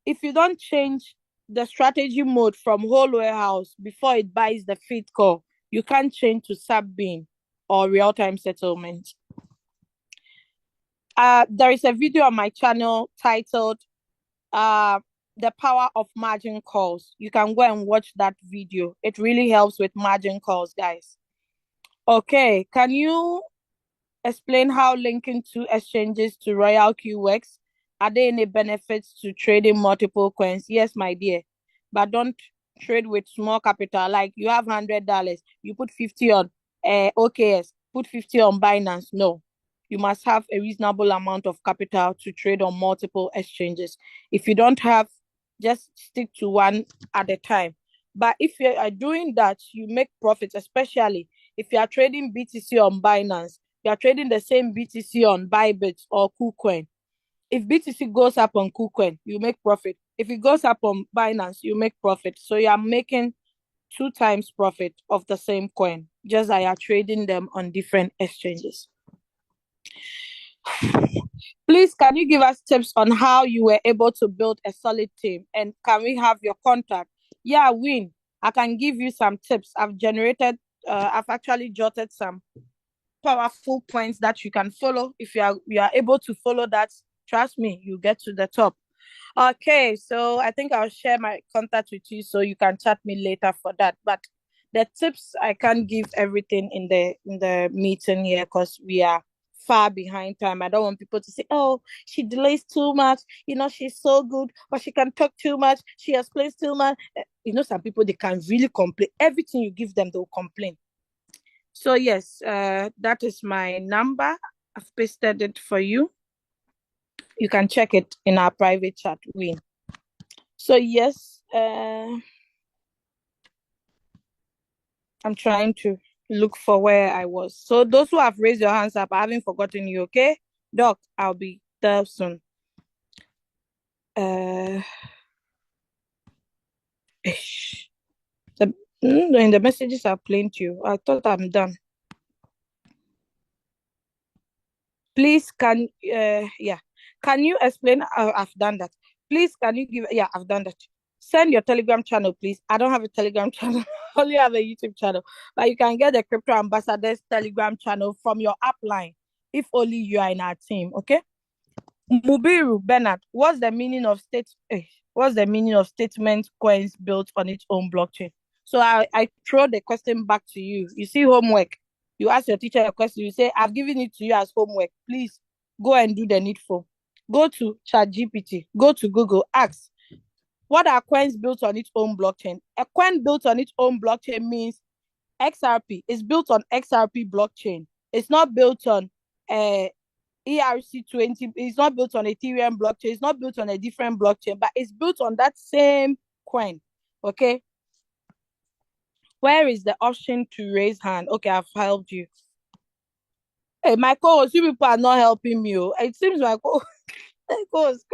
If you don't change the strategy mode from whole warehouse before it buys the feed call, you can't change to sub bean or real-time settlement. There is a video on my channel titled the power of margin calls. You can go and watch that video. It really helps with margin calls, guys. Okay, can you explain how linking two exchanges to RoyalQ works? Are there any benefits to trading multiple coins? Yes, my dear, but don't trade with small capital. Like you have $100, you put 50 on OKS, put 50 on Binance. No, you must have a reasonable amount of capital to trade on multiple exchanges. If you don't have, just stick to one at a time. But if you are doing that, you make profits, especially if you are trading BTC on Binance, you are trading the same BTC on Bybit or KuCoin. If BTC goes up on KuCoin, you make profit. If it goes up on Binance, you make profit. So you are making 2 times profit of the same coin, just that you are trading them on different exchanges. Please, can you give us tips on how you were able to build a solid team? And can we have your contact? Yeah, Win, I can give you some tips. I've actually jotted some powerful points that you can follow. If you are able to follow that, trust me, you get to the top. Okay, so I think I'll share my contact with you so you can chat me later for that. But the tips, I can't give everything in the meeting here because we are far behind time. I don't want people to say, oh, she delays too much, she's so good, but she can talk too much, she explains too much. Some people, they can really complain. Everything you give them, they'll complain. So yes, that is my number. I've pasted it for you. You can check it in our private chat, Win. So yes, I'm trying to look for where I was. So those who have raised your hands up, I haven't forgotten you, okay? Doc, I'll be there soon. The messages are plain to you. I thought I'm done. Please, can you explain? I've done that. Please, can you give? Yeah, I've done that. Send your Telegram channel, please. I don't have a Telegram channel. I only have a YouTube channel. But you can get the Crypto Ambassadors Telegram channel from your upline, if only you are in our team, okay? Mubiru Bernard, what's the meaning of statement coins built on its own blockchain? So I throw the question back to you. You see homework. You ask your teacher a question. You say, I've given it to you as homework. Please go and do the needful. Go to ChatGPT. Go to Google. Ask, what are coins built on its own blockchain? A coin built on its own blockchain means XRP. It's built on XRP blockchain. It's not built on ERC20. It's not built on Ethereum blockchain. It's not built on a different blockchain, but it's built on that same coin. Okay. Where is the option to raise hand? Okay, I've helped you. Hey, my co-host, you people are not helping me. It seems my co-host,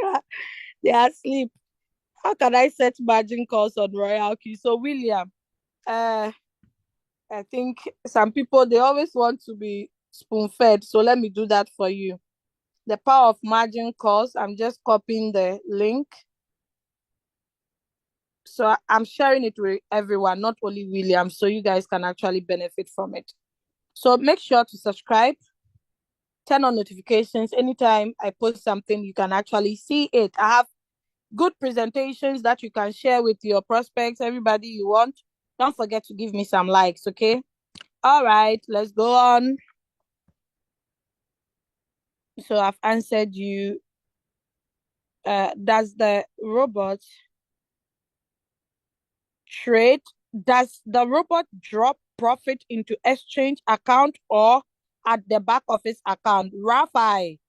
they are asleep. How can I set margin calls on RoyalQ? So, William, I think some people, they always want to be spoon-fed. So let me do that for you. The power of margin calls. I'm just copying the link. So I'm sharing it with everyone, not only William, so you guys can actually benefit from it. So make sure to subscribe, turn on notifications. Anytime I post something, you can actually see it. I have good presentations that you can share with your prospects, everybody you want. Don't forget to give me some likes, okay? All right, let's go on. So I've answered you. Does the robot trade? Does the robot drop profit into exchange account or at the back office account? Rafi,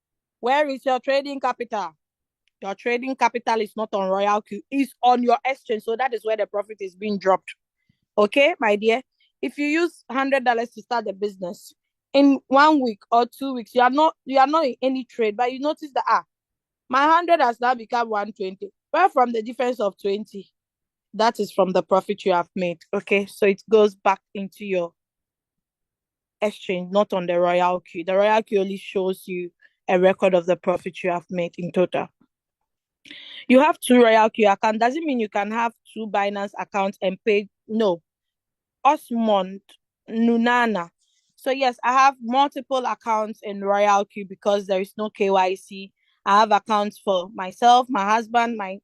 where is your trading capital? Your trading capital is not on RoyalQ, it's on your exchange. So that is where the profit is being dropped. Okay, my dear. If you use $100 to start the business, in 1 week or 2 weeks, you are not in any trade, but you notice that my 100 has now become 120. Where from the difference of 20? That is from the profit you have made. Okay, so it goes back into your exchange, not on the RoyalQ. The RoyalQ only shows you a record of the profit you have made in total. You have two RoyalQ accounts. Doesn't mean you can have two Binance accounts and pay. No. Osmond Nunana. So yes, I have multiple accounts in RoyalQ because there is no KYC. I have accounts for myself, my husband, my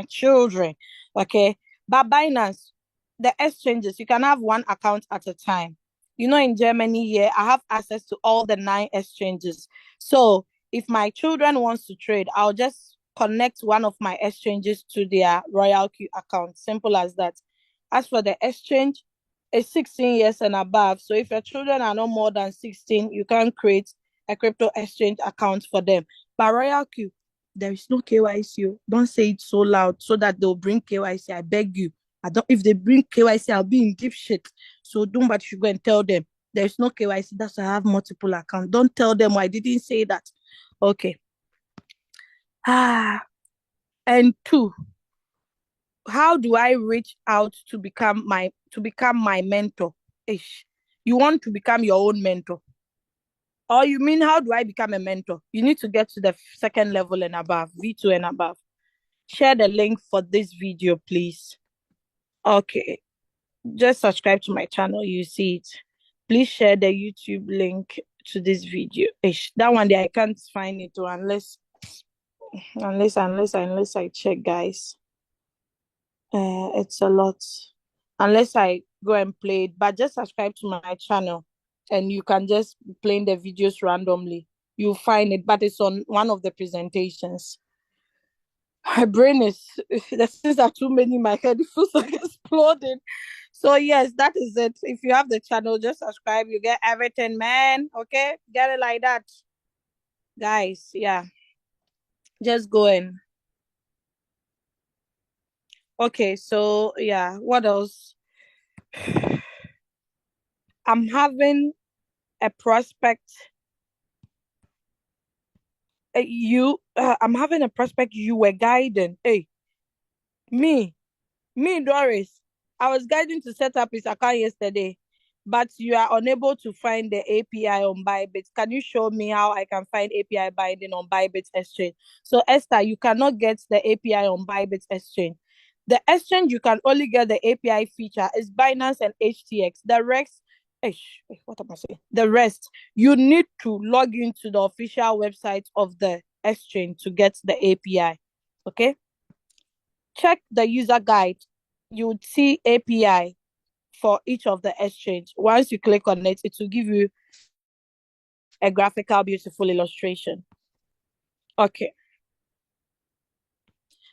children. Okay. But Binance, the exchanges, you can have one account at a time. You know, in Germany here, I have access to all the 9 exchanges. So if my children wants to trade, I'll just connect one of my exchanges to their RoyalQ account. Simple as that. As for the exchange, it's 16 years and above. So if your children are no more than 16, you can create a crypto exchange account for them. But RoyalQ, there is no KYC. Don't say it so loud so that they'll bring KYC. I beg you. I don't. If they bring KYC, I'll be in deep shit. So don't, but you go and tell them there is no KYC. That's why I have multiple accounts. Don't tell them I didn't say that. Okay. And 2, how do I reach out to become my mentor? Ish. You want to become your own mentor? Or you mean how do I become a mentor? You need to get to the 2nd level and above, V2 and above. Share the link for this video, please. Okay. Just subscribe to my channel, you see it. Please share the YouTube link to this video. Ish. That one there I can't find it unless I check, guys. It's a lot. Unless I go and play it, but just subscribe to my channel and you can just be playing the videos randomly. You'll find it, but it's on one of the presentations. My brain is, the things are too many in my head. It feels like exploding. So yes, that is it. If you have the channel, just subscribe. You get everything, man. Okay? Get it like that. Guys, yeah. Just go in. Okay, so yeah, what else? I'm having a prospect. I'm having a prospect you were guiding. Hey, me, Doris. I was guiding to set up his account yesterday, but you are unable to find the API on Bybit. Can you show me how I can find API binding on Bybit Exchange? So Esther, you cannot get the API on Bybit Exchange. The exchange you can only get the API feature is Binance and HTX. The rest, what am I saying? The rest, you need to log into the official website of the exchange to get the API. Okay? Check the user guide. You would see API for each of the exchange. Once you click on it, it will give you a graphical, beautiful illustration. Okay.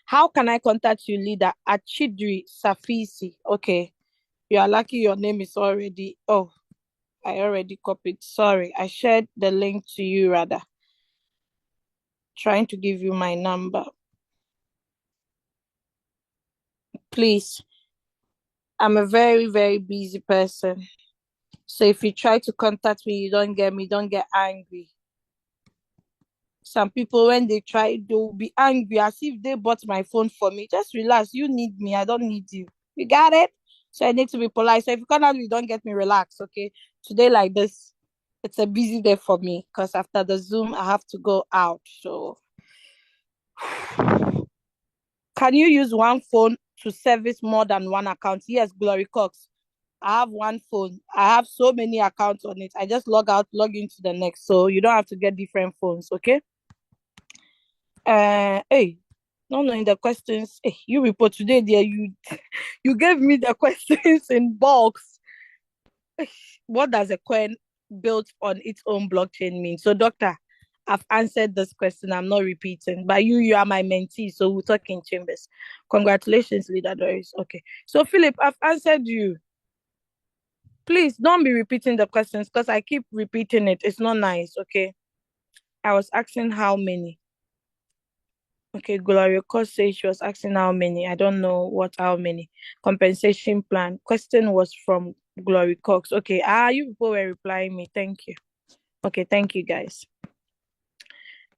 How can I contact you, leader? At Chidri Safisi. Okay. You are lucky your name is already. Oh, I already copied. Sorry. I shared the link to you rather. Trying to give you my number. Please. I'm a very, very busy person. So if you try to contact me, you don't get me, don't get angry. Some people, when they try, they'll be angry as if they bought my phone for me. Just relax. You need me. I don't need you. You got it? So I need to be polite. So if you come out, you don't get me, relax, okay? Today like this, it's a busy day for me because after the Zoom, I have to go out. So can you use one phone to service more than one account? Yes, Glory Cox. I have one phone. I have so many accounts on it. I just log out, log into the next. So you don't have to get different phones, okay? Hey, not knowing the questions. Hey, you report today, dear. You gave me the questions in box. What does a coin built on its own blockchain mean? So, doctor, I've answered this question. I'm not repeating. But you are my mentee, so we'll talk in chambers. Congratulations, Leader Doris. Okay. So, Philip, I've answered you. Please don't be repeating the questions because I keep repeating it. It's not nice, okay? I was asking how many. Okay, Gloria Cost says she was asking how many. I don't know how many. Compensation plan. Question was from Glory Cox. Okay, you people were replying me. Thank you. Okay, thank you guys.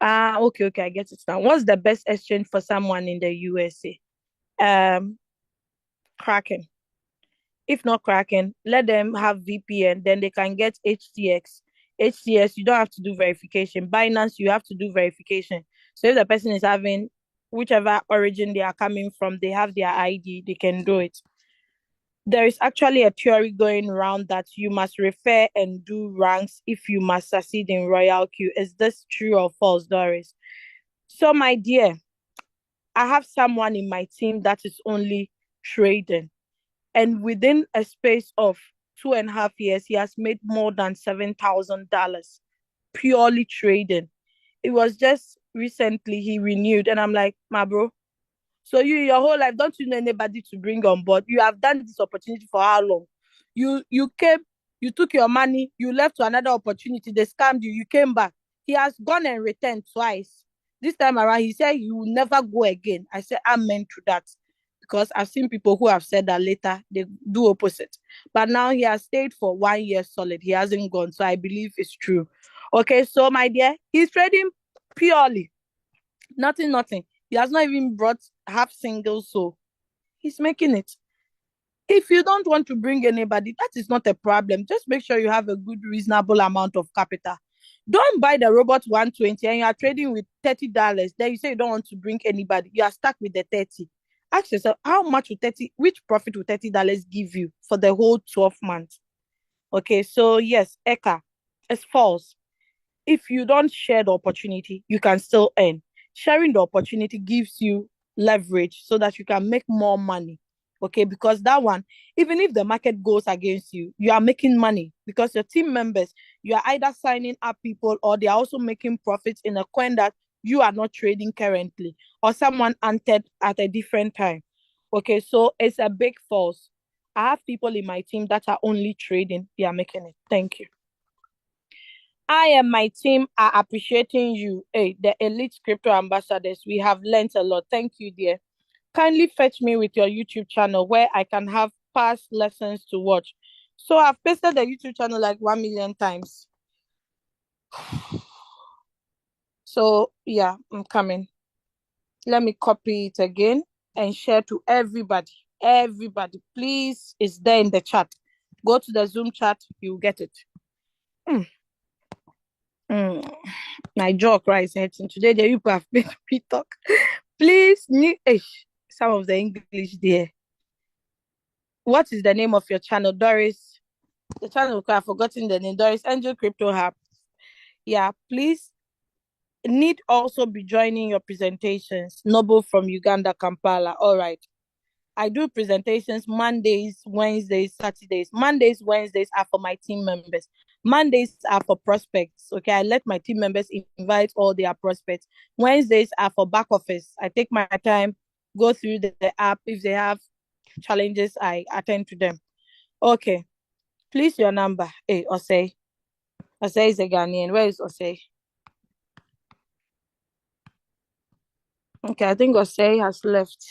Okay, I get it now. What's the best exchange for someone in the USA? Kraken. If not Kraken, let them have VPN, then they can get HTX. HTS, you don't have to do verification. Binance, you have to do verification. So if the person is having whichever origin they are coming from, they have their ID, they can do it. There is actually a theory going around that you must refer and do ranks if you must succeed in RoyalQ. Is this true or false, Doris? So, my dear, I have someone in my team that is only trading. And within a space of 2.5 years, he has made more than $7,000 purely trading. It was just recently he renewed, and I'm like, my bro, so you your whole life, don't you know anybody to bring on board? You have done this opportunity for how long? You came, you took your money, you left to another opportunity, they scammed you, you came back. He has gone and returned twice. This time around, he said he will never go again. I said, amen to that. Because I've seen people who have said that later, they do opposite. But now he has stayed for 1 year solid. He hasn't gone. So I believe it's true. Okay, so my dear, he's trading purely. Nothing. He has not even brought half single, so he's making it. If you don't want to bring anybody, that is not a problem. Just make sure you have a good, reasonable amount of capital. Don't buy the robot 120 and you are trading with $30. Then you say you don't want to bring anybody. You are stuck with the 30. Ask yourself, how much will 30, which profit will $30 give you for the whole 12 months? Okay, so yes, Eka, it's false. If you don't share the opportunity, you can still earn. Sharing the opportunity gives you leverage so that you can make more money. Okay, because that one, even if the market goes against you, you are making money because your team members, you are either signing up people or they are also making profits in a coin that you are not trading currently or someone entered at a different time. Okay, so it's a big false. I have people in my team that are only trading, they are making it. Thank you. I and my team are appreciating you. Hey, the elite crypto ambassadors. We have learned a lot. Thank you, dear. Kindly fetch me with your YouTube channel where I can have past lessons to watch. So I've pasted the YouTube channel like 1 million times. So yeah, I'm coming. Let me copy it again and share to everybody. Everybody, please, it's there in the chat. Go to the Zoom chat, you'll get it. My jaw is hurting. Today, the people have made me talk. Please, some of the English there. What is the name of your channel, Doris? The channel, I've forgotten the name. Doris Angel Crypto Hub. Yeah, please. Need also be joining your presentations. Noble from Uganda, Kampala. All right. I do presentations Mondays, Wednesdays, Saturdays. Mondays, Wednesdays are for my team members. Mondays are for prospects. Okay, I let my team members invite all their prospects. Wednesdays are for back office. I take my time, go through the app. If they have challenges, I attend to them. Okay, please your number. Hey, Osei. Osei is a Ghanaian. Where is Osei? Okay, I think Osei has left.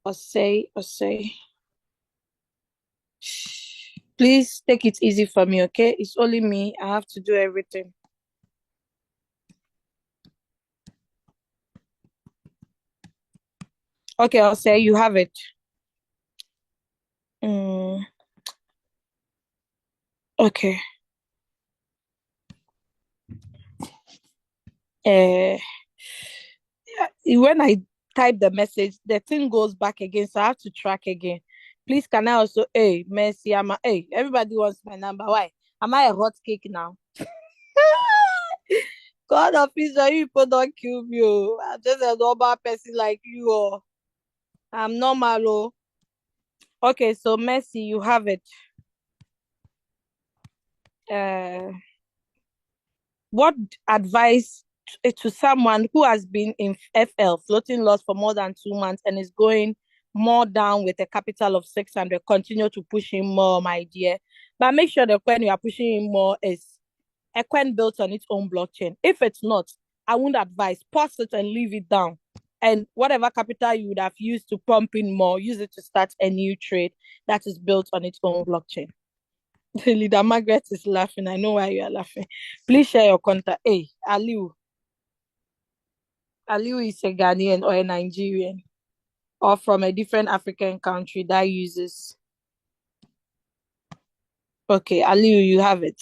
Osei. Please take it easy for me, okay? It's only me. I have to do everything. Okay, I'll say you have it. Okay. When I type the message, the thing goes back again, so I have to track again. Please, can I also, hey, Mercy, everybody wants my number. Why? Am I a hot cake now? God of Israel, you people don't kill me. Oh. I'm just a normal person like you. Oh. I'm normal. Oh. Okay, so Mercy, you have it. What advice to someone who has been in FL, floating loss, for more than 2 months and is going more down with a capital of 600? Continue to push him more, my dear. But make sure that when you are pushing him more is a coin built on its own blockchain. If it's not, I wouldn't advise. Pause it and leave it down. And whatever capital you would have used to pump in more, use it to start a new trade that is built on its own blockchain. Leader Margaret is laughing. I know why you are laughing. Please share your contact. Hey, Aliu. Aliu is a Ghanaian or a Nigerian. or from a different African country that uses. Okay, Aliu, you have it.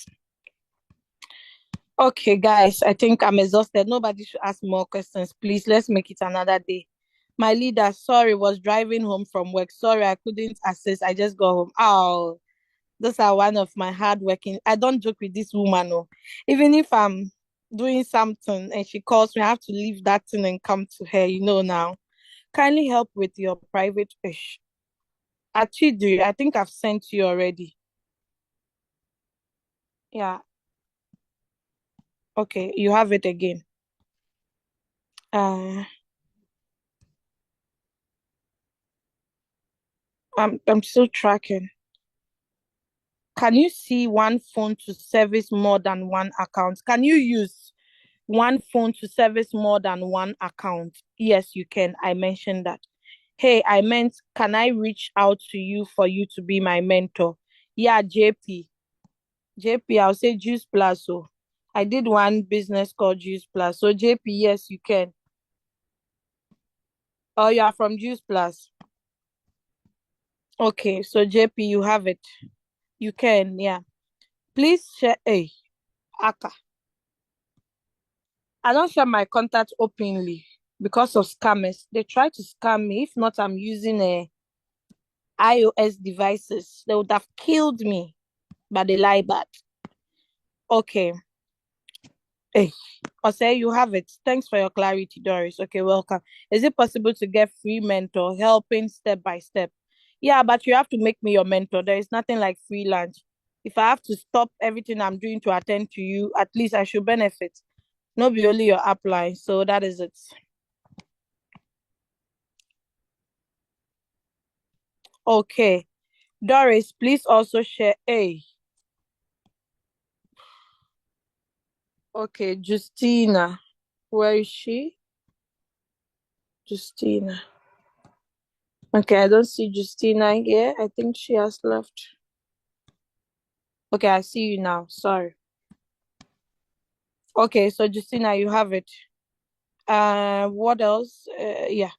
Okay, guys, I think I'm exhausted. Nobody should ask more questions. Please, let's make it another day. My leader, sorry, was driving home from work. Sorry, I couldn't access. I just got home. Oh, those are one of my hardworking. I don't joke with this woman. No. Even if I'm doing something and she calls me, I have to leave that thing and come to her, now. Kindly help with your private ish. Achidu, I think I've sent you already. Yeah. Okay, you have it again. I'm still tracking. Can you see one phone to service more than one account? Can you use one phone to service more than one account? Yes, you can. I mentioned that. Hey, I meant, can I reach out to you for you to be my mentor? Yeah, JP. JP, I'll say Juice Plus. So I did one business called Juice Plus. So JP, yes, you can. Oh, you are from Juice Plus. Okay, so JP, you have it. You can, yeah. Please share. Hey, Aka. I don't share my contact openly because of scammers. They try to scam me. If not, I'm using iOS devices. They would have killed me, but they lie bad. Okay. Hey, Ose, you have it. Thanks for your clarity, Doris. Okay, welcome. Is it possible to get free mentor helping step by step? Yeah, but you have to make me your mentor. There is nothing like free lunch. If I have to stop everything I'm doing to attend to you, at least I should benefit. Not be only your upline. So that is it. Okay. Doris, please also share A. Okay, Justina. Where is she? Justina. Okay, I don't see Justina here. I think she has left. Okay, I see you now. Sorry. Okay, so Justina, you have it. What else? Yeah.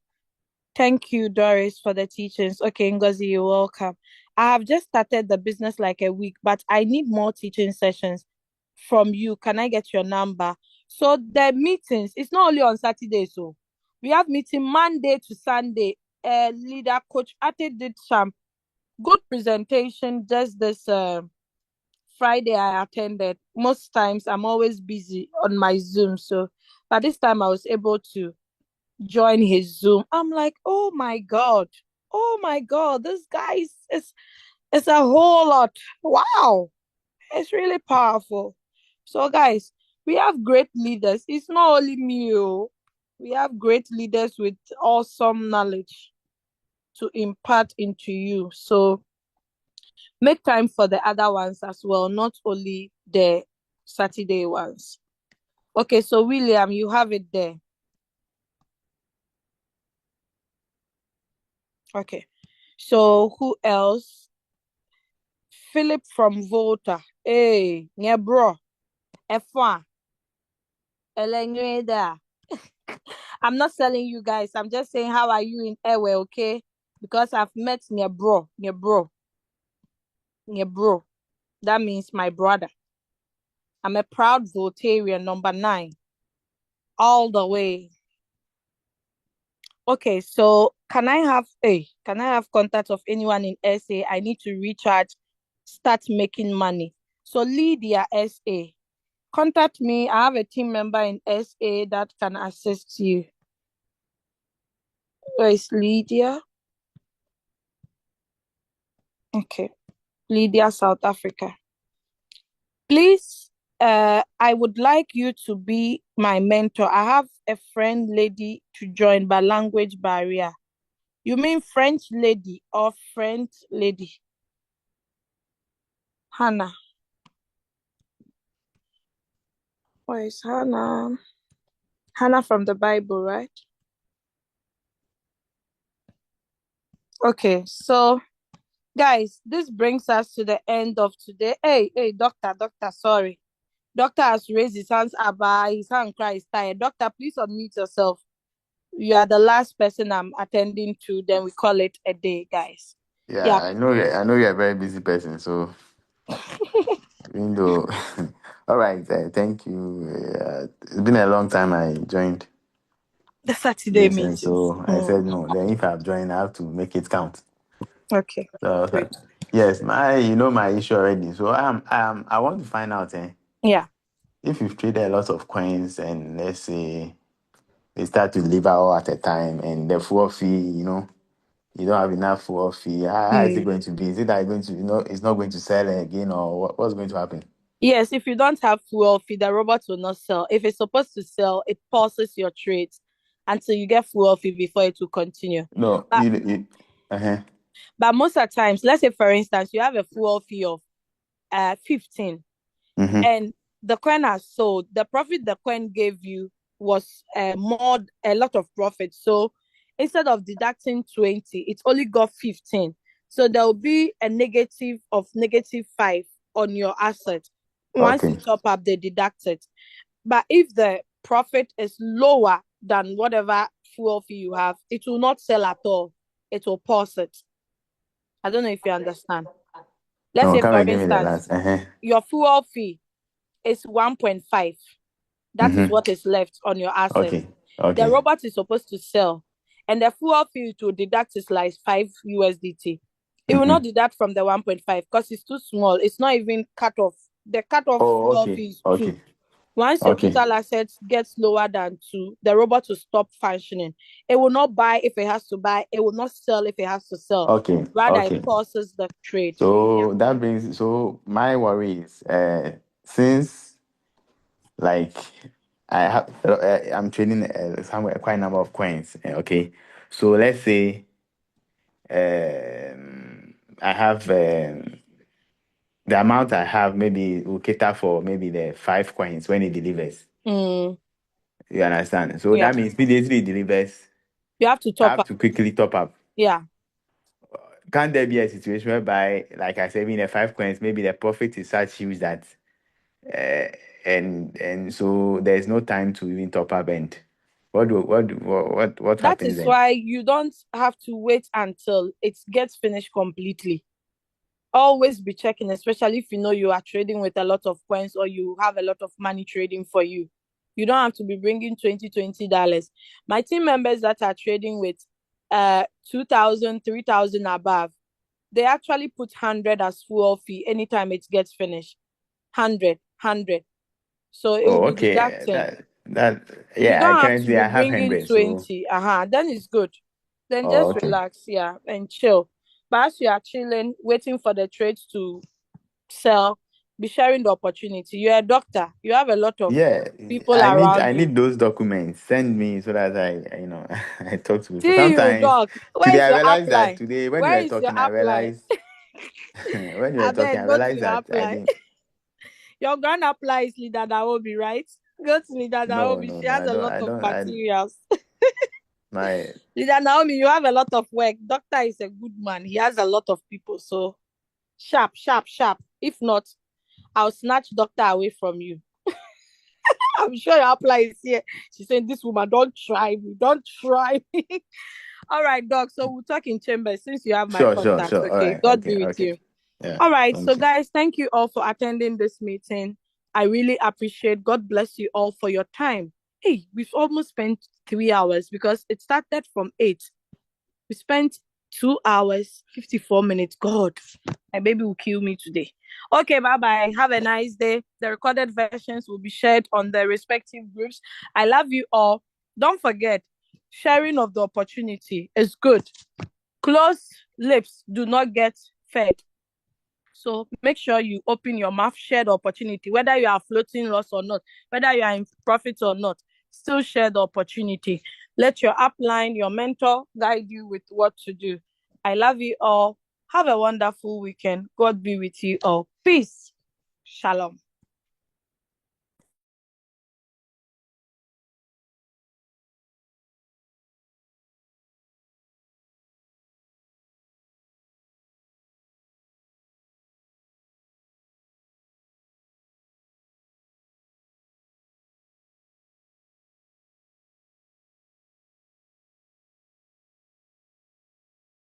Thank you, Doris, for the teachings. Okay, Ngozi, you're welcome. I have just started the business like a week, but I need more teaching sessions from you. Can I get your number? So the meetings, it's not only on Saturday, so we have meeting Monday to Sunday. Leader Coach Ate did some good presentation just this Friday I attended. Most times I'm always busy on my Zoom, so but this time I was able to join his Zoom. I'm like, oh my God, this guy is it's a whole lot. Wow, it's really powerful. So, guys, we have great leaders. It's not only me. Oh. We have great leaders with awesome knowledge to impart into you. So, make time for the other ones as well, not only the Saturday ones. Okay, so William, you have it there. Okay. So who else? Philip from Volta. Hey, yeah, bro. F1. Elenueda. I'm not selling you guys. I'm just saying, how are you in Ewe, okay? Because I've met Nebro. That means my brother. I'm a proud Voltarian, number 9. All the way. Okay, so can I have contact of anyone in SA? I need to recharge, start making money. So Lydia SA. Contact me. I have a team member in SA that can assist you. Where is Lydia? Okay. Lydia, South Africa. Please, I would like you to be my mentor. I have a friend lady to join, but language barrier. You mean French lady or French lady? Hannah. Where is Hannah? Hannah from the Bible, right? Okay, so guys, this brings us to the end of today. Hey, doctor, sorry. Doctor has raised his hands, Abba, his hand cries tired. Doctor, please unmute yourself. You are the last person I'm attending to. Then we call it a day, guys. Yeah, Yeah. I know. I know you're a very busy person. So, even though, all right. Thank you. It's been a long time I joined The Saturday this, and meetings. so I said no. Then if I've joined, I have to make it count. Okay. So, Good. yes, my issue already. So I want to find out, Yeah. if you've traded a lot of coins, and let's say they start to deliver all at a time, and the fuel fee, you don't have enough fuel fee. How is it Mm. going to be? Is it that you're going to, it's not going to sell again, or what's going to happen? Yes, if you don't have fuel fee, the robot will not sell. If it's supposed to sell, it pauses your trades until you get fuel fee before it will continue. No, But uh-huh. but most of the times, let's say for instance, you have a fuel fee of 15, Mm-hmm. and the coin has sold. The profit the coin gave you was a lot of profit. So instead of deducting 20, it only got 15. So there will be a negative of -5 on your asset. Once you Okay. top up, they deduct it. But if the profit is lower than whatever fuel fee you have, it will not sell at all. It will pause it. I don't know if you understand. Let's No, say, come for and give me the instance, last. Uh-huh. your fuel fee is 1.5. That is Mm-hmm. what is left on your asset. Okay. The Okay. robot is supposed to sell, and the fuel fee to deduct is like 5 USDT. It will Mm-hmm. not deduct from the 1.5 because it's too small. It's not even cut off. The cut off Oh, fuel okay. fee is 2. Okay. Once your Okay. total assets gets lower than 2, the robot will stop functioning. It will not buy if it has to buy. It will not sell if it has to sell. Okay. Rather, it Okay. pauses the trade. Yeah. So so my worry is, since, like, I'm trading somewhere quite a number of coins. Okay. So let's say, I have, the amount I have maybe will cater for maybe the 5 coins when it delivers. Mm, You understand? So yeah. that means immediately it delivers, You have to I top have up. to quickly top up. Yeah. Can there be a situation whereby, like I said, in the 5 coins, maybe the profit is such huge that, uh, and so there's no time to even top up, and what That happens is then? why you don't have to wait until it gets finished completely. Always be checking, especially if you know you are trading with a lot of coins or you have a lot of money trading for you. You don't have to be bringing $20. My team members that are trading with 2,000, 3,000 above, they actually put 100 as fuel fee anytime it gets finished. 100, 100. So it will Oh, be okay. deducting. You Yeah. don't have to Currently be I have bringing 100. So, 20. Then it's good. Then oh, just okay. relax, yeah, and chill. But as you are chilling, waiting for the trades to sell, be sharing the opportunity. You're a doctor. You have a lot of Yeah, people I around you. need those documents. Send me so that I talk to you. So See you, sometimes doc. Where today is I your realized that apply? today when you Where were is your talking, I apply? realized when you were I talking, I beg, go to realized your that I apply. didn't. Your grand apply is Leader Naomi, right? Go to Leader No, Naomi. no, She no. has I a don't. lot I of don't. materials. My Leader Naomi, you have a lot of work. Doctor is a good man. He has a lot of people. So sharp, sharp, sharp. If not, I'll snatch doctor away from you. I'm sure your apply is here. She's saying, this woman, don't try me. Don't try me. All right, doc. So we'll talk in chambers since you have my sure, sure, contact. sure. All Okay. right. God Okay. be with Okay. you. Yeah. All right. So, Thank you. guys, thank you all for attending this meeting. I really appreciate. God bless you all for your time. Hey, we've almost spent 3 hours because it started from 8. We spent 2 hours, 54 minutes. God, my baby will kill me today. Okay, bye-bye. Have a nice day. The recorded versions will be shared on the respective groups. I love you all. Don't forget, sharing of the opportunity is good. Closed lips do not get fed. So make sure you open your mouth, share the opportunity, whether you are floating loss or not, whether you are in profit or not, still share the opportunity. Let your upline, your mentor guide you with what to do. I love you all. Have a wonderful weekend. God be with you all. Peace. Shalom.